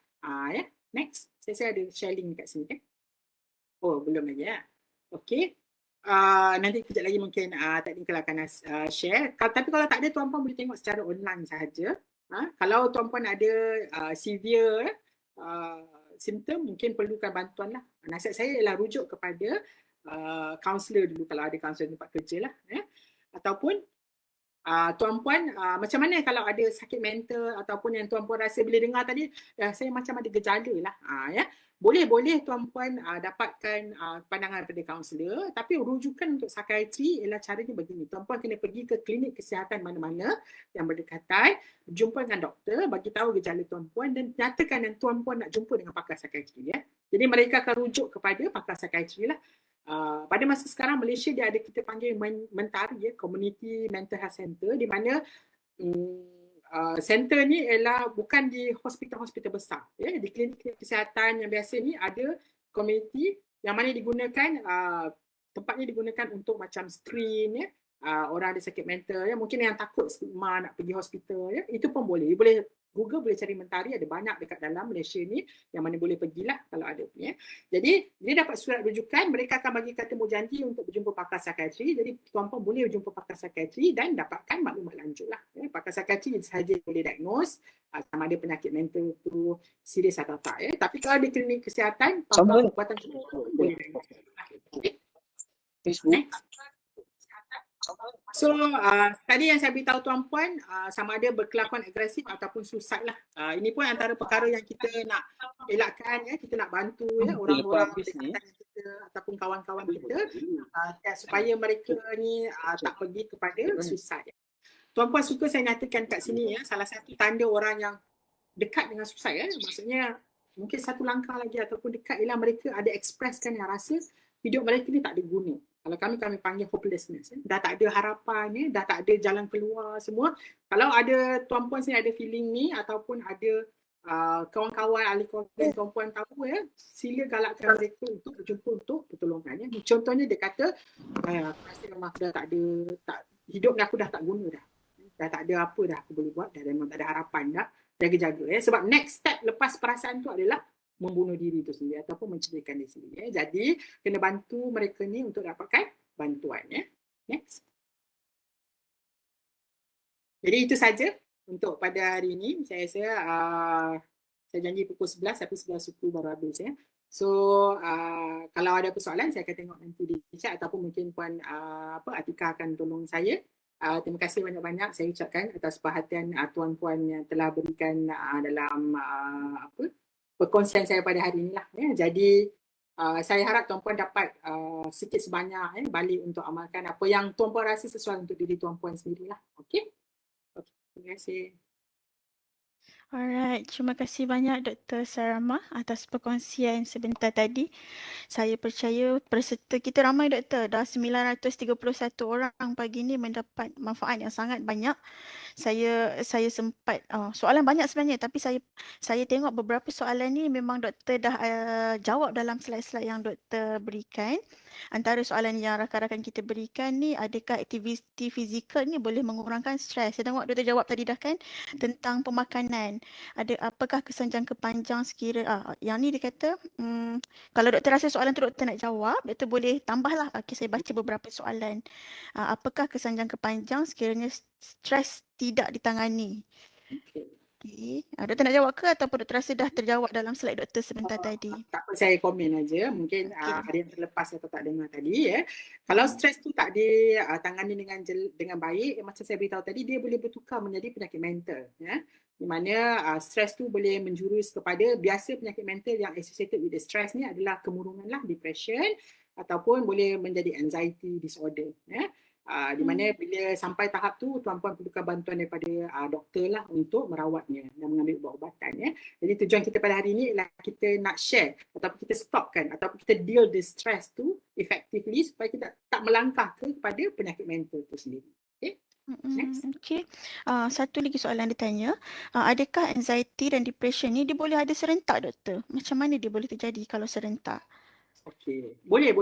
Ya, next. Saya ada share link kat sini. Oh, belum lagi ya. Okey. Nanti kejap lagi mungkin teknikal akan share. Tapi kalau tak ada, tuan-puan boleh tengok secara online sahaja. Kalau tuan-puan ada severe simptom, mungkin perlukan bantuan lah. Nasihat saya ialah rujuk kepada kaunselor dulu kalau ada kaunselor tempat kerja lah. Ataupun tuan-puan macam mana kalau ada sakit mental ataupun yang tuan-puan rasa bila dengar tadi saya macam ada gejala lah ya boleh tuan-puan dapatkan pandangan daripada kaunselor tapi rujukan untuk psikiatri ialah caranya begini tuan-puan kena pergi ke klinik kesihatan mana-mana yang berdekatan berjumpa dengan doktor bagi tahu gejala tuan-puan dan nyatakan yang tuan-puan nak jumpa dengan pakar psikiatri ya jadi mereka akan rujuk kepada pakar psikiatri lah. Pada masa sekarang Malaysia dia ada kita panggil mentari ya, Community Mental Health Center di mana center ni ialah bukan di hospital-hospital besar ya, di klinik kesihatan yang biasa ni ada community yang mana digunakan tempatnya digunakan untuk macam screen ya, orang ada sakit mental ya, mungkin yang takut stigma nak pergi hospital ya, itu pun boleh Google boleh cari mentari ada banyak dekat dalam Malaysia ni yang mana boleh pergilah kalau ada ya. Jadi dia dapat surat rujukan mereka akan bagi kata janji untuk berjumpa pakar psikiatri jadi tuan-puan boleh berjumpa pakar psikiatri dan dapatkan maklumat lanjut lah ya. Pakar psikiatri sahaja boleh diagnose sama ada penyakit mental tu serius atau tak ya. Tapi kalau di klinik kesihatan pakar perubatan boleh diagnose. Facebook. So tadi yang saya beritahu tuan-puan sama ada berkelakuan agresif ataupun suicide lah. Ini pun antara perkara yang kita nak elakkan ya, kita nak bantu ya orang-orang dekatan kita ataupun kawan-kawan kita supaya mereka ni tak pergi kepada suicide. Tuan-puan suka saya nyatakan kat sini ya, salah satu tanda orang yang dekat dengan suicide ya, maksudnya mungkin satu langkah lagi ataupun dekat ialah mereka ada expresskan yang rasa hidup mereka ni tak ada guna. Kalau kami panggil hopelessness. Dah tak ada harapan, dah tak ada jalan keluar semua. Kalau ada tuan-puan sini ada feeling ni ataupun ada kawan-kawan ahli keluarga tuan-puan tahu ya, sila galakkan mereka untuk berjumpa untuk pertolongan. Ya. Contohnya dia kata, rasa memang aku dah tak ada, hidup aku dah tak guna dah. Dah tak ada apa dah aku boleh buat, dah memang tak ada harapan dah. Jaga-jaga ya. Sebab next step lepas perasaan tu adalah membunuh diri itu sendiri ataupun mencedihkan diri sendiri. Ya. Jadi, kena bantu mereka ni untuk dapatkan bantuan. Ya. Next. Jadi, itu saja untuk pada hari ini. Saya janji pukul 11 tapi 11 baru habis. Ya. So, kalau ada persoalan, saya akan tengok nanti di chat ataupun mungkin Puan Atika akan tolong saya. Terima kasih banyak-banyak saya ucapkan atas perhatian tuan-puan yang telah berikan dalam perkongsian saya pada hari ini lah. Ya. Jadi saya harap tuan-puan dapat sikit sebanyak balik untuk amalkan apa yang tuan-puan rasa sesuai untuk diri tuan-puan sendirilah. Okey? Terima kasih. Alright, terima kasih banyak Dr. Sarama atas perkongsian sebentar tadi. Saya percaya peserta kita ramai doktor, dah 931 orang pagi ni mendapat manfaat yang sangat banyak. Saya sempat soalan banyak sebenarnya tapi saya tengok beberapa soalan ni memang doktor dah jawab dalam slide-slide yang doktor berikan. Antara soalan yang rakan-rakan kita berikan ni, adakah aktiviti fizikal ni boleh mengurangkan stres? Saya tengok doktor jawab tadi dah kan tentang pemakanan. Apakah kesan jangka panjang sekira yang ni dia kata kalau doktor rasa soalan tu doktor nak jawab, doktor boleh tambahlah. Okey, saya baca beberapa soalan. Apakah kesan jangka panjang sekiranya stres tidak ditangani? Okay. Doktor nak jawab ke ataupun doktor rasa dah terjawab dalam slide doktor sebentar tadi? Tak apa, saya komen aja. Mungkin ada yang terlepas atau tak dengar tadi. Ya. Kalau stres tu tak ditangani dengan baik, macam saya beritahu tadi, dia boleh bertukar menjadi penyakit mental. Ya. Di mana stres tu boleh menjurus kepada biasa penyakit mental yang associated with the stress ni adalah kemurungan lah, depression ataupun boleh menjadi anxiety disorder. Ya. Di mana bila sampai tahap tu tuan-puan perlukan bantuan daripada doktor lah untuk merawatnya dan mengambil ubat-ubatan ya. Jadi tujuan kita pada hari ini ialah kita nak share ataupun kita stopkan ataupun kita deal the stress tu effectively supaya kita tak melangkah kepada penyakit mental tu sendiri. Okay? Next. Okay. Satu lagi soalan dia tanya, adakah anxiety dan depression ni dia boleh ada serentak doktor? Macam mana dia boleh terjadi kalau serentak? Okey, boleh.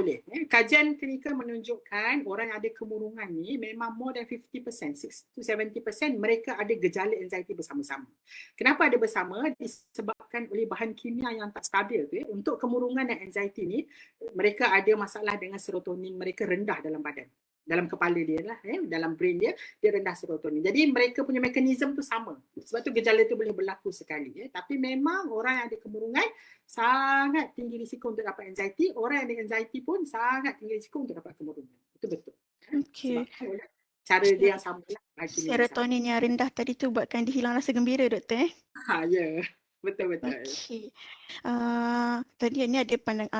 Kajian klinikal menunjukkan orang yang ada kemurungan ni memang more than 50%, 6 to 70% mereka ada gejala anxiety bersama-sama. Kenapa ada bersama? Disebabkan oleh bahan kimia yang tak stabil tu ya. Untuk kemurungan dan anxiety ni, mereka ada masalah dengan serotonin mereka rendah dalam badan. Dalam kepala dia lah, dalam brain dia rendah serotonin. Jadi mereka punya mekanisme tu sama. Sebab tu gejala tu boleh berlaku sekali. Tapi memang orang yang ada kemurungan sangat tinggi risiko untuk dapat anxiety. Orang yang ada anxiety pun sangat tinggi risiko untuk dapat kemurungan. Itu betul. Okay. Sebab cara dia yang sama lah. Serotonin yang rendah tadi tu buatkan dia hilang rasa gembira doktor Ya. Betul-betul. Okey. Tadi ni ada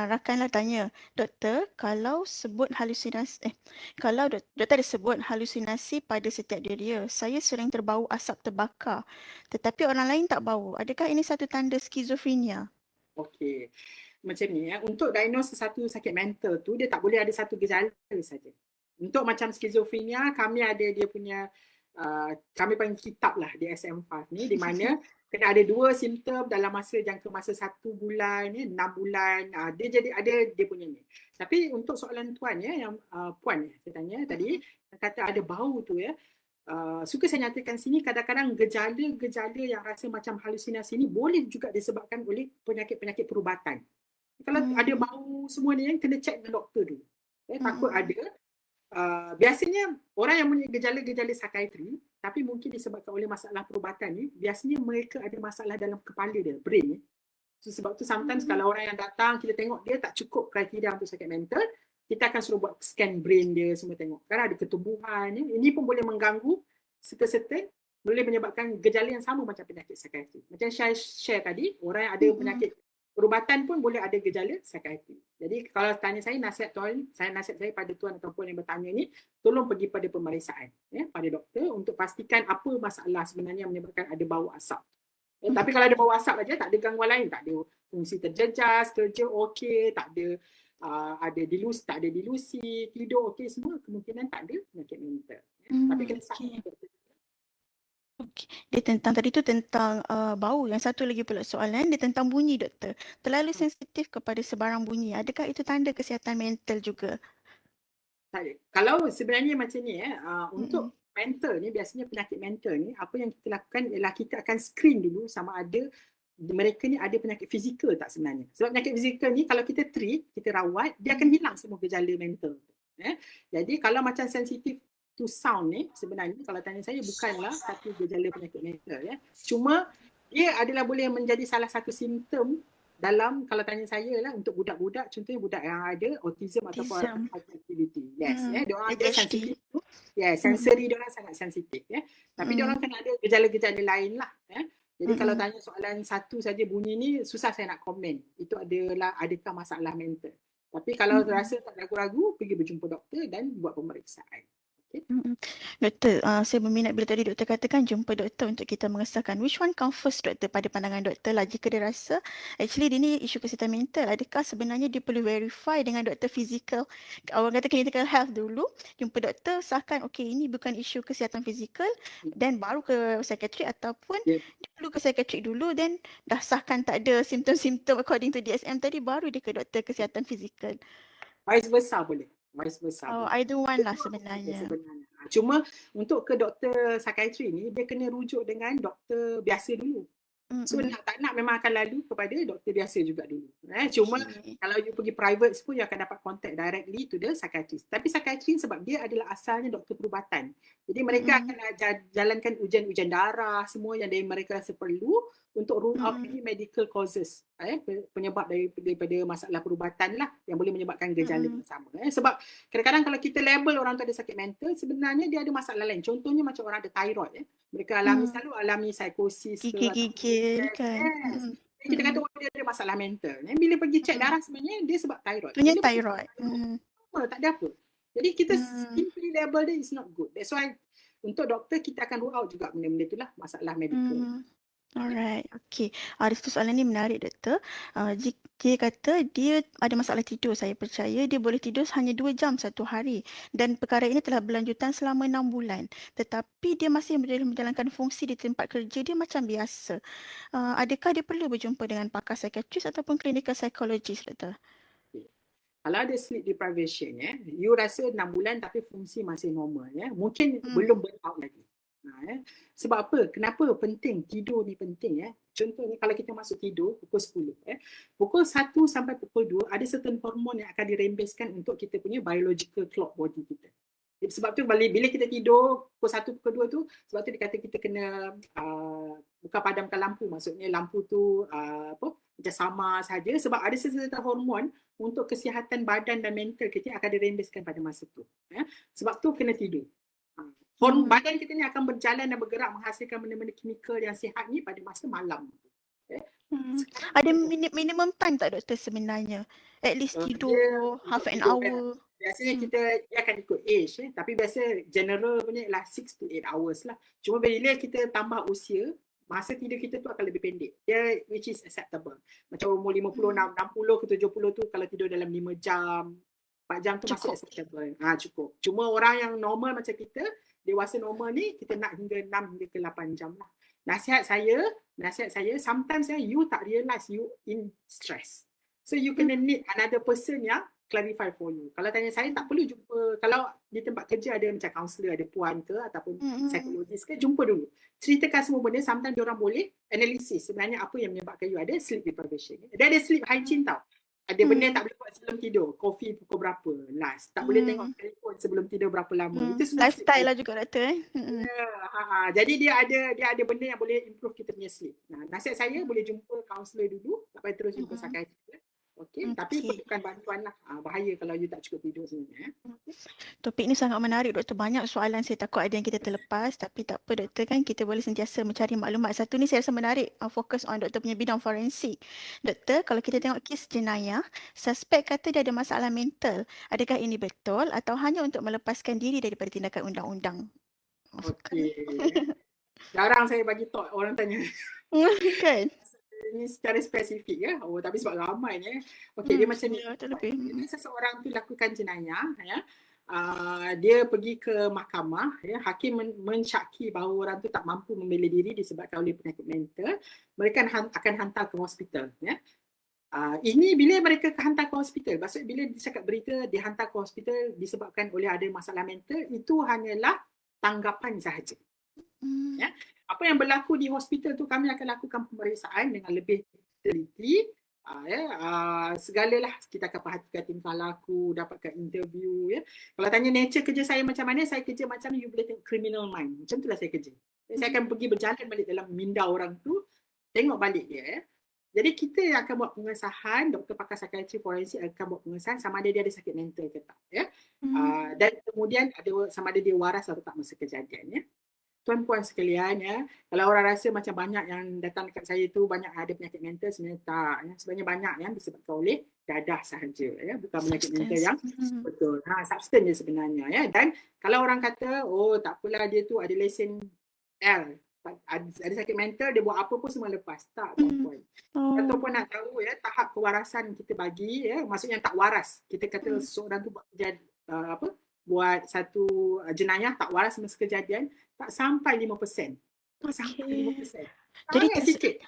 rakan lah tanya, doktor, kalau sebut halusinasi, kalau doktor ada sebut halusinasi pada setiap diri dia, saya sering terbau asap terbakar, tetapi orang lain tak bau. Adakah ini satu tanda skizofrenia? Okey. Macam ni ya, untuk diagnose satu sakit mental tu, dia tak boleh ada satu gejala saja. Untuk macam skizofrenia, kami ada dia punya, kami panggil kitab lah di SM5 ni, di mana kena ada 2 simptom dalam jangka masa 1 bulan, 6 bulan, dia jadi ada dia punya ni. Tapi untuk soalan tuan ya, yang puan saya tanya tadi, kata ada bau tu ya, suka saya nyatakan sini kadang-kadang gejala-gejala yang rasa macam halusinasi ni boleh juga disebabkan oleh penyakit-penyakit perubatan. Kalau ada bau semua ni yang kena check dengan doktor dulu. Takut ada. Biasanya orang yang punya gejala-gejala psikiatri tapi mungkin disebabkan oleh masalah perubatan ni, biasanya mereka ada masalah dalam kepala dia, brain ni. So, sebab tu sometimes kalau orang yang datang kita tengok dia tak cukup kriteria untuk sakit mental, kita akan suruh buat scan brain dia semua tengok. Kerana ada ketubuhan ni, ini pun boleh mengganggu serta-serta boleh menyebabkan gejala yang sama macam penyakit psikiatri. Macam saya share tadi, orang yang ada penyakit perubatan pun boleh ada gejala psikiatri. Jadi kalau tanya saya, nasihat saya pada tuan ataupun yang bertanya ni, tolong pergi pada pemeriksaan pada doktor untuk pastikan apa masalah sebenarnya yang menyebabkan ada bau asap. Tapi kalau ada bau asap aja, tak ada gangguan lain, tak ada fungsi terjejas, kerja okey, tak ada tak ada dilusi, tidur okey, semua kemungkinan tak ada penyakit mental. Tapi kena sakit. Okay. Dia tadi tu tentang bau. Yang satu lagi pula soalan, dia tentang bunyi doktor. Terlalu sensitif kepada sebarang bunyi. Adakah itu tanda kesihatan mental juga? Kalau sebenarnya macam ni untuk mental ni, biasanya penyakit mental ni, apa yang kita lakukan ialah kita akan screen dulu sama ada mereka ni ada penyakit fizikal tak sebenarnya. Sebab penyakit fizikal ni kalau kita treat, kita rawat, dia akan hilang semua gejala mental. Jadi kalau macam sensitif to sound ni, sebenarnya kalau tanya saya bukanlah satu gejala penyakit mental Cuma dia adalah boleh menjadi salah satu simptom dalam, kalau tanya saya lah, untuk budak-budak, contohnya budak yang ada autism ataupun hyperactivity. Dia orang ada sensitif tu. Sensory dia orang sangat sensitif Tapi dia orang kena ada gejala-gejala lain lah Jadi kalau tanya soalan satu saja bunyi ni, susah saya nak komen. Itu adalah adakah masalah mental. Tapi kalau rasa tak ragu-ragu, pergi berjumpa doktor dan buat pemeriksaan. Doktor, saya berminat bila tadi doktor katakan jumpa doktor untuk kita mengesahkan. Which one come first doktor pada pandangan doktor lah, jika dia rasa actually dia ni isu kesihatan mental, adakah sebenarnya dia perlu verify dengan doktor fizikal, orang kata clinical health dulu, jumpa doktor sahkan okey ini bukan isu kesihatan fizikal, dan baru ke psikiatrik, ataupun dia perlu ke psikiatrik dulu dan dah sahkan tak ada simptom-simptom according to DSM tadi, baru dia ke doktor kesihatan fizikal. Vice versa boleh. Vice versa. Either one lah sebenarnya. Cuma untuk ke doktor psikiatri ni, dia kena rujuk dengan doktor biasa dulu. So nak tak nak memang akan lalu kepada doktor biasa juga dulu. Cuma kalau you pergi private pun, you akan dapat contact directly to the psychiatrist. Tapi psychiatrist sebab dia adalah asalnya doktor perubatan. Jadi mereka akan jalankan ujian-ujian darah, semua yang mereka rasa perlu untuk rule out any medical causes, penyebab daripada masalah perubatan lah yang boleh menyebabkan gejala yang sama. Sebab kadang-kadang kalau kita label orang tu ada sakit mental, sebenarnya dia ada masalah lain. Contohnya macam orang ada thyroid, mereka selalu alami psikosis, gigil kan. Kita kata dia ada masalah mental. Bila pergi cek darah sebenarnya dia sebab thyroid. Punya thyroid. Tak ada apa. Jadi kita Hmm. simply label dia is not good. That's why untuk doktor kita akan rule out juga benda-benda itulah masalah medical. Alright, okay. Dari situ soalan ni menarik, Doktor. Jika dia kata dia ada masalah tidur, saya percaya dia boleh tidur hanya 2 jam satu hari. Dan perkara ini telah berlanjutan selama 6 bulan. Tetapi dia masih boleh menjalankan fungsi di tempat kerja dia macam biasa. Adakah dia perlu berjumpa dengan pakar psikiatris ataupun clinical psychologist, Doktor? Okay. Kalau ada sleep deprivation, you rasa 6 bulan tapi fungsi masih normal, mungkin belum burn out lagi. Sebab apa? Kenapa penting? Tidur ni penting. Contohnya kalau kita masuk tidur pukul 10. Pukul 1 sampai pukul 2 ada certain hormon yang akan dirembeskan untuk kita punya biological clock body kita. Sebab tu bila kita tidur pukul 1, pukul 2 tu, sebab tu dia kata kita kena buka padamkan lampu. Maksudnya lampu tu macam sama saja sebab ada certain hormon untuk kesihatan badan dan mental kita akan dirembeskan pada masa tu. Sebab tu kena tidur. Badan kita ni akan berjalan dan bergerak menghasilkan benda-benda kimikal yang sihat ni pada masa malam. Ada minimum time tak, Doktor, sebenarnya? At least tidur half an hour. Biasanya dia akan ikut age, tapi biasa general punya ialah 6 to 8 hours lah. Cuma bila kita tambah usia, masa tidur kita tu akan lebih pendek. Dia which is acceptable. Macam umur 50, 60 ke 70 tu kalau tidur dalam 5 jam, 4 jam tu masih acceptable. Cukup. Cuma orang yang normal macam kita, dewasa normal ni, kita nak hingga 6 hingga ke 8 jam lah. Nasihat saya, sometimes you tak realise you in stress. So you kena need another person yang clarify for you. Kalau tanya saya, tak perlu jumpa. Kalau di tempat kerja ada macam kaunselor, ada puan ke ataupun psikologis ke, jumpa dulu. Ceritakan semua benda, sometimes diorang boleh analisis sebenarnya apa yang menyebabkan you ada sleep deprivation. Dia ada sleep hygiene tau. Ada benda yang tak boleh buat sebelum tidur. Kopi pukul berapa last. Tak boleh tengok telefon sebelum tidur berapa lama. Itu semua lifestyle lah juga, Doktor. Jadi dia ada benda yang boleh improve kita punya sleep. Nasihat saya boleh jumpa kaunselor dulu, tak payah terus jumpa psikiatrist. Tapi perlukan bantuan lah. Bahaya kalau you tak cukup tidur sebenarnya. Topik ni sangat menarik, Doktor. Banyak soalan saya takut ada yang kita terlepas. Tapi tak apa, Doktor, kan kita boleh sentiasa mencari maklumat. Satu ni saya rasa menarik, fokus on Doktor punya bidang forensik. Doktor, kalau kita tengok kes jenayah, suspek kata dia ada masalah mental. Adakah ini betul atau hanya untuk melepaskan diri daripada tindakan undang-undang? Jarang saya bagi thought orang tanya. Kan? Ini secara spesifik tapi sebab ramai dia macam ni. Bila seseorang tu lakukan jenayah, dia pergi ke mahkamah, hakim mensyaki bahawa orang tu tak mampu membela diri disebabkan oleh penyakit mental, mereka akan hantar ke hospital. Ini bila mereka hantar ke hospital, maksud bila dicakap berita dihantar ke hospital disebabkan oleh ada masalah mental, itu hanyalah tanggapan sahaja. Apa yang berlaku di hospital tu kami akan lakukan pemeriksaan dengan lebih teliti. Segalalah kita akan perhatikan tingkah laku, dapatkan interview. Kalau tanya nature kerja saya macam mana, saya kerja macam you boleh tengok Criminal Mind. Macam itulah saya kerja. Saya akan pergi berjalan balik dalam minda orang tu, tengok balik dia. Jadi kita akan buat pengesahan, doktor pakar psikiatri forensik akan buat pengesahan sama ada dia ada sakit mental ke tak. Dan kemudian sama ada dia waras atau tak masa kejadian. Tuan-puan sekalian, kalau orang rasa macam banyak yang datang dekat saya tu banyak ada penyakit mental, sebenarnya tak. Sebenarnya banyak yang disebabkan oleh dadah sahaja, bukan penyakit mental yang betul. Substance dia sebenarnya. Dan kalau orang kata, tak apalah dia tu ada lesen L, ada sakit mental, dia buat apa pun semua lepas. Tak, tuan-puan. Ataupun nak tahu tahap kewarasan kita bagi, maksudnya tak waras. Kita kata seorang tu buat satu jenayah tak waras masa kejadian, tak sampai 5%. Tak sampai 5%.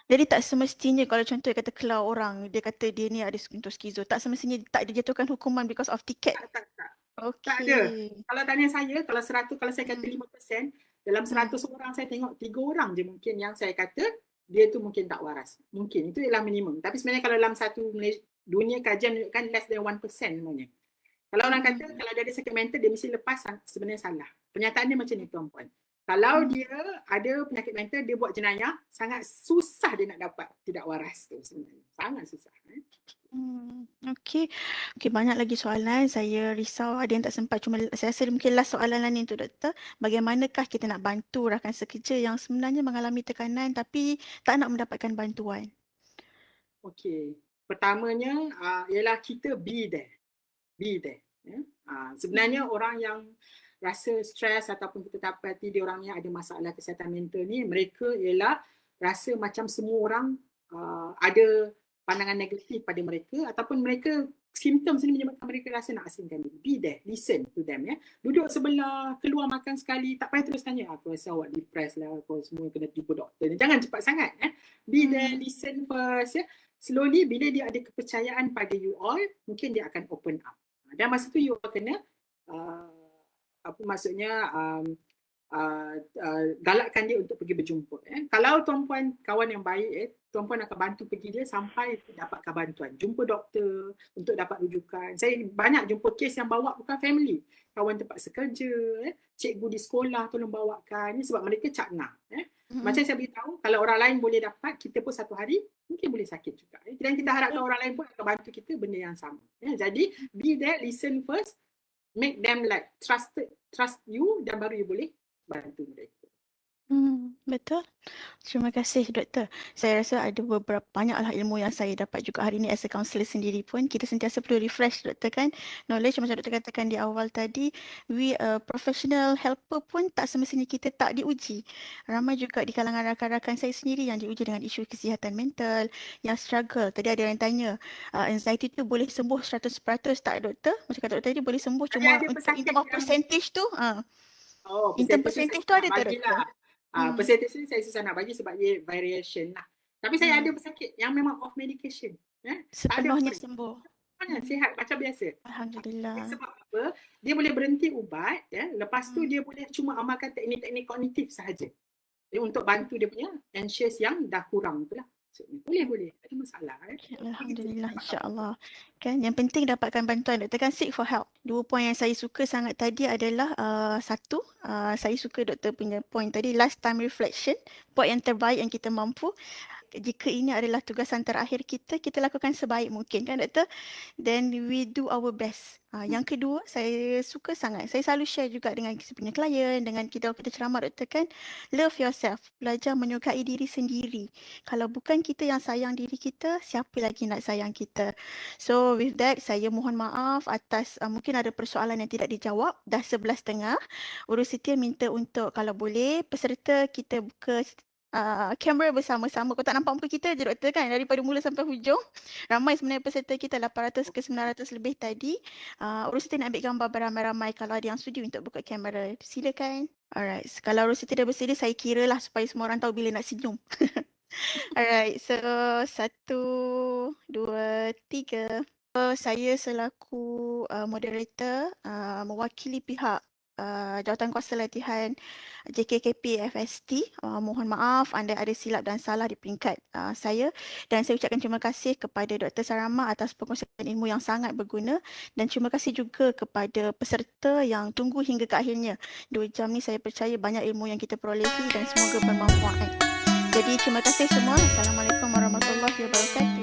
Jadi tak semestinya kalau contoh kata kelar orang, dia kata dia ni ada untuk skizo, tak semestinya tak dijatuhkan hukuman because of tiket. Tak. Tak ada. Kalau tanya saya, kalau saya kata 5%, dalam 100 orang saya tengok 3 orang je mungkin yang saya kata dia tu mungkin tak waras. Mungkin itu ialah minimum. Tapi sebenarnya kalau dalam satu dunia kajian menunjukkan less than 1% sebenarnya. Kalau orang kata kalau dia ada sakit mental dia mesti lepas, sebenarnya salah. Penyataannya macam ni, tuan-puan. Kalau dia ada penyakit mental, dia buat jenayah, sangat susah dia nak dapat tidak waras tu sebenarnya. Sangat susah. Okey, banyak lagi soalan. Saya risau ada yang tak sempat. Cuma saya rasa mungkin last soalan lain untuk Doktor. Bagaimanakah kita nak bantu rakan sekerja yang sebenarnya mengalami tekanan tapi tak nak mendapatkan bantuan? Okey. Pertamanya ialah kita be there. Ya. Sebenarnya orang yang rasa stres ataupun kita dapati dia orang yang ada masalah kesihatan mental ni, mereka ialah rasa macam semua orang ada pandangan negatif pada mereka ataupun mereka simptom ni menyebabkan mereka rasa nak asingkan diri. Be there, listen to them. Ya. Duduk sebelah, keluar makan sekali, tak payah terus tanya, aku rasa awak depressed lah, aku semua kena tipu doktor. Jangan cepat sangat. Be there, listen first. Ya. Slowly, bila dia ada kepercayaan pada you all, mungkin dia akan open up. Dan masa tu you all kena apa maksudnya galakkan dia untuk pergi berjumpa. Kalau tuan-puan kawan yang baik, tuan-puan akan bantu pergi dia sampai dapatkan bantuan. Jumpa doktor untuk dapat rujukan. Saya banyak jumpa kes yang bawa bukan family. Kawan tempat sekerja, cikgu di sekolah tolong bawakan. Sebab mereka cakna. Macam saya beritahu, kalau orang lain boleh dapat, kita pun satu hari mungkin boleh sakit juga. Dan kita harapkan orang lain pun akan bantu kita benda yang sama. Jadi, be there, listen first, make them like trust you, dan baru you boleh bantu mereka. Betul. Terima kasih doktor. Saya rasa ada banyaklah ilmu yang saya dapat juga hari ini as a counsellor sendiri pun. Kita sentiasa perlu refresh doktor kan. Knowledge macam doktor katakan di awal tadi, we professional helper pun tak semestinya kita tak diuji. Ramai juga di kalangan rakan-rakan saya sendiri yang diuji dengan isu kesihatan mental, yang struggle. Tadi ada yang tanya, anxiety tu boleh sembuh 100% tak doktor? Macam kata doktor tadi boleh sembuh, cuma untuk in term of percentage tu, in term percentage tu ada tak doktor? Percentage ni saya susah nak bagi sebab dia variation lah. Tapi saya ada pesakit yang memang off medication. Sepenuhnya sembuh. Sihat macam biasa. Alhamdulillah. Sebab apa? Dia boleh berhenti ubat, lepas tu dia boleh cuma amalkan teknik-teknik kognitif sahaja. Untuk bantu dia punya anxious yang dah kurang tu lah. Boleh. Ada masalah. Alhamdulillah, insya-Allah. Kan yang penting dapatkan bantuan doktor kan, seek for help. 2 poin yang saya suka sangat tadi adalah satu, saya suka doktor punya point tadi, last time reflection, buat yang terbaik yang kita mampu. Jika ini adalah tugasan terakhir kita lakukan sebaik mungkin kan doktor. Then we do our best. Yang kedua, saya suka sangat. Saya selalu share juga dengan saya punya klien, dengan kita ceramah doktor kan. Love yourself. Belajar menyukai diri sendiri. Kalau bukan kita yang sayang diri kita, siapa lagi nak sayang kita? So with that, saya mohon maaf atas mungkin ada persoalan yang tidak dijawab. Dah 11.30. Urus setia minta untuk kalau boleh peserta kita buka kamera bersama-sama. Kau tak nampak muka kita je doktor kan, daripada mula sampai hujung. Ramai sebenarnya peserta kita, 800 ke 900 lebih tadi. Urus setia nak ambil gambar beramai-ramai. Kalau ada yang sudi untuk buka kamera, silakan. Alright, kalau urus setia dah bersedia, saya kira lah supaya semua orang tahu bila nak senyum. Alright, so 1, 2, 3. Saya selaku moderator mewakili pihak Jawatankuasa Latihan JKKP FST, mohon maaf anda ada silap dan salah di peringkat saya, dan saya ucapkan terima kasih kepada Dr. Sarama atas perkongsian ilmu yang sangat berguna, dan terima kasih juga kepada peserta yang tunggu hingga ke akhirnya. 2 jam ni saya percaya banyak ilmu yang kita perolehi dan semoga bermanfaat. Jadi terima kasih semua. Assalamualaikum warahmatullahi wabarakatuh.